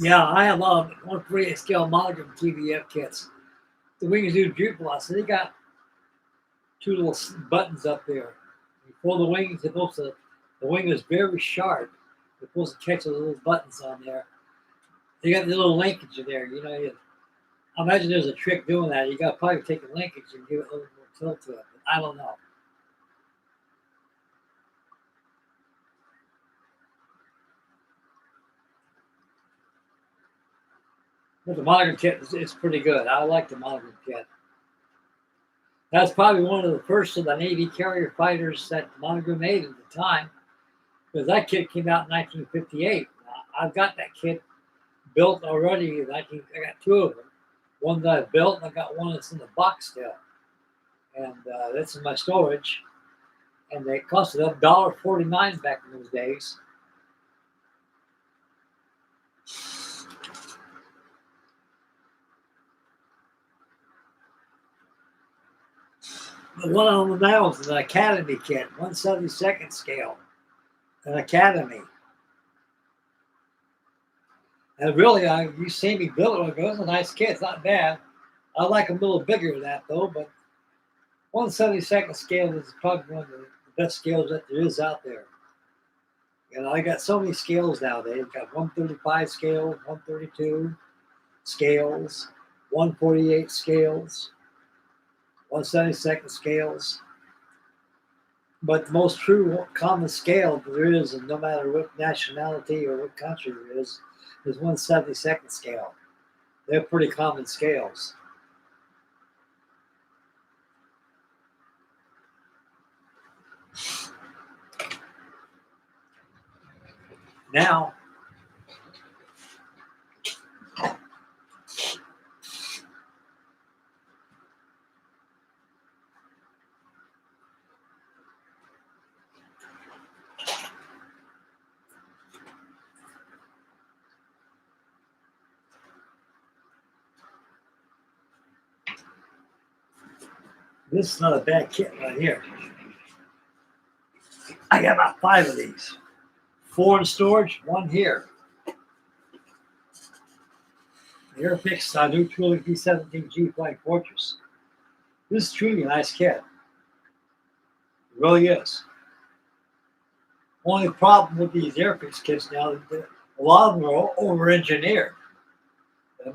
Yeah, I have 148 scale monogram TVF kits. The wings do droop so they got two little buttons up there. You pull the wings, the wing is very sharp. You're supposed to catch those little buttons on there. They got the little linkage in there. I imagine there's a trick doing that. You got to probably take the linkage and give it a little more tilt to it. But I don't know. But the monogram kit is pretty good. I like the monogram kit. That's probably one of the first of the Navy carrier fighters that Monogram made at the time, because that kit came out in 1958. I've got that kit built already. I got two of them. One that I built, and I got one that's in the box still. And that's in my storage. And they costed $1.49 back in those days. The one on the now is an Academy kit, 1/72nd scale. An Academy. And really, you see me build it. It's a nice kit. It's not bad. I like them a little bigger than that, though. But 1/72nd scale is probably one of the best scales that there is out there. I got so many scales nowadays. Got 135 scales, 132 scales, 148 scales, 1/72nd scales. But the most true common scale there is, and no matter what nationality or what country it is 1/72nd scale. They're pretty common scales. Now, this is not a bad kit right here. I got about 5 of these. 4 in storage, 1 here. The Airfix new Tooling B17G Flying Fortress. This is truly a nice kit. It really is. Only problem with these Airfix kits now is that a lot of them are over-engineered. It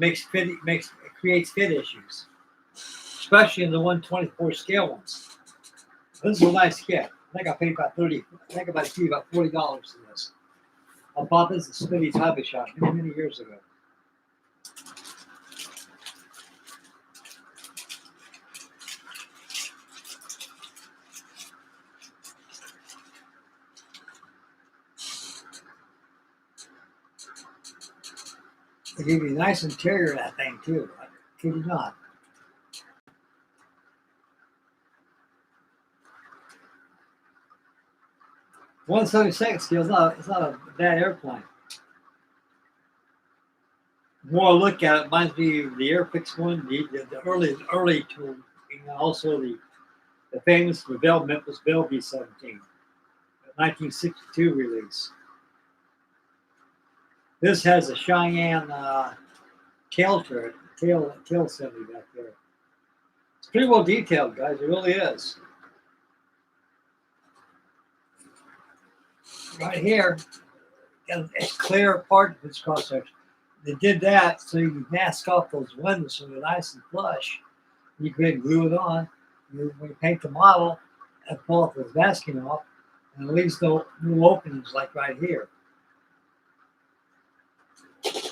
creates fit issues, especially in the 124 scale ones. This is a nice kit. I think I paid about I think I paid about $40 for this. I bought this at Smitty's Hobby Shop many years ago. They give you a nice interior of that thing too. I kid you not. $172 scale it's not a bad airplane. The more I look at it, reminds me of the Airfix one, the early tool, and also the famous Revell Memphis Belle B-17, 1962 release. This has a Cheyenne tail turret, tail assembly back there. It's pretty well detailed, guys. It really is. Right here, got a clear part of this cross section. They did that so you can mask off those windows so they're nice and flush. You can go ahead and glue it on. When you paint the model and pull off the masking off, and it leaves no openings like right here.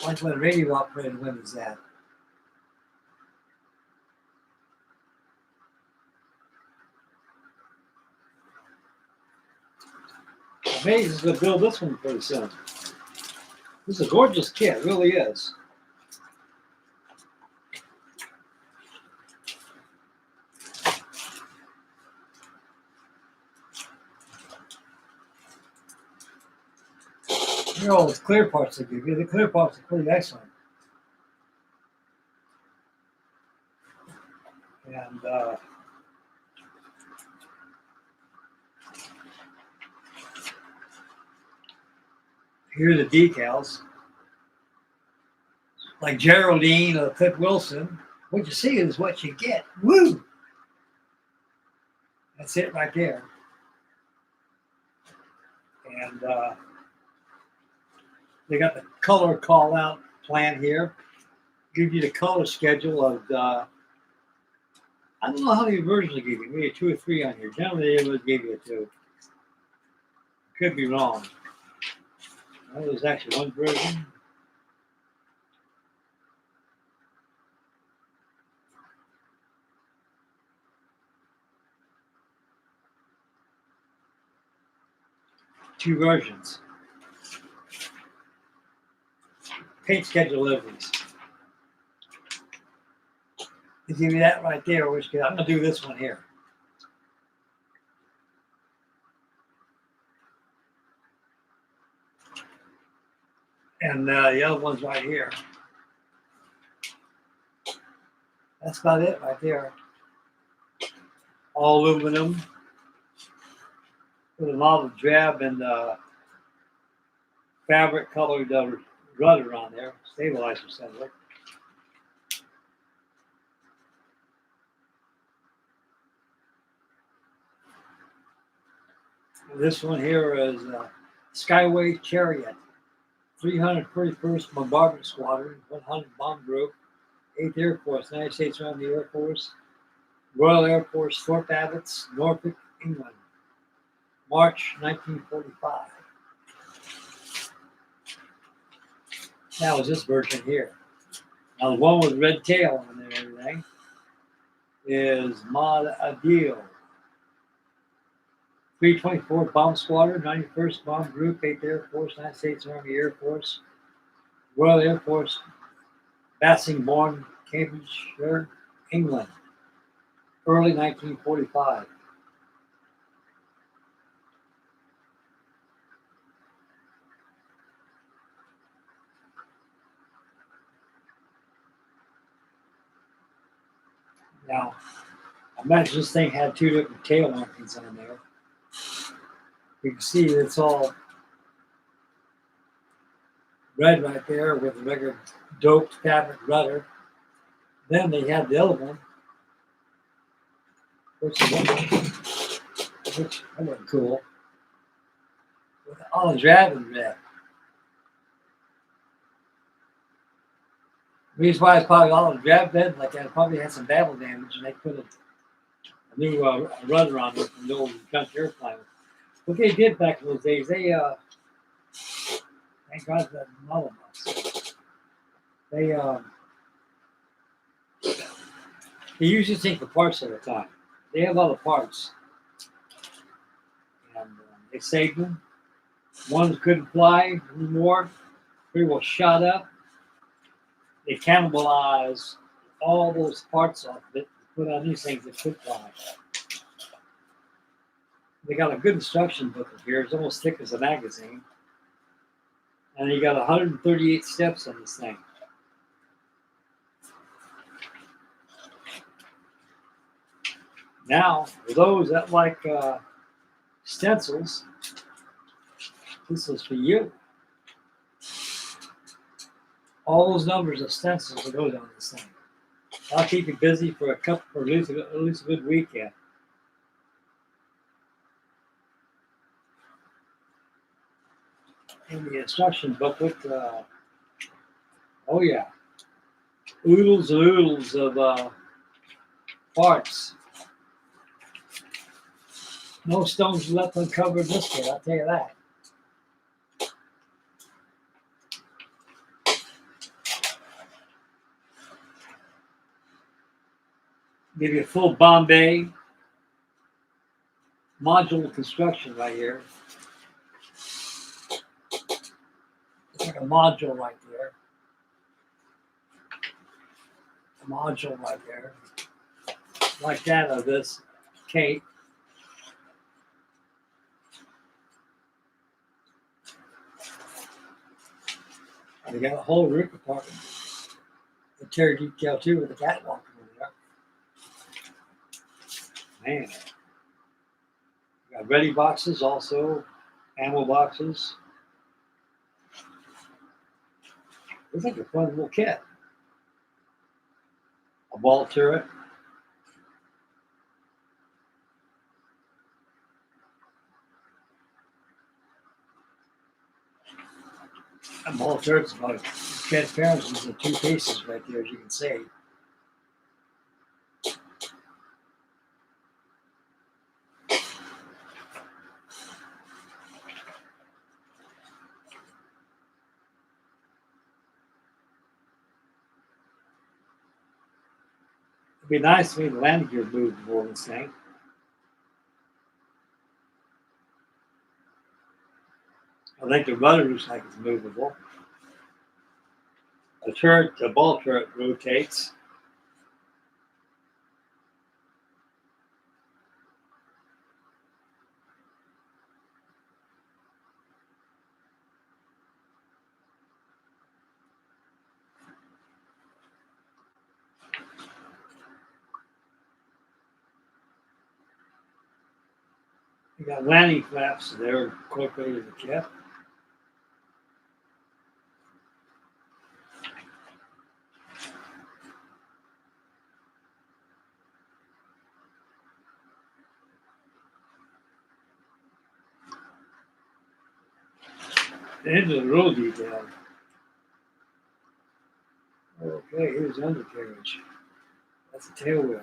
Like what a radio operated window's at. Amazing is going to build this one pretty soon. This is a gorgeous kit, it really is. Here are all the clear parts they give you. The clear parts are pretty excellent. And here are the decals. Like Geraldine or Cliff Wilson. What you see is what you get. Woo! That's it right there. And they got the color call out plan here. Give you the color schedule of I don't know how many versions they give you. Maybe 2 or 3 on here. Generally, they would give you 2. Could be wrong. Well, there's actually one version. Two versions. Paint schedule deliveries. They give you that right there. I'm going to do this one here. And the other one's right here. That's about it right there. All aluminum. With a lot of drab and fabric colored rudder on there. Stabilizer assembly. This one here is Skyway Chariot. 331st Bombardment Squadron, 100 Bomb Group, 8th Air Force, United States Army Air Force, Royal Air Force, Thorpe Abbotts, Norfolk, England, March 1945. That was this version here. Now the one with red tail on there and everything is Mod Adil. 324th Bomb Squadron, 91st Bomb Group, 8th Air Force, United States Army Air Force, Royal Air Force, Bassingbourn, Cambridgeshire, England, early 1945. Now, I imagine this thing had 2 different tail markings on there. You can see it's all red right there with the regular doped fabric rudder. Then they had the other one, which wasn't cool, with all the drab and red. The reason why it's probably all the drab red like that, probably had some battle damage and they put a new rudder on it from the old junk airplane. What they did back in those days, thank God that model box. They usually take the parts at a time. They have all the parts, and they saved them. Ones couldn't fly anymore. Pretty well shot up. They cannibalized all those parts off it, put on these things that could fly. They got a good instruction booklet here. It's almost thick as a magazine. And you got 138 steps on this thing. Now, for those that like stencils, this is for you. All those numbers of stencils that goes on this thing. I'll keep you busy for at least a good weekend. In the instruction booklet, oh yeah, oodles and oodles of parts. No stones left uncovered this kit, I'll tell you that. Give you a full Bombay module construction right here. It's like a module right there. A module right there. Like that of this cape. And we got a whole roof compartment. Interior detail too with the catwalk over there. Man. We got ready boxes also. Ammo boxes. Looks like a fun little kit. A ball turret. A ball turret's about transparency is the two pieces right there, as you can see. It'd be nice to make the landing gear movable on this thing. I think the rudder looks like it's movable. The ball turret rotates. You got landing flaps there incorporated in the kit. The engine is real detailed. Okay, here's the undercarriage. That's the tail wheel.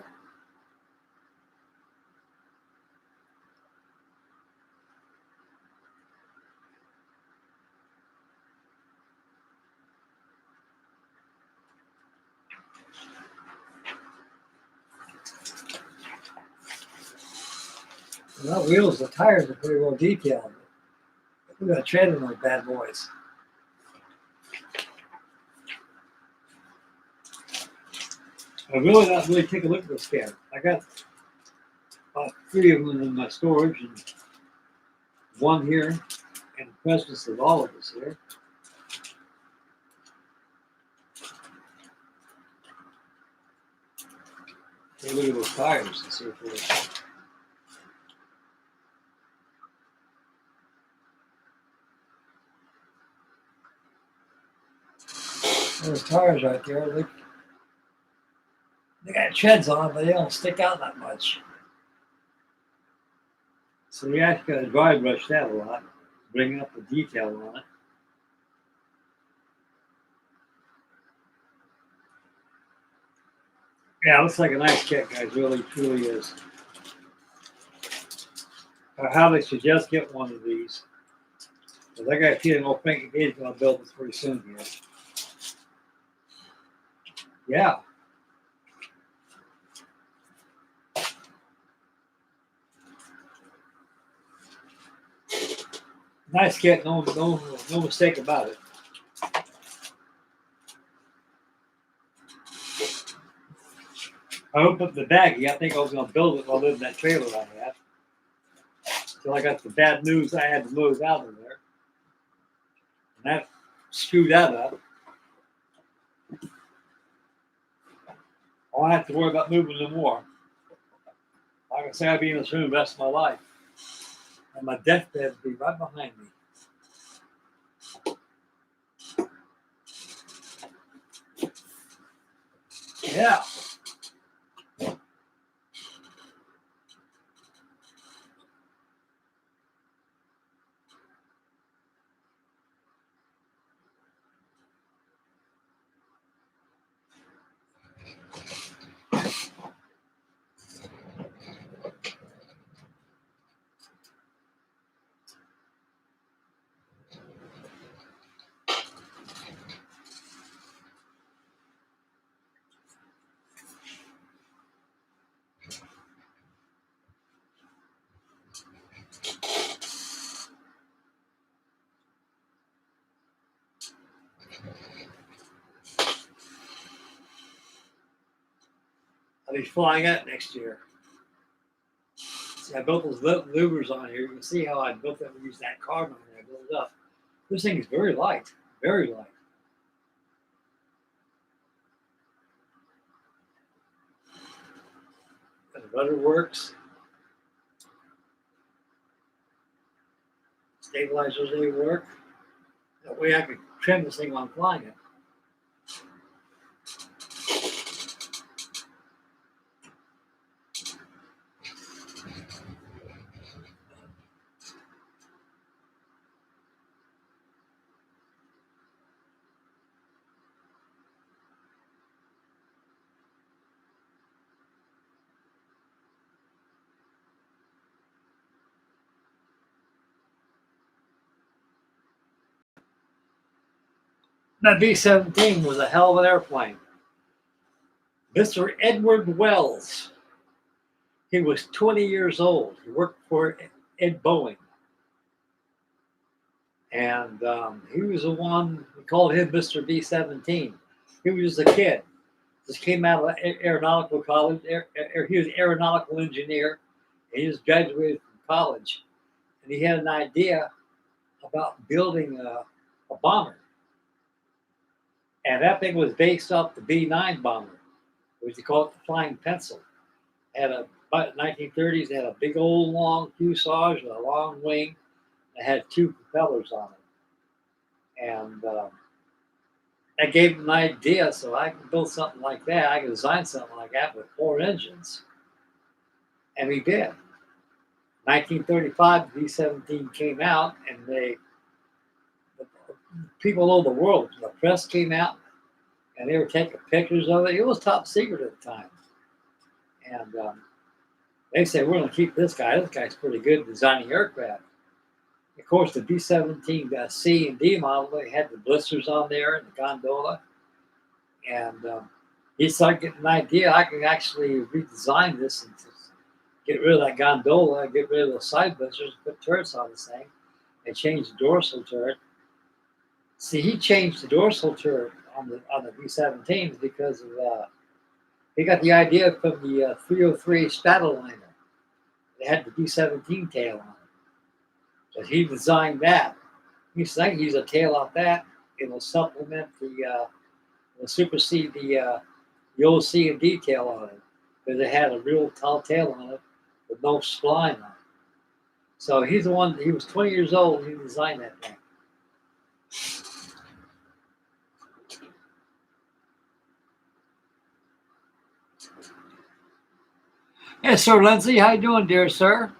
Well, the wheels, the tires are pretty well detailed. We got tread in those bad boys. I really not really take a look at this cab. I got about 3 of them in my storage, and one here in the presence of all of us here. Take a look at those tires and see if they're. Those tires right there, they got treads on them, but they don't stick out that much. So we actually got to dry brush that a lot, bring up the detail on it. Yeah, it looks like a nice kit, guys. Really, truly is. I highly suggest getting one of these. Because I got a feeling old Frankie is going to build this pretty soon here. Yeah. Nice kit, no mistake about it. I opened up the baggie. I think I was going to build it while I lived in that trailer I had. Until I got the bad news I had to move out of there. And that screwed that up. I don't have to worry about moving no more. Like I say, I'll be in this room the rest of my life. And my deathbed will be right behind me. Yeah. I'll be flying out next year. See, I built those louvers on here. You can see how I built them. Use that carbon and I built it up. This thing is very light, very light. And the rudder works. Stabilizers, they work. That way I can trim this thing while I'm flying it. That B-17 was a hell of an airplane. Mr. Edward Wells, he was 20 years old. He worked for Ed Boeing. And he was the one, we called him Mr. B-17. He was just a kid. Just came out of aeronautical college. He was an aeronautical engineer. He just graduated from college. And he had an idea about building a bomber. And that thing was based off the B-9 bomber, which they call it the Flying Pencil. About 1930s, it had a big old long fuselage with a long wing. It had two propellers on it. And that gave him an idea, so I can build something like that. I can design something like that with 4 engines. And we did. 1935, the B-17 came out, and people all over the world, the press came out, and they were taking pictures of it. It was top secret at the time. And they said, we're going to keep this guy. This guy's pretty good at designing aircraft. Of course, the B-17 C and D model, they had the blisters on there and the gondola. And he started getting an idea. I can actually redesign this and get rid of that gondola, get rid of the side blisters, put turrets on this thing, and change the dorsal turret. See, he changed the dorsal turret on the B-17 because of he got the idea from the 303 Stratoliner. It had the B-17 tail on it. So he designed that. He said, I can use a tail off that. It'll supplement it'll supersede the old C and D tail on it because it had a real tall tail on it with no spline on it. So he's the one, he was 20 years old and he designed that thing. Yes, Sir Lindsay, how you doing, dear sir?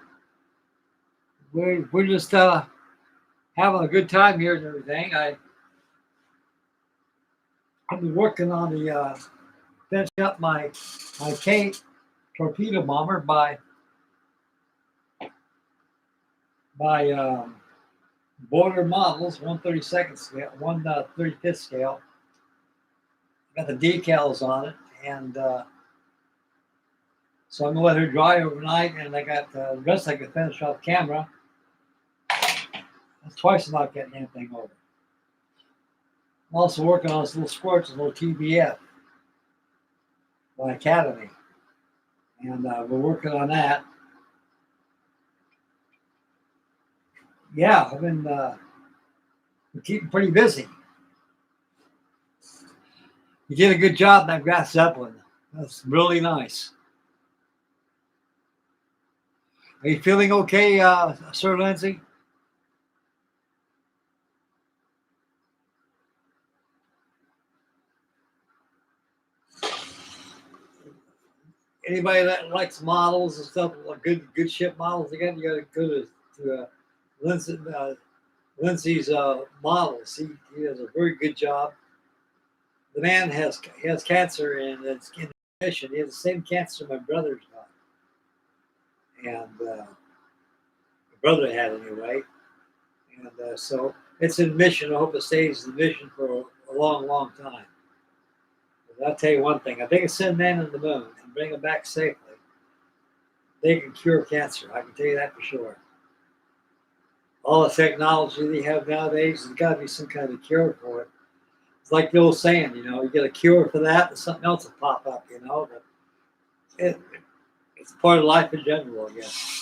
We're just having a good time here and everything. I've been working on the finishing up my K torpedo bomber by by Border Models, 132nd scale, 135th scale. Got the decals on it, and so I'm gonna let her dry overnight, and I got the rest I can finish off camera. That's twice about getting anything over. I'm also working on this little squirts, a little TBF by Academy, and we're working on that. Yeah, I've been keeping pretty busy. You did a good job in that grass zeppelin. That's really nice. Are you feeling okay, Sir Lindsay? Anybody that likes models and stuff, like good ship models, again, you got to go to Lindsay's models. He does a very good job. The man has cancer and it's in remission. He has the same cancer my brother's got, and my brother had anyway. And so it's in mission. I hope it stays in mission for a long, long time. But I'll tell you one thing: if they can send man on the moon and bring them back safely, they can cure cancer. I can tell you that for sure. All the technology they have nowadays, there's got to be some kind of cure for it. It's like the old saying, you get a cure for that, and something else will pop up, But it's part of life in general, I guess.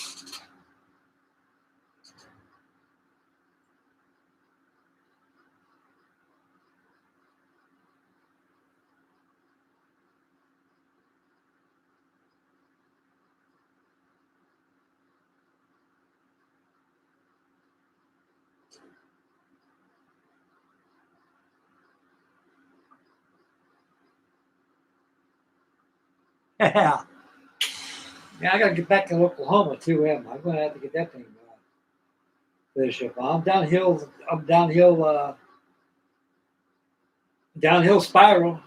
Yeah. Yeah, I got to get back to Oklahoma too, am I? I'm going to have to get that thing finished up. Downhill spiral.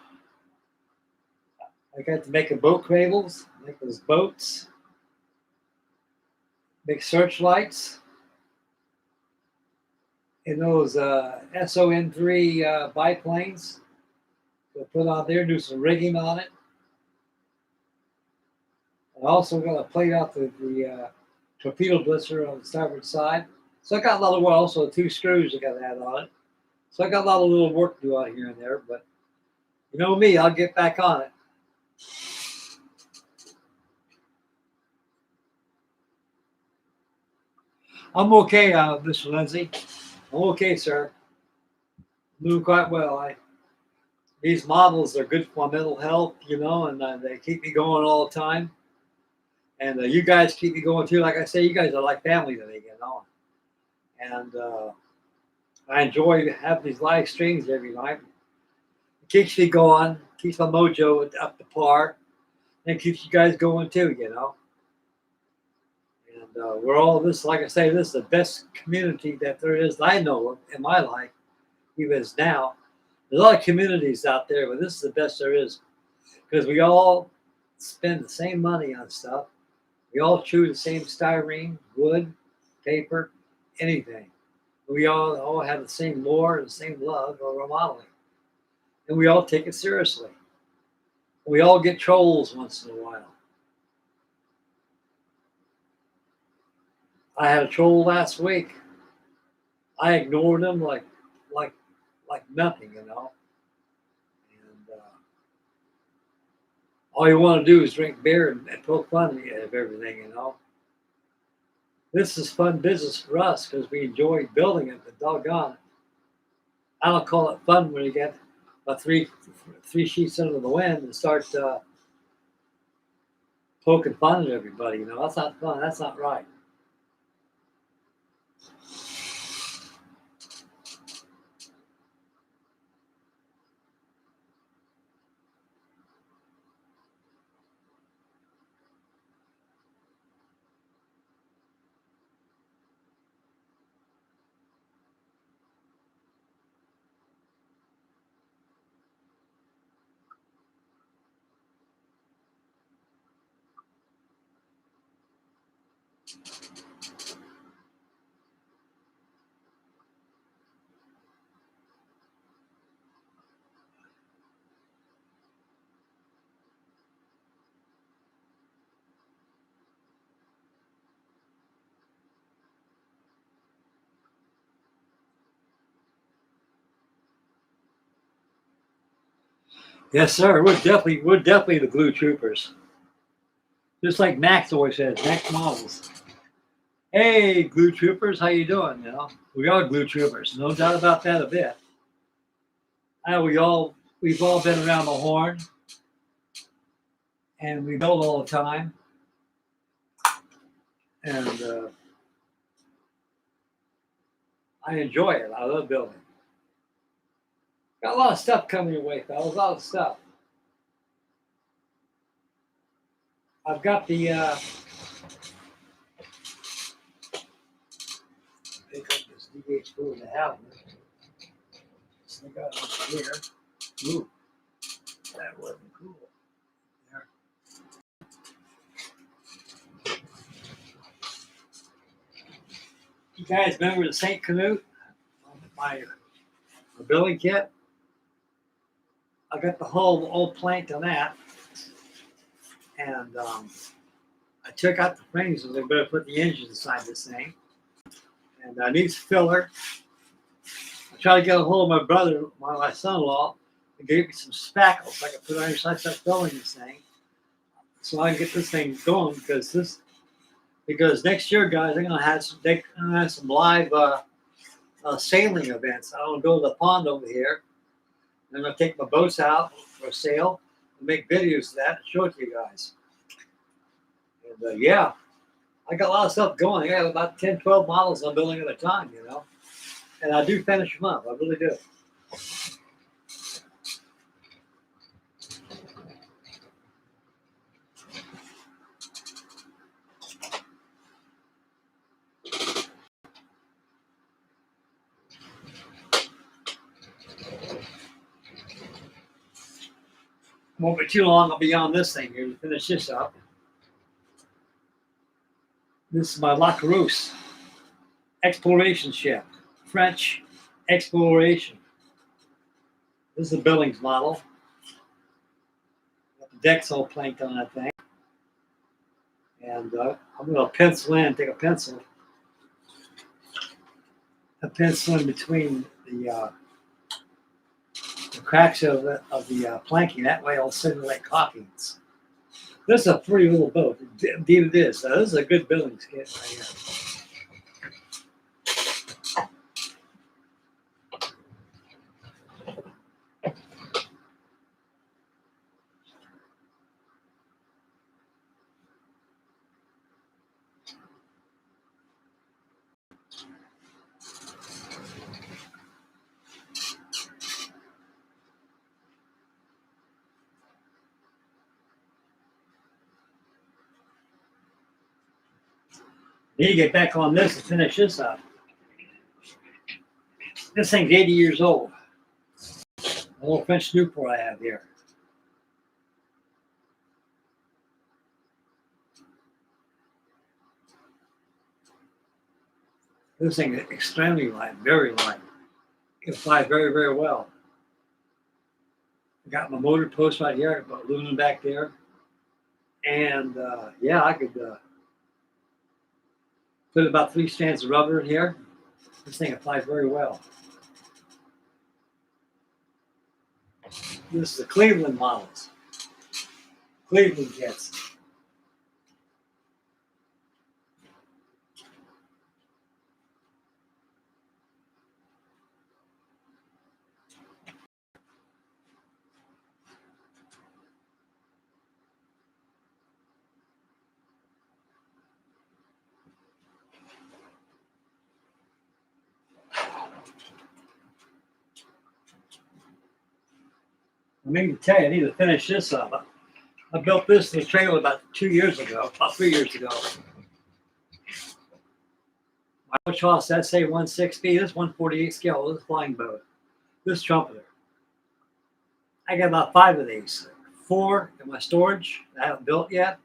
I got to make a boat cradles, make those boats, make searchlights, and those SON3 biplanes. So put on there, do some rigging on it. I also got to plate out the torpedo blitzer on the starboard side. So I got a lot of work. Also, 2 screws I got to add on it. So I got a lot of little work to do out here and there. But you know me, I'll get back on it. I'm okay, Mr. Lindsay. I'm okay, sir. I'm doing quite well. These models are good for my mental health, and they keep me going all the time. And you guys keep me going too. Like I say, you guys are like family to me, And I enjoy having these live streams every night. It keeps me going, keeps my mojo up to par, and keeps you guys going too, And we're all this, like I say, this is the best community that there is that I know of in my life, even as now. There's a lot of communities out there, but this is the best there is because we all spend the same money on stuff. We all chew the same styrene, wood, paper, anything. We all have the same lore and the same love of remodeling. And we all take it seriously. We all get trolls once in a while. I had a troll last week. I ignored him like nothing, And all you want to do is drink beer and poke fun of everything, This is fun business for us because we enjoy building it, but doggone it. I don't call it fun when you get about three sheets under the wind and start poking fun at everybody. That's not fun. That's not right. Yes, sir. We're definitely the glue troopers. Just like Max always says, Max models. Hey, glue troopers, how you doing? You know, we are glue troopers, no doubt about that a bit. We've all been around the horn, and we build all the time, and I enjoy it. I love building. Got a lot of stuff coming your way, fellas. A lot of stuff. I've got the pick up this DH4 in the house. So I got it over here. Ooh, that wasn't cool. There. You guys remember the St. Canute? My building kit? I got the whole old plank on that. And I took out the frames and they better put the engine inside this thing. And I need filler. I tried to get a hold of my brother, my son-in-law, and gave me some spackles so I could put on inside, start filling this thing. So I can get this thing going because next year, guys, I'm gonna have some live sailing events. I'm gonna go to the pond over here. I'm gonna take my boats out for a sail and make videos of that and show it to you guys. And yeah, I got a lot of stuff going. I got about 10, 12 models I'm building at a time, you know. And I do finish them up. I really do. Won't be too long. I'll be on this thing here to finish this up. This is my La Carousse exploration ship, French exploration. This is a Billings model. Got the deck's all planked on that thing. And I'm going to pencil in, take a pencil in between the cracks of the planking. That way it'll simulate caulkings. This is a pretty little boat. Indeed it is. This is a good Billings kit right here. Need to get back on this and finish this up. This thing's 80 years old. A little French Newport I have here. This thing is extremely light, very light. It can fly very, very well. I got my motor post right here. I got aluminum back there. And yeah, I could put about 3 strands of rubber in here. This thing applies very well. This is the Cleveland models. Cleveland kits. I mean to tell you, I need to finish this up. I built this in the trailer about 2 years ago, about 3 years ago. My Albatross SA-160, this 148 scale, this flying boat, this trumpeter. I got about 5 of these. 4 in my storage I haven't built yet.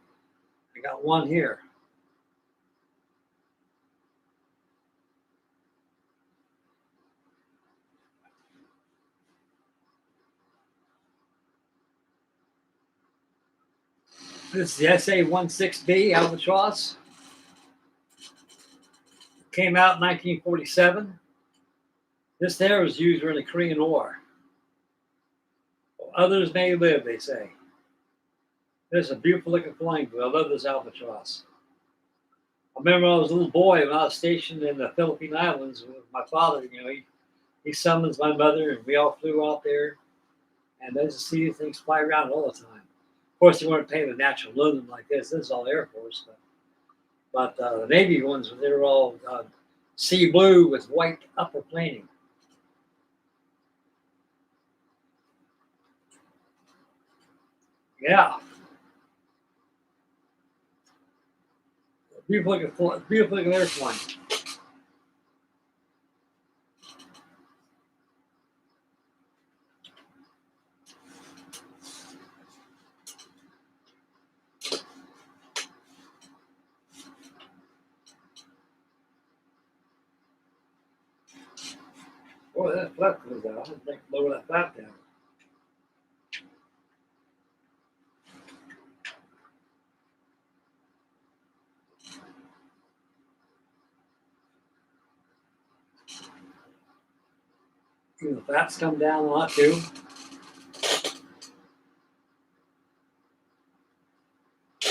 I got 1 here. This is the SA-16B Albatross. Came out in 1947. This there was used during the Korean War. Others may live, they say. There's a beautiful looking flying bird. I love this albatross. I remember when I was a little boy when I was stationed in the Philippine Islands with my father. He summons my mother, and we all flew out there. And I just see these things fly around all the time. Of course, they weren't painted with natural aluminum like this. This is all Air Force. But the Navy ones, they were all sea blue with white upper planing. Yeah. Beautiful looking airplane. Boy, that flap goes out. I didn't think to lower that flap down. The flaps come down a lot too.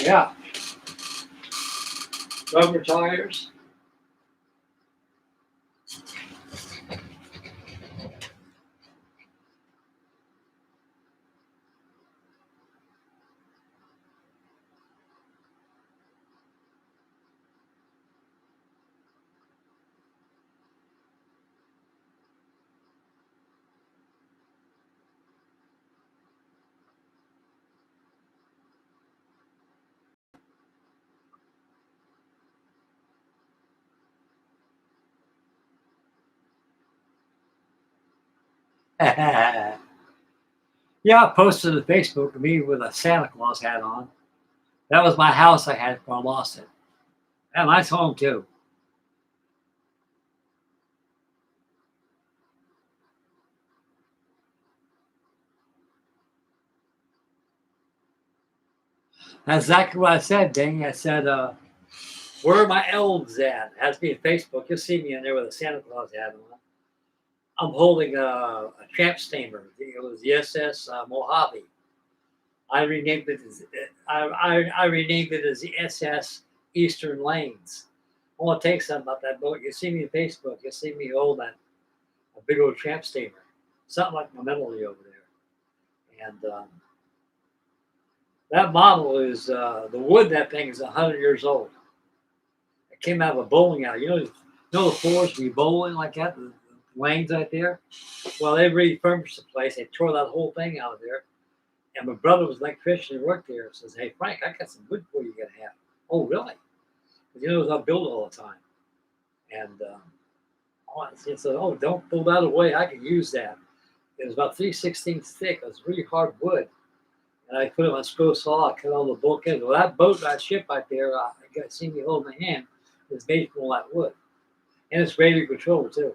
Yeah. Rubber tires. Yeah, I posted on Facebook of me with a Santa Claus hat on. That was my house I had before I lost it. And nice home too. That's exactly what I said, Ding. I said, where are my elves at? It has to be on Facebook. You'll see me in there with a Santa Claus hat on. I'm holding a tramp steamer. It was the SS Mojave. I renamed it as I renamed it as the SS Eastern Lanes. I want to take something about that boat. You see me on Facebook. You'll see me hold that a big old tramp steamer, something like my memory over there. And that model is the wood. That thing is 100 years old. It came out of a bowling alley. You know the floors be bowling like that, the lanes right there. Well, they refurbished the place. They tore that whole thing out of there. And my brother was an electrician who worked there. Says, "Hey Frank, I got some wood for you. You gotta have." Oh, really? Because it was I build all the time. And he said, "Oh, don't pull that away. I can use that." It was about 3/16 thick. It was really hard wood. And I put it on a screw saw. I cut all the bulkheads. Well, that boat, that ship right there, you got to see me hold my hand, is made from all that wood. And it's radio controlled too.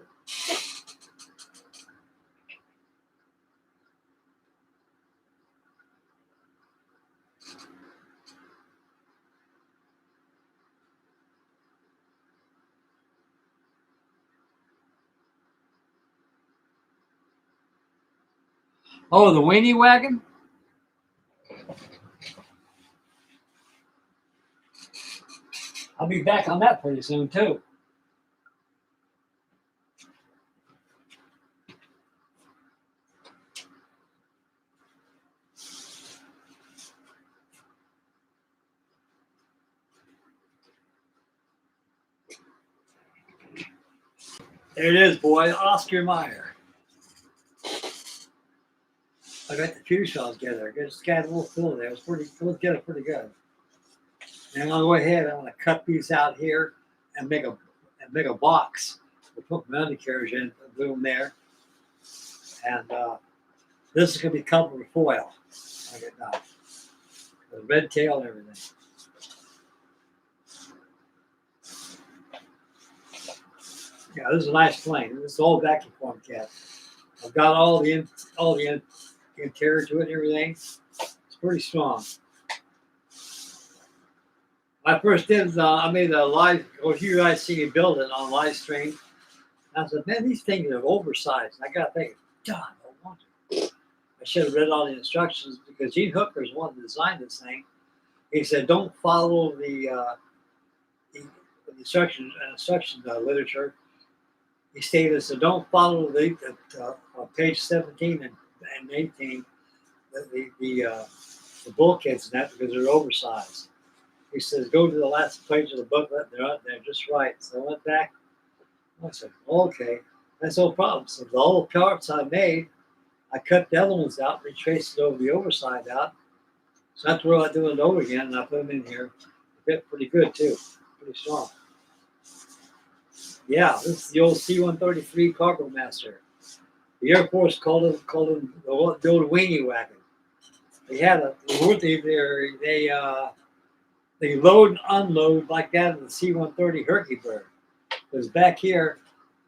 Oh, the weenie wagon? I'll be back on that pretty soon too. There it is, boy. Oscar Mayer. I got the two shells together. I just got a little fill there. It was getting pretty good. And on the way ahead, I'm going to cut these out here and make a box. We'll put my undercarriage in, put them there. And this is going to be covered with foil. I get done. The red tail and everything. Yeah, this is a nice plane. This is all vacuum form cat. I've got all the interior to it and everything. It's pretty strong. I first did. I made a live. Or you guys see me build it on live stream. And I said, man, these things are oversized. And I got to think, God, I want to. I should have read all the instructions because Gene Hooker is one that designed this thing. He said, don't follow the instruction literature. He stated, so don't follow on page 17 and 18, the bulkheads and that because they're oversized. He says, go to the last page of the booklet. They're just right. So I went back. I said, okay, that's no problem. So all the parts I made, I cut the other ones out, retraced it over the overside out. So that's where I do it over again, and I put them in here. They fit pretty good too, pretty strong. Yeah, this is the old C-133 Cargo Master. The Air Force called him the old weenie wagon. They load and unload like that in the C-130 Herky Bird. Because back here,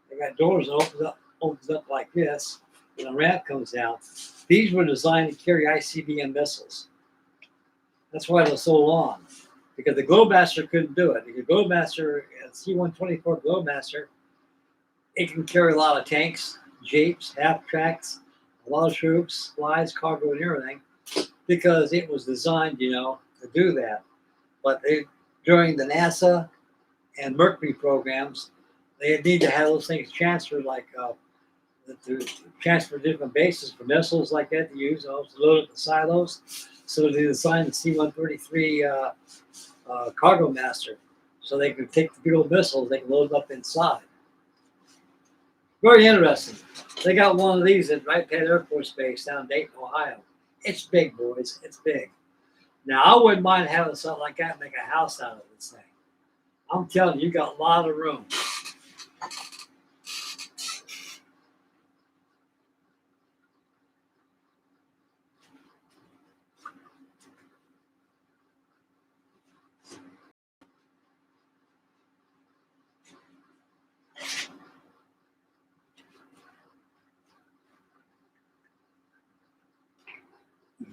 they got doors that opens up like this, and a ramp comes down. These were designed to carry ICBM missiles. That's why they're so long, because the Globemaster couldn't do it. The Globemaster, C-124 Globemaster, it can carry a lot of tanks, jeeps, half-tracks, a lot of troops, supplies, cargo, and everything, because it was designed, to do that. But during the NASA and Mercury programs, they need to have those things transferred, like to transfer different bases for missiles like that to use, to load up the silos. So they designed the C-133 Cargo Master, so they could take the big old missiles, they can load them up inside. Very interesting. They got one of these at Wright Patton Air Force Base down in Dayton, Ohio. It's big, boys. It's big. Now, I wouldn't mind having something like that and make a house out of this thing. I'm telling you, you got a lot of room.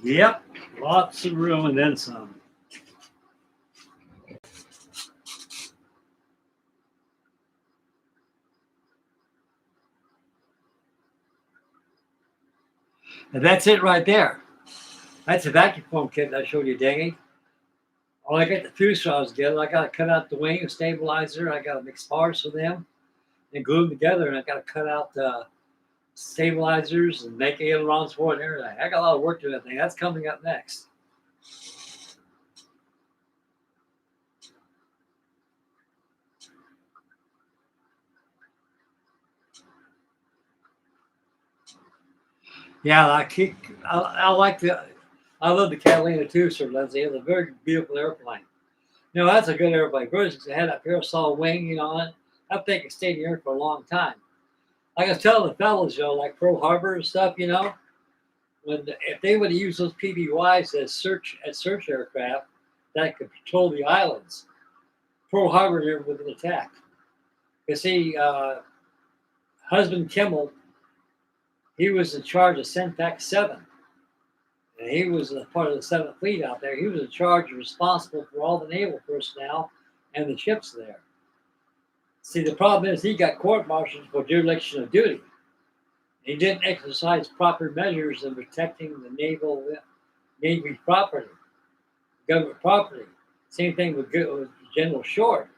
Yep, lots of room and then some. And that's it right there. That's a vacuum form kit that I showed you, Dangy. Oh, I got the fuselage together. I got to cut out the wing and stabilizer. I got to mix parts for them and glue them together. And I got to cut out the stabilizers and make ailerons for it and everything. I got a lot of work to do that thing. That's coming up next. Yeah, I love the Catalina too, Sir Lindsay. It's a very beautiful airplane. That's a good airplane. It had a parasol wing, on it. That thing can stay in the air for a long time. Like I was telling the fellas, like Pearl Harbor and stuff, if they would have used those PBYs as search aircraft that could patrol the islands, Pearl Harbor never would have been attacked. You see, Husband Kimmel, he was in charge of Senpac 7. And he was a part of the 7th Fleet out there. He was in charge and responsible for all the naval personnel and the ships there. See, the problem is he got court-martialed for dereliction of duty. He didn't exercise proper measures in protecting the Navy property, government property. Same thing with General Short.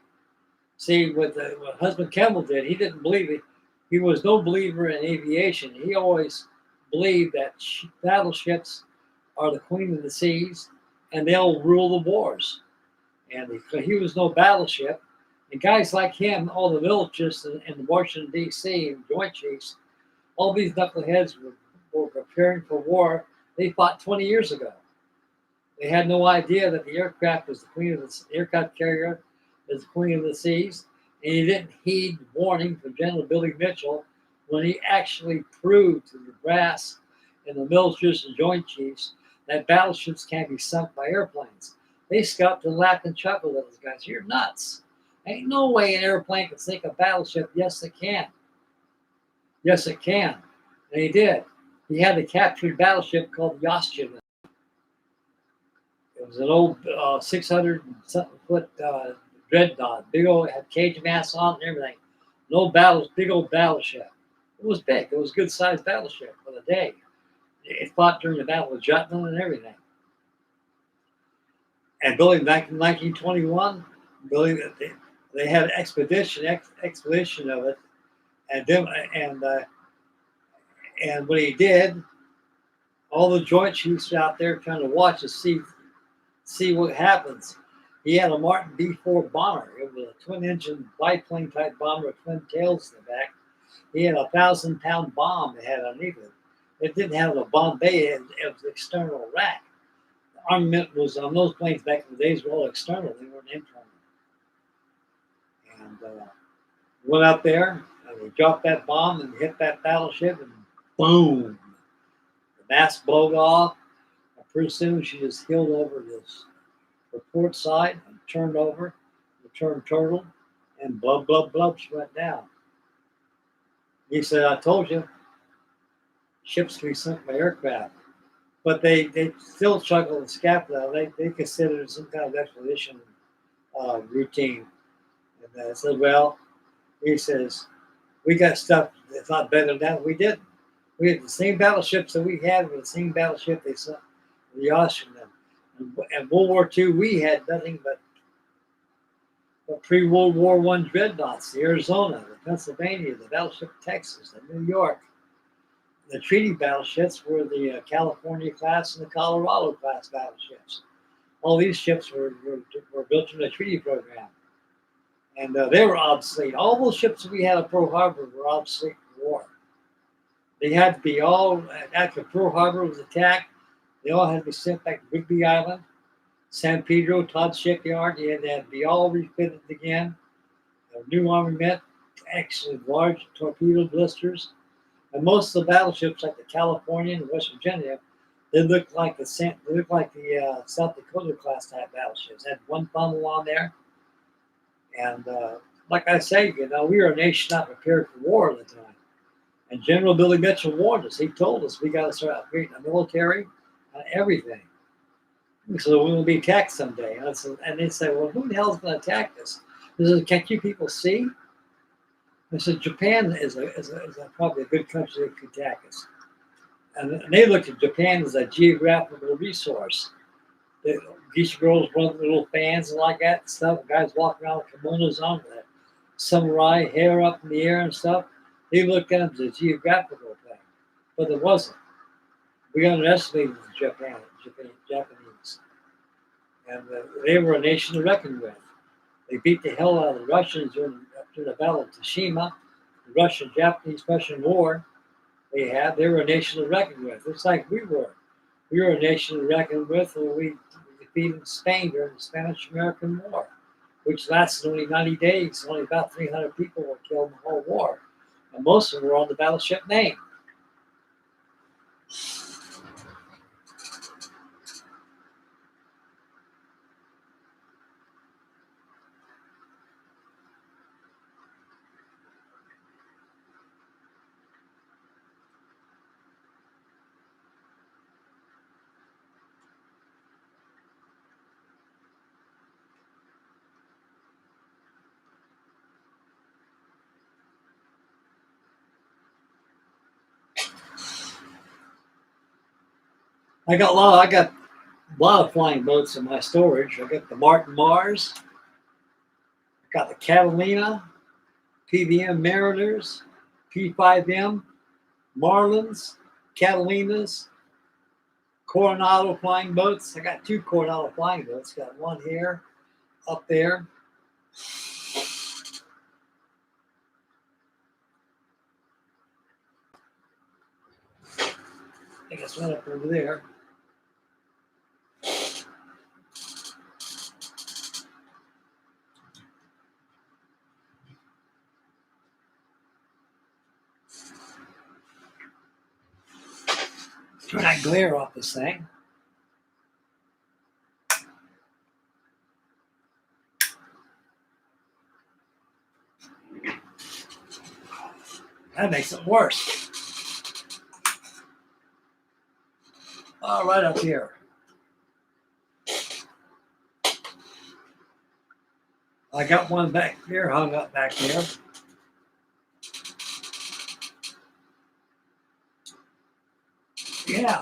See, what Husband Kimmel did, he didn't believe it. He was no believer in aviation. He always believed that battleships are the queen of the seas, and they'll rule the wars. And he was no battleship. And guys like him, all the militarists in Washington, D.C., and Joint Chiefs, all these knuckleheads were preparing for war. They fought 20 years ago. They had no idea that the aircraft was the queen of the aircraft carrier, is the queen of the seas. And he didn't heed warning from General Billy Mitchell when he actually proved to the brass and the militarists and Joint Chiefs that battleships can't be sunk by airplanes. They scuffed and laughed and chuckled at those guys. You're nuts. Ain't no way an airplane can sink a battleship. Yes, it can. Yes, it can. And he did. He had a captured battleship called Yostchina. It was an old 600-something foot dreadnought. Big old, had cage mass on and everything. Big old battleship. It was big. It was a good sized battleship for the day. It fought during the Battle of Jutland and everything. And building back in 1921, building they had an expedition of it, and then and what he did, all the Joint Chiefs out there trying to watch to see what happens. He had a Martin B4 bomber. It was a twin-engine biplane type bomber with twin tails in the back. He had a 1,000-pound bomb it had underneath it. It didn't have a bomb bay. It was external rack. The armament was on those planes back in the days were all external. They weren't internal. And went out there and they dropped that bomb and hit that battleship and boom, the mast blew off. And pretty soon she just heeled over her port side and turned over, turned turtle, and blub blub blub she went down. He said, "I told you, ships can be sunk by aircraft." But they still chuckle the scapula. They consider it some kind of expedition routine. And I said, well, he says, we got stuff that's not better than that. We didn't. We had the same battleships that we had with the same battleship they sent the Austrians. And World War II, we had nothing but pre-World War I dreadnoughts, the Arizona, the Pennsylvania, the battleship Texas, the New York. The treaty battleships were the California class and the Colorado class battleships. All these ships were built in the treaty program. And they were obsolete. All those ships that we had at Pearl Harbor were obsolete in war. They had to be all, after Pearl Harbor was attacked, they all had to be sent back to Whidbey Island, San Pedro, Todd Shipyard. They had to be all refitted again. New armament, actually large torpedo blisters. And most of the battleships, like the California and the West Virginia, they looked like the South Dakota class type battleships. They had one funnel on there. And like I say, we were a nation not prepared for war at the time. And General Billy Mitchell warned us. He told us we got to start upgrading the military and everything. So we will be attacked someday. And they said, well, who the hell is going to attack us? He said, can't you people see? I said, Japan is probably a good country that could attack us. And they looked at Japan as a geographical resource. The geisha girls run little fans and like that and stuff. Guys walking around with kimonos on with that samurai hair up in the air and stuff. They looked at them as a geographical thing. But it wasn't. We underestimated the Japanese. And they were a nation to reckon with. They beat the hell out of the Russians during the Battle of Tsushima, the Russian-Japanese Russian War they were a nation to reckon with. It's like we were. We were a nation to reckon with when we defeated Spain during the Spanish-American War, which lasted only 90 days. Only about 300 people were killed in the whole war. And most of them were on the battleship Maine. I got a lot of flying boats in my storage. I got the Martin Mars, I got the Catalina, PVM Mariners, P5M, Marlins, Catalinas, Coronado flying boats. I got 2 Coronado flying boats. Got one here, up there. I think it's one up over there. Turn that glare off this thing. That makes it worse. All right, up here. I got one back here, hung up back there. Yeah.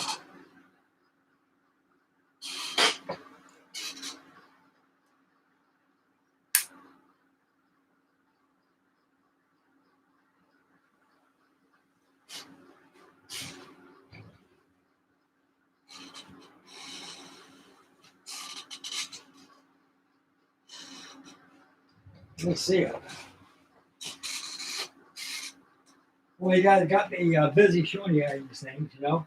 Let's see it. Well, you guys got me busy showing you these things, you know.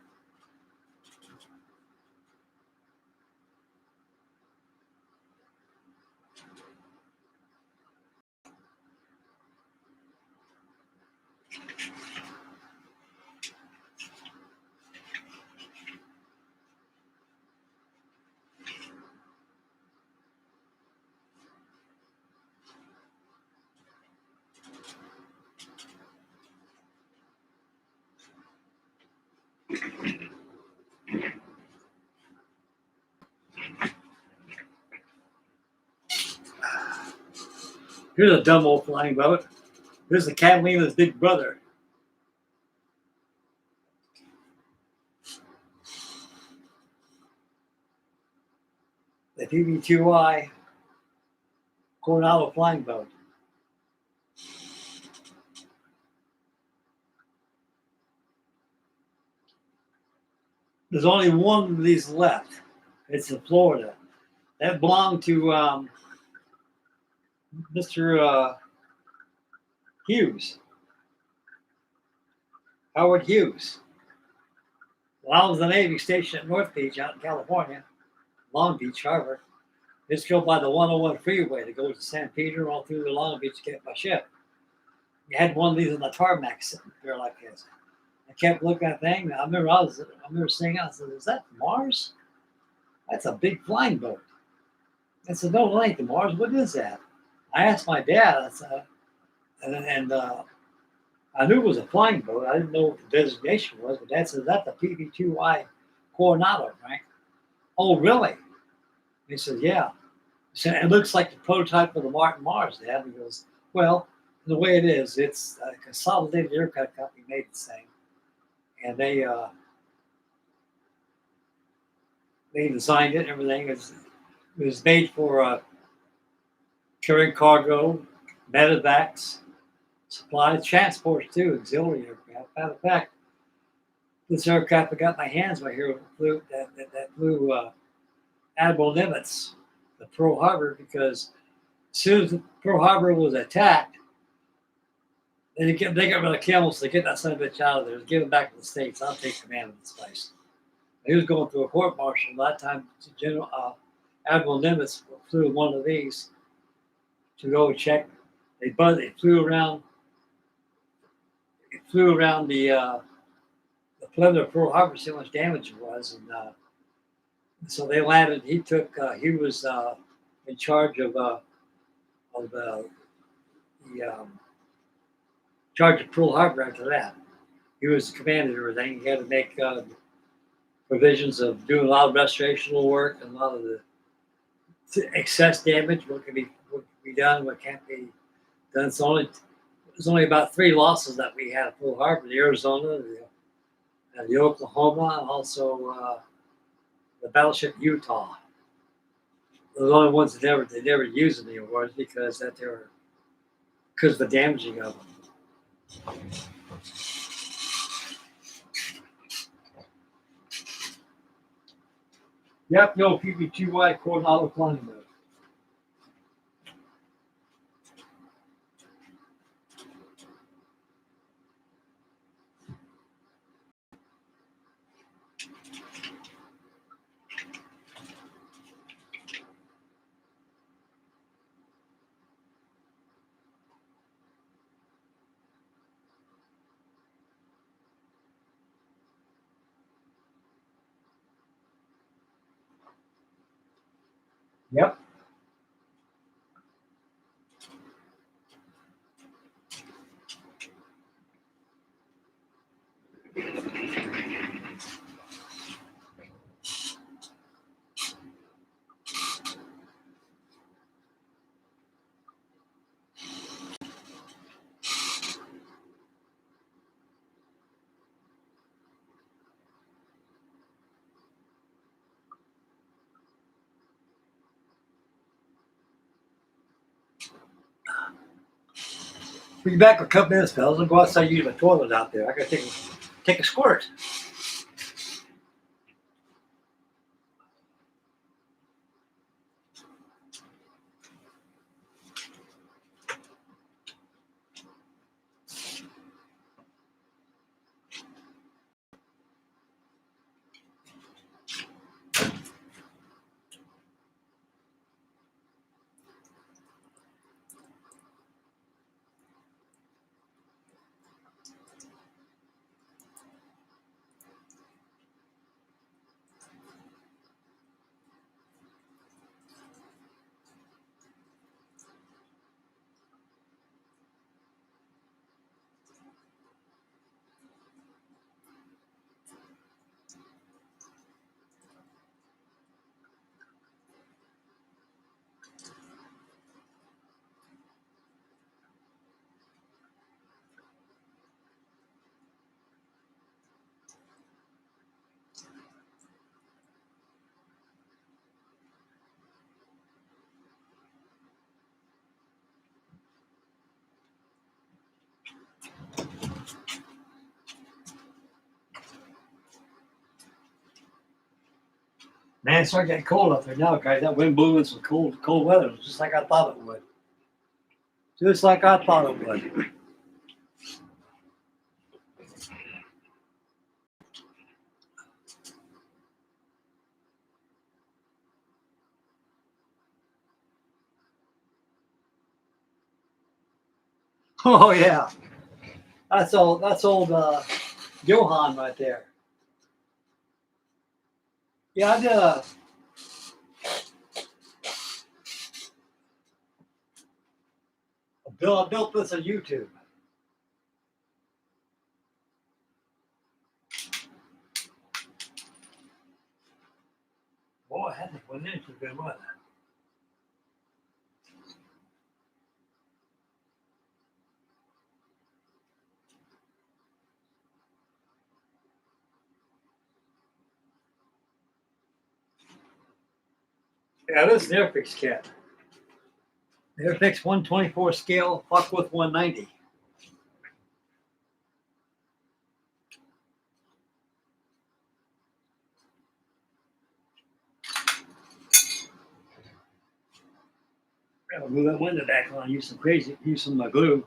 Here's a dumb old flying boat. Here's the Catalina's big brother. The PB2I Coronado flying boat. There's only one of these left. It's in Florida. That belonged to Mr. Hughes, Howard Hughes. Well, I was in the Navy station at North Beach out in California, Long Beach Harbor. Just go by the 101 freeway that goes to San Pedro all through the Long Beach to get my ship. You had one of these in the tarmac sitting there like this. I kept looking at that thing. I remember seeing it. I said, "Is that Mars? That's a big flying boat." I said, "No, it ain't the Mars. What is that?" I asked my dad. I said, and I knew it was a flying boat. I didn't know what the designation was, but Dad said, "That's the PB2I Coronado, Frank." "Oh, really?" He said, "Yeah." He said, "It looks like the prototype of the Martin Mars, Dad." He goes, "Well, the way it is, it's a Consolidated Aircraft Company made the same, and they designed it and everything. It was made for carrying cargo, medevacs, supplies, transports too, auxiliary aircraft. Matter of fact, this aircraft I got my hands on here flew Admiral Nimitz, the Pearl Harbor, because as soon as Pearl Harbor was attacked, they got rid of Kimmel, so they get that son of a bitch out of there, give him back to the States. I'll take command of this place. He was going through a court martial. That time, Admiral Nimitz flew one of these to go check. They flew around the perimeter of Pearl Harbor, see how much damage it was, and so they landed. He was in charge of charge of Pearl Harbor after that. He was the commander of everything. He had to make provisions of doing a lot of restorational work and a lot of the excess damage, what can be done, what can't be done. There's only about 3 losses that we had at Pearl Harbor: the Arizona, the Oklahoma, and also the battleship Utah. They're the only ones that they never used in the awards because of the damaging of them. Yep, no PB2Y Coronado flying boat. Yep. We'll be back in a couple minutes, fellas. I'll go outside and use my toilet out there. I gotta take a squirt. Man, it's starting to get cold up there now, guys. That wind blew in some cold weather, just like I thought it would. Just like I thought it would. Oh yeah, that's old. That's old Johan right there. Yeah, I did I built this on YouTube. Boy, I had to put in for good weather. Yeah, this is the Airfix kit. The Airfix 124 scale, fuck with 190. I'll glue that window back on. Use some glue.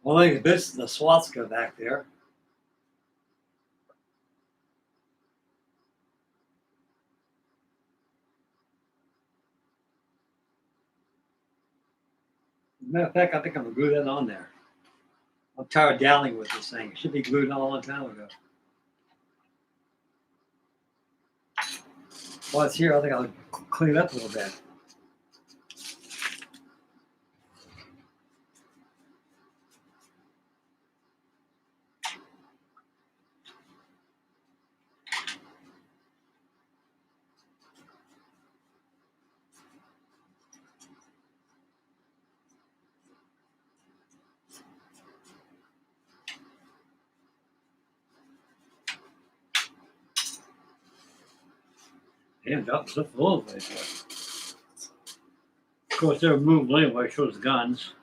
Well, I think this is the swastika back there. Matter of fact, I think I'm gonna glue that on there. I'm tired of dallying with this thing. It should be glued on a long time ago. While it's here, I think I'll clean it up a little bit. Damn, dropped stuff all over the place. Of course, they're moved anyway. Shows the guns.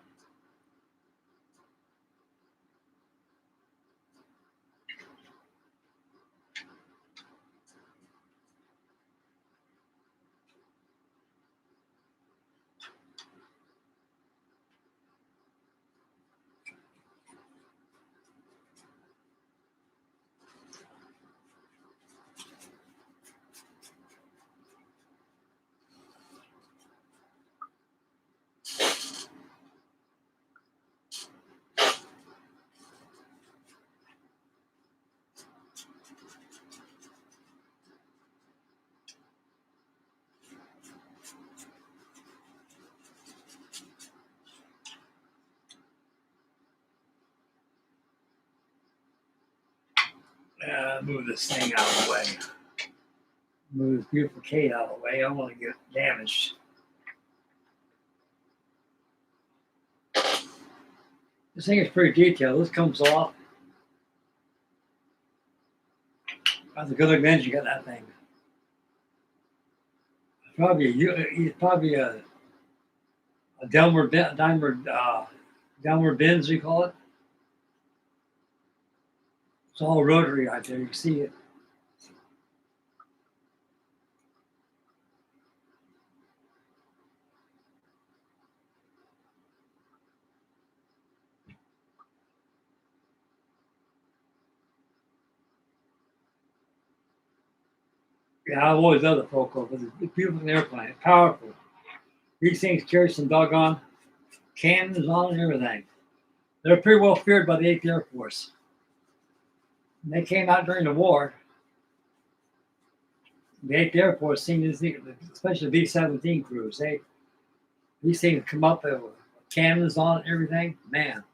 Move this thing out of the way. Move this beautiful Kate out of the way. I don't want to get damaged. This thing is pretty detailed. This comes off. That's a good looking engine you got that thing. It's probably a downward bends, we call it. It's all rotary out there. You can see it. Yeah, I've always loved the Foco, but it's a beautiful airplane. It's powerful. These things carry some doggone cannons on and everything. They're pretty well feared by the 8th Air Force. When they came out during the war, the 8th Air Force seen these things, especially the B-17 crews. These things come up with cannons on and everything. Man.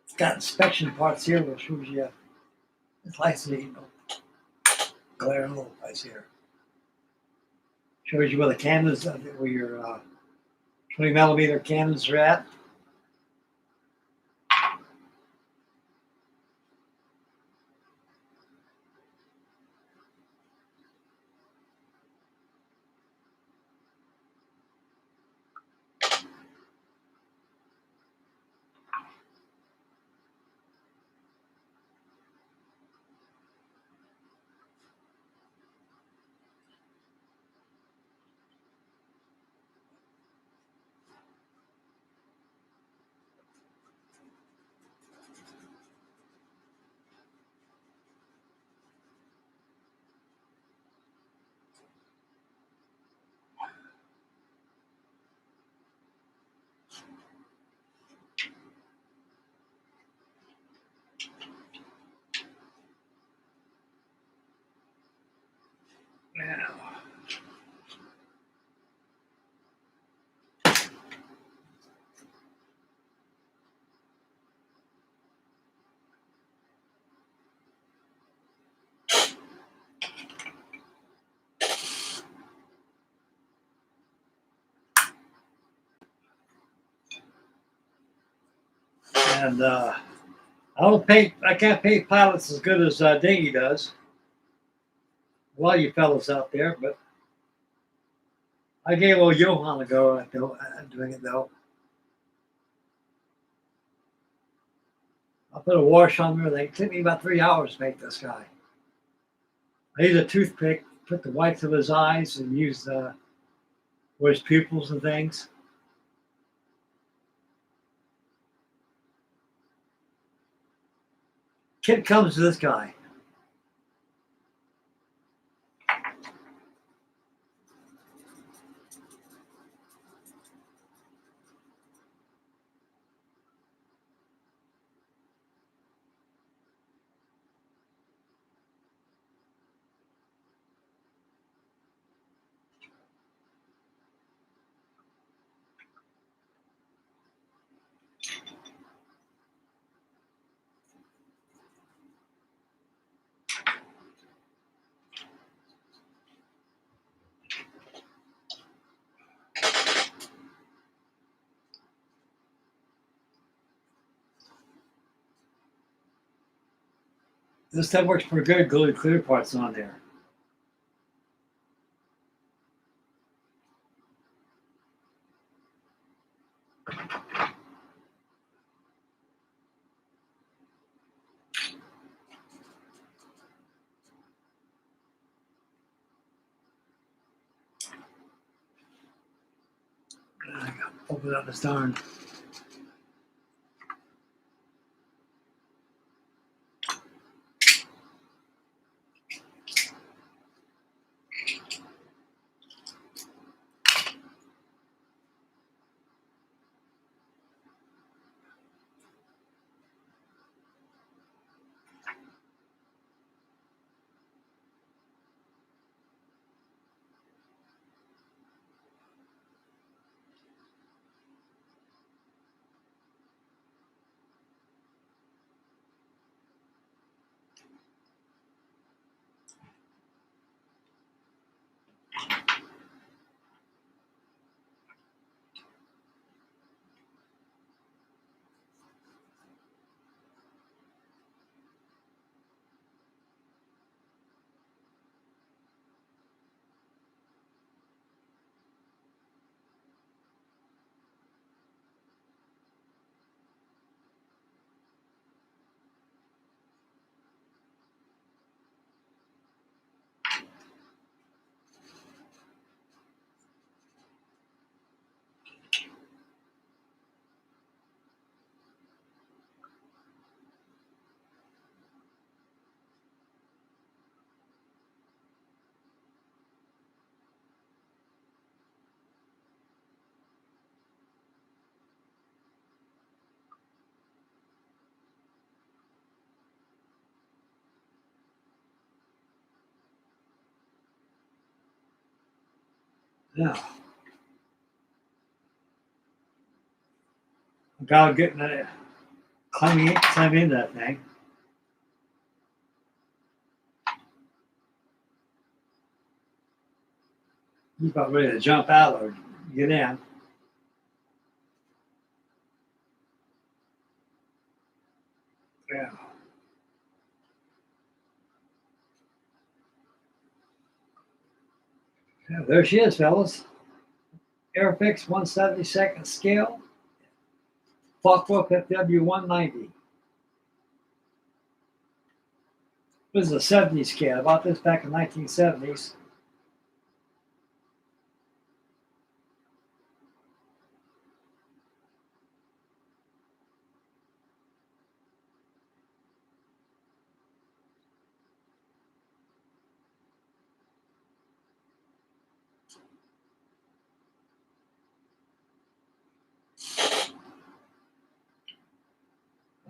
It's got inspection parts here, which shows you it's license, glare a little place here. Shows you where the cannons, where your 20 millimeter cannons are at. Now, and I can't paint pilots as good as Dingy does. A lot of you fellas out there, but I gave old Johan a go at doing it though. I put a wash on there. It took me about 3 hours to make this guy. I used a toothpick, put the whites of his eyes, and used where his pupils and things. Kit comes to this guy. This stuff works pretty good, gluing clear parts on there. I gotta open up this darn. Now, about getting that, climb into that thing. He's about ready to jump out or get in. Yeah. Yeah, there she is, fellas. Airfix 172nd scale. Clockwork FW 190. This is a 70 scale. I bought this back in 1970s.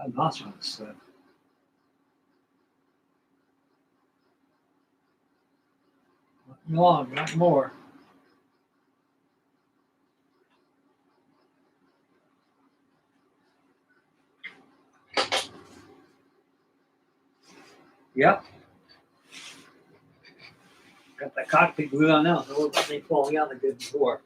I'm not on this stuff. No, not more. Yep. Got the cockpit glued on now, so it's ain't falling out like it did before.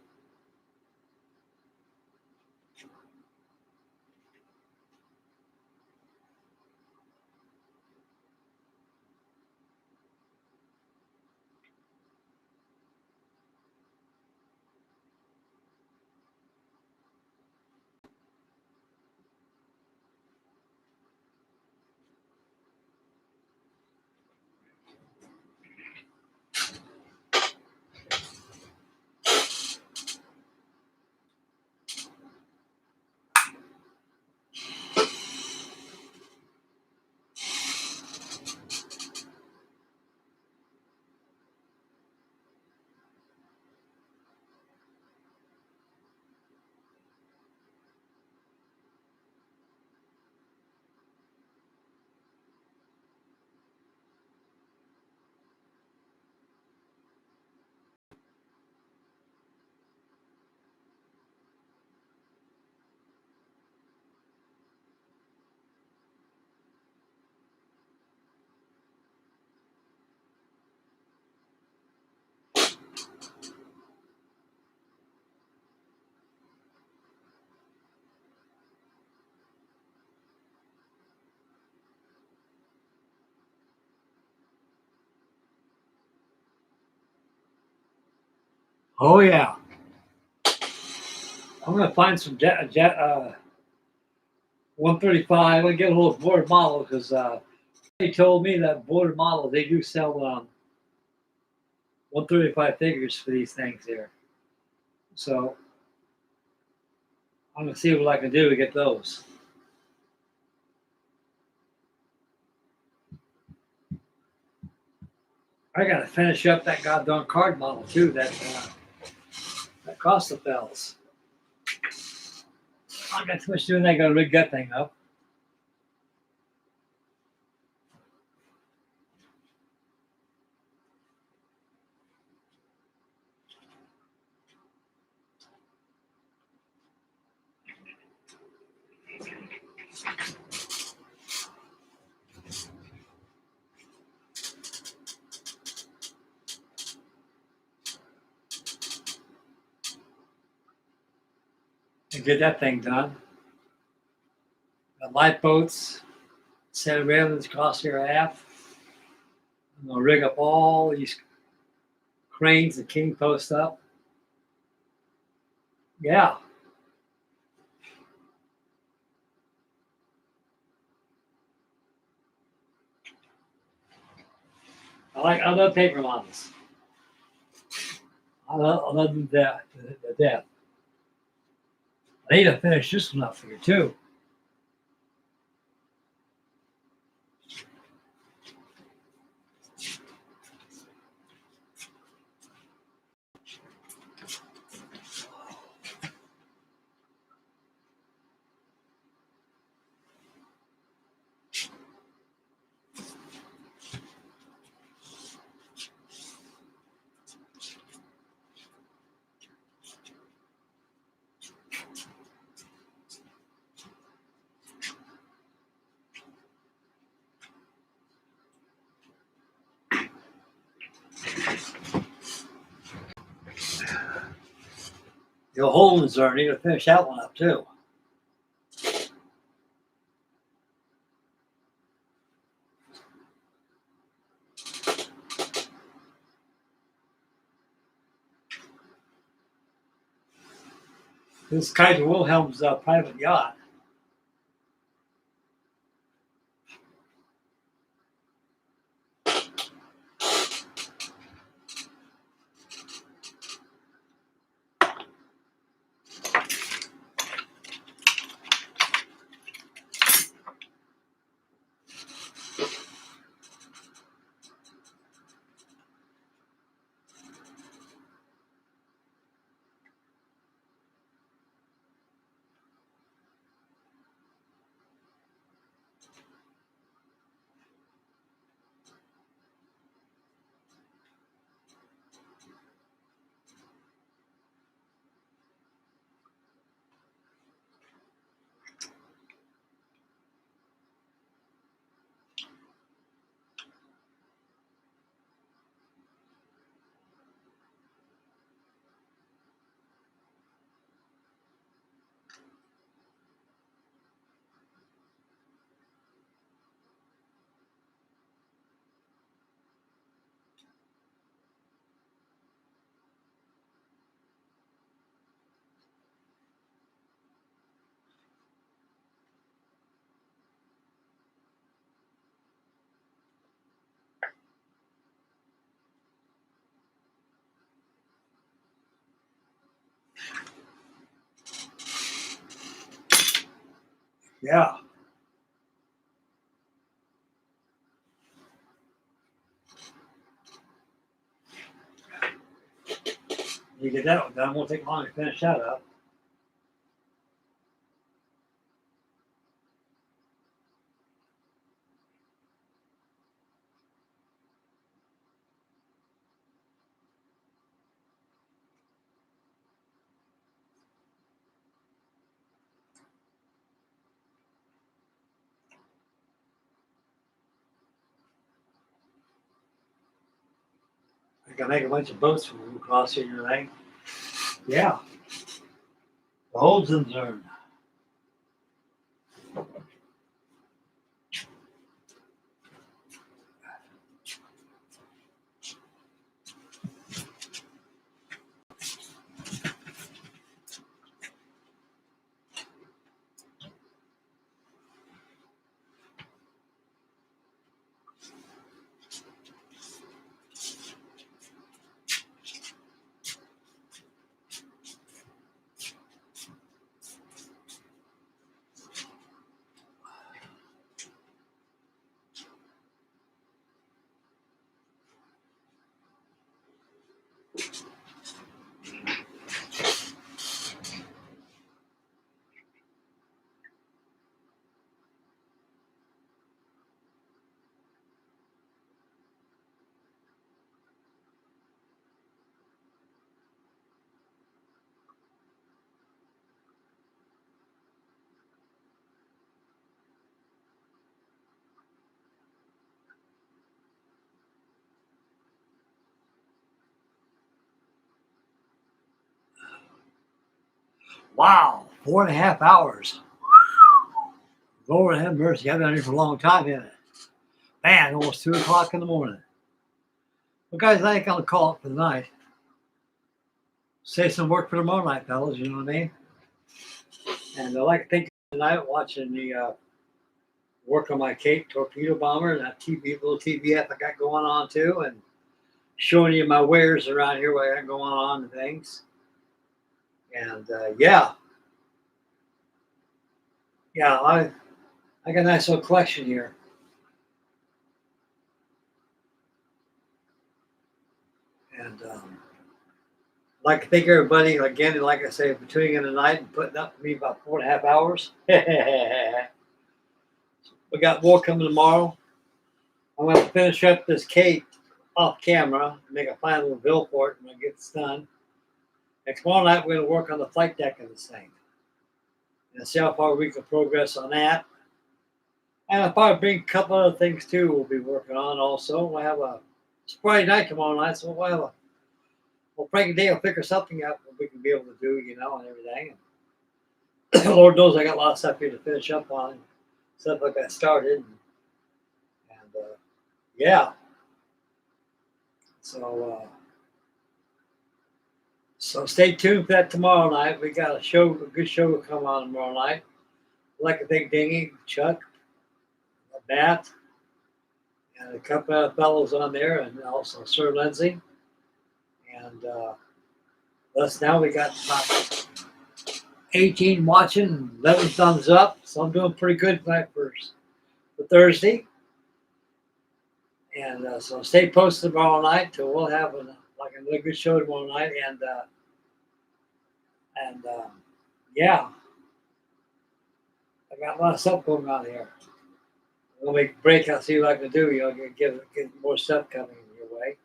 Oh yeah. I'm gonna find some jet 135. I'm gonna get a little board model because they told me that board model they do sell 135 figures for these things here. So I'm gonna see what I can do to get those. I gotta finish up that goddamn card model too. That cost the bells. I got too much doing that. I gotta rig that thing up. And get that thing done. The lifeboats, set of railings across here half. I'm gonna rig up all these cranes and king post up. Yeah. I love paper models. I love them to death. I need to finish this one up for you too. The Holden's there. I need to finish that one up too. This is Kaiser Wilhelm's private yacht. Yeah. You get that one done. Won't take long to finish that up. I can make a bunch of boats from across here tonight. Yeah. The Holden's are. Wow. 4.5 hours. Lord have mercy. I've been here for a long time, isn't it? Man, almost 2 o'clock in the morning. Well, guys, I think I'll call it for the night. Save some work for tomorrow night, fellas. You know what I mean? And I'd like to think tonight watching the work on my Cape torpedo bomber and that little TBF I got going on too, and showing you my wares around here, what I got going on and things. And yeah, I got a nice little collection here. And I'd like to thank everybody again, and like I say, for tuning in tonight and putting up with me about 4.5 hours. We got more coming tomorrow. I'm going to finish up this Cape off camera, make a final little bill for it when it gets done. And tomorrow night, we're going to work on the flight deck of this thing and see how far we can progress on that. And I'll probably bring a couple other things too we'll be working on also. We'll have a Friday night tomorrow night, so we'll have Well, Frankie Day will figure something out that we can be able to do, you know, and everything. Lord knows I got a lot of stuff here to finish up on, stuff I got started, and yeah. So stay tuned for that tomorrow night. We got a good show will come on tomorrow night. Like a Big Dingy, Chuck, Matt, and a couple of fellows on there, and also Sir Lindsay. And thus now we got about 18 watching, 11 thumbs up. So I'm doing pretty good tonight for Thursday. And so stay posted tomorrow night till we'll have another good show tomorrow night. And yeah, I got a lot of stuff going on here. I'm gonna make a break. I'll see what I can do. You know, get more stuff coming your way.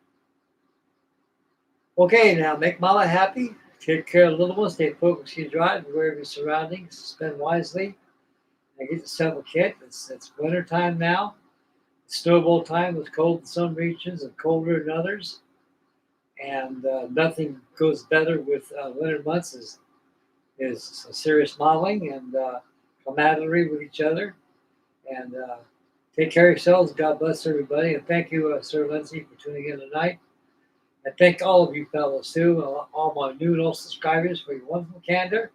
Okay, now make Mama happy. Take care of the little ones. Stay focused. You drive. Aware of your surroundings. Spend wisely. And get yourself a kit. It's winter time now. It's snowball time. It's cold in some regions and colder in others. And nothing goes better with winter months is some serious modeling and camaraderie with each other. And take care of yourselves. God bless everybody. And thank you, Sir Lindsay, for tuning in tonight. And thank all of you fellows, too, all my new and old subscribers for your wonderful candor,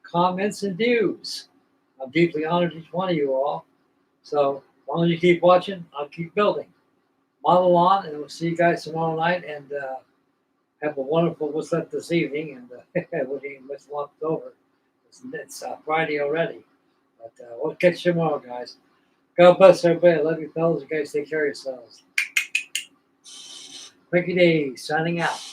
comments, and views. I'm deeply honored each one of you all. So as long as you keep watching, I'll keep building. Model on, and we'll see you guys tomorrow night. And have a wonderful what's left this evening. And what ain't much left over. It's Friday already. But we'll catch you tomorrow, guys. God bless everybody. I love you, fellas. You guys take care of yourselves. Frankie Day signing out.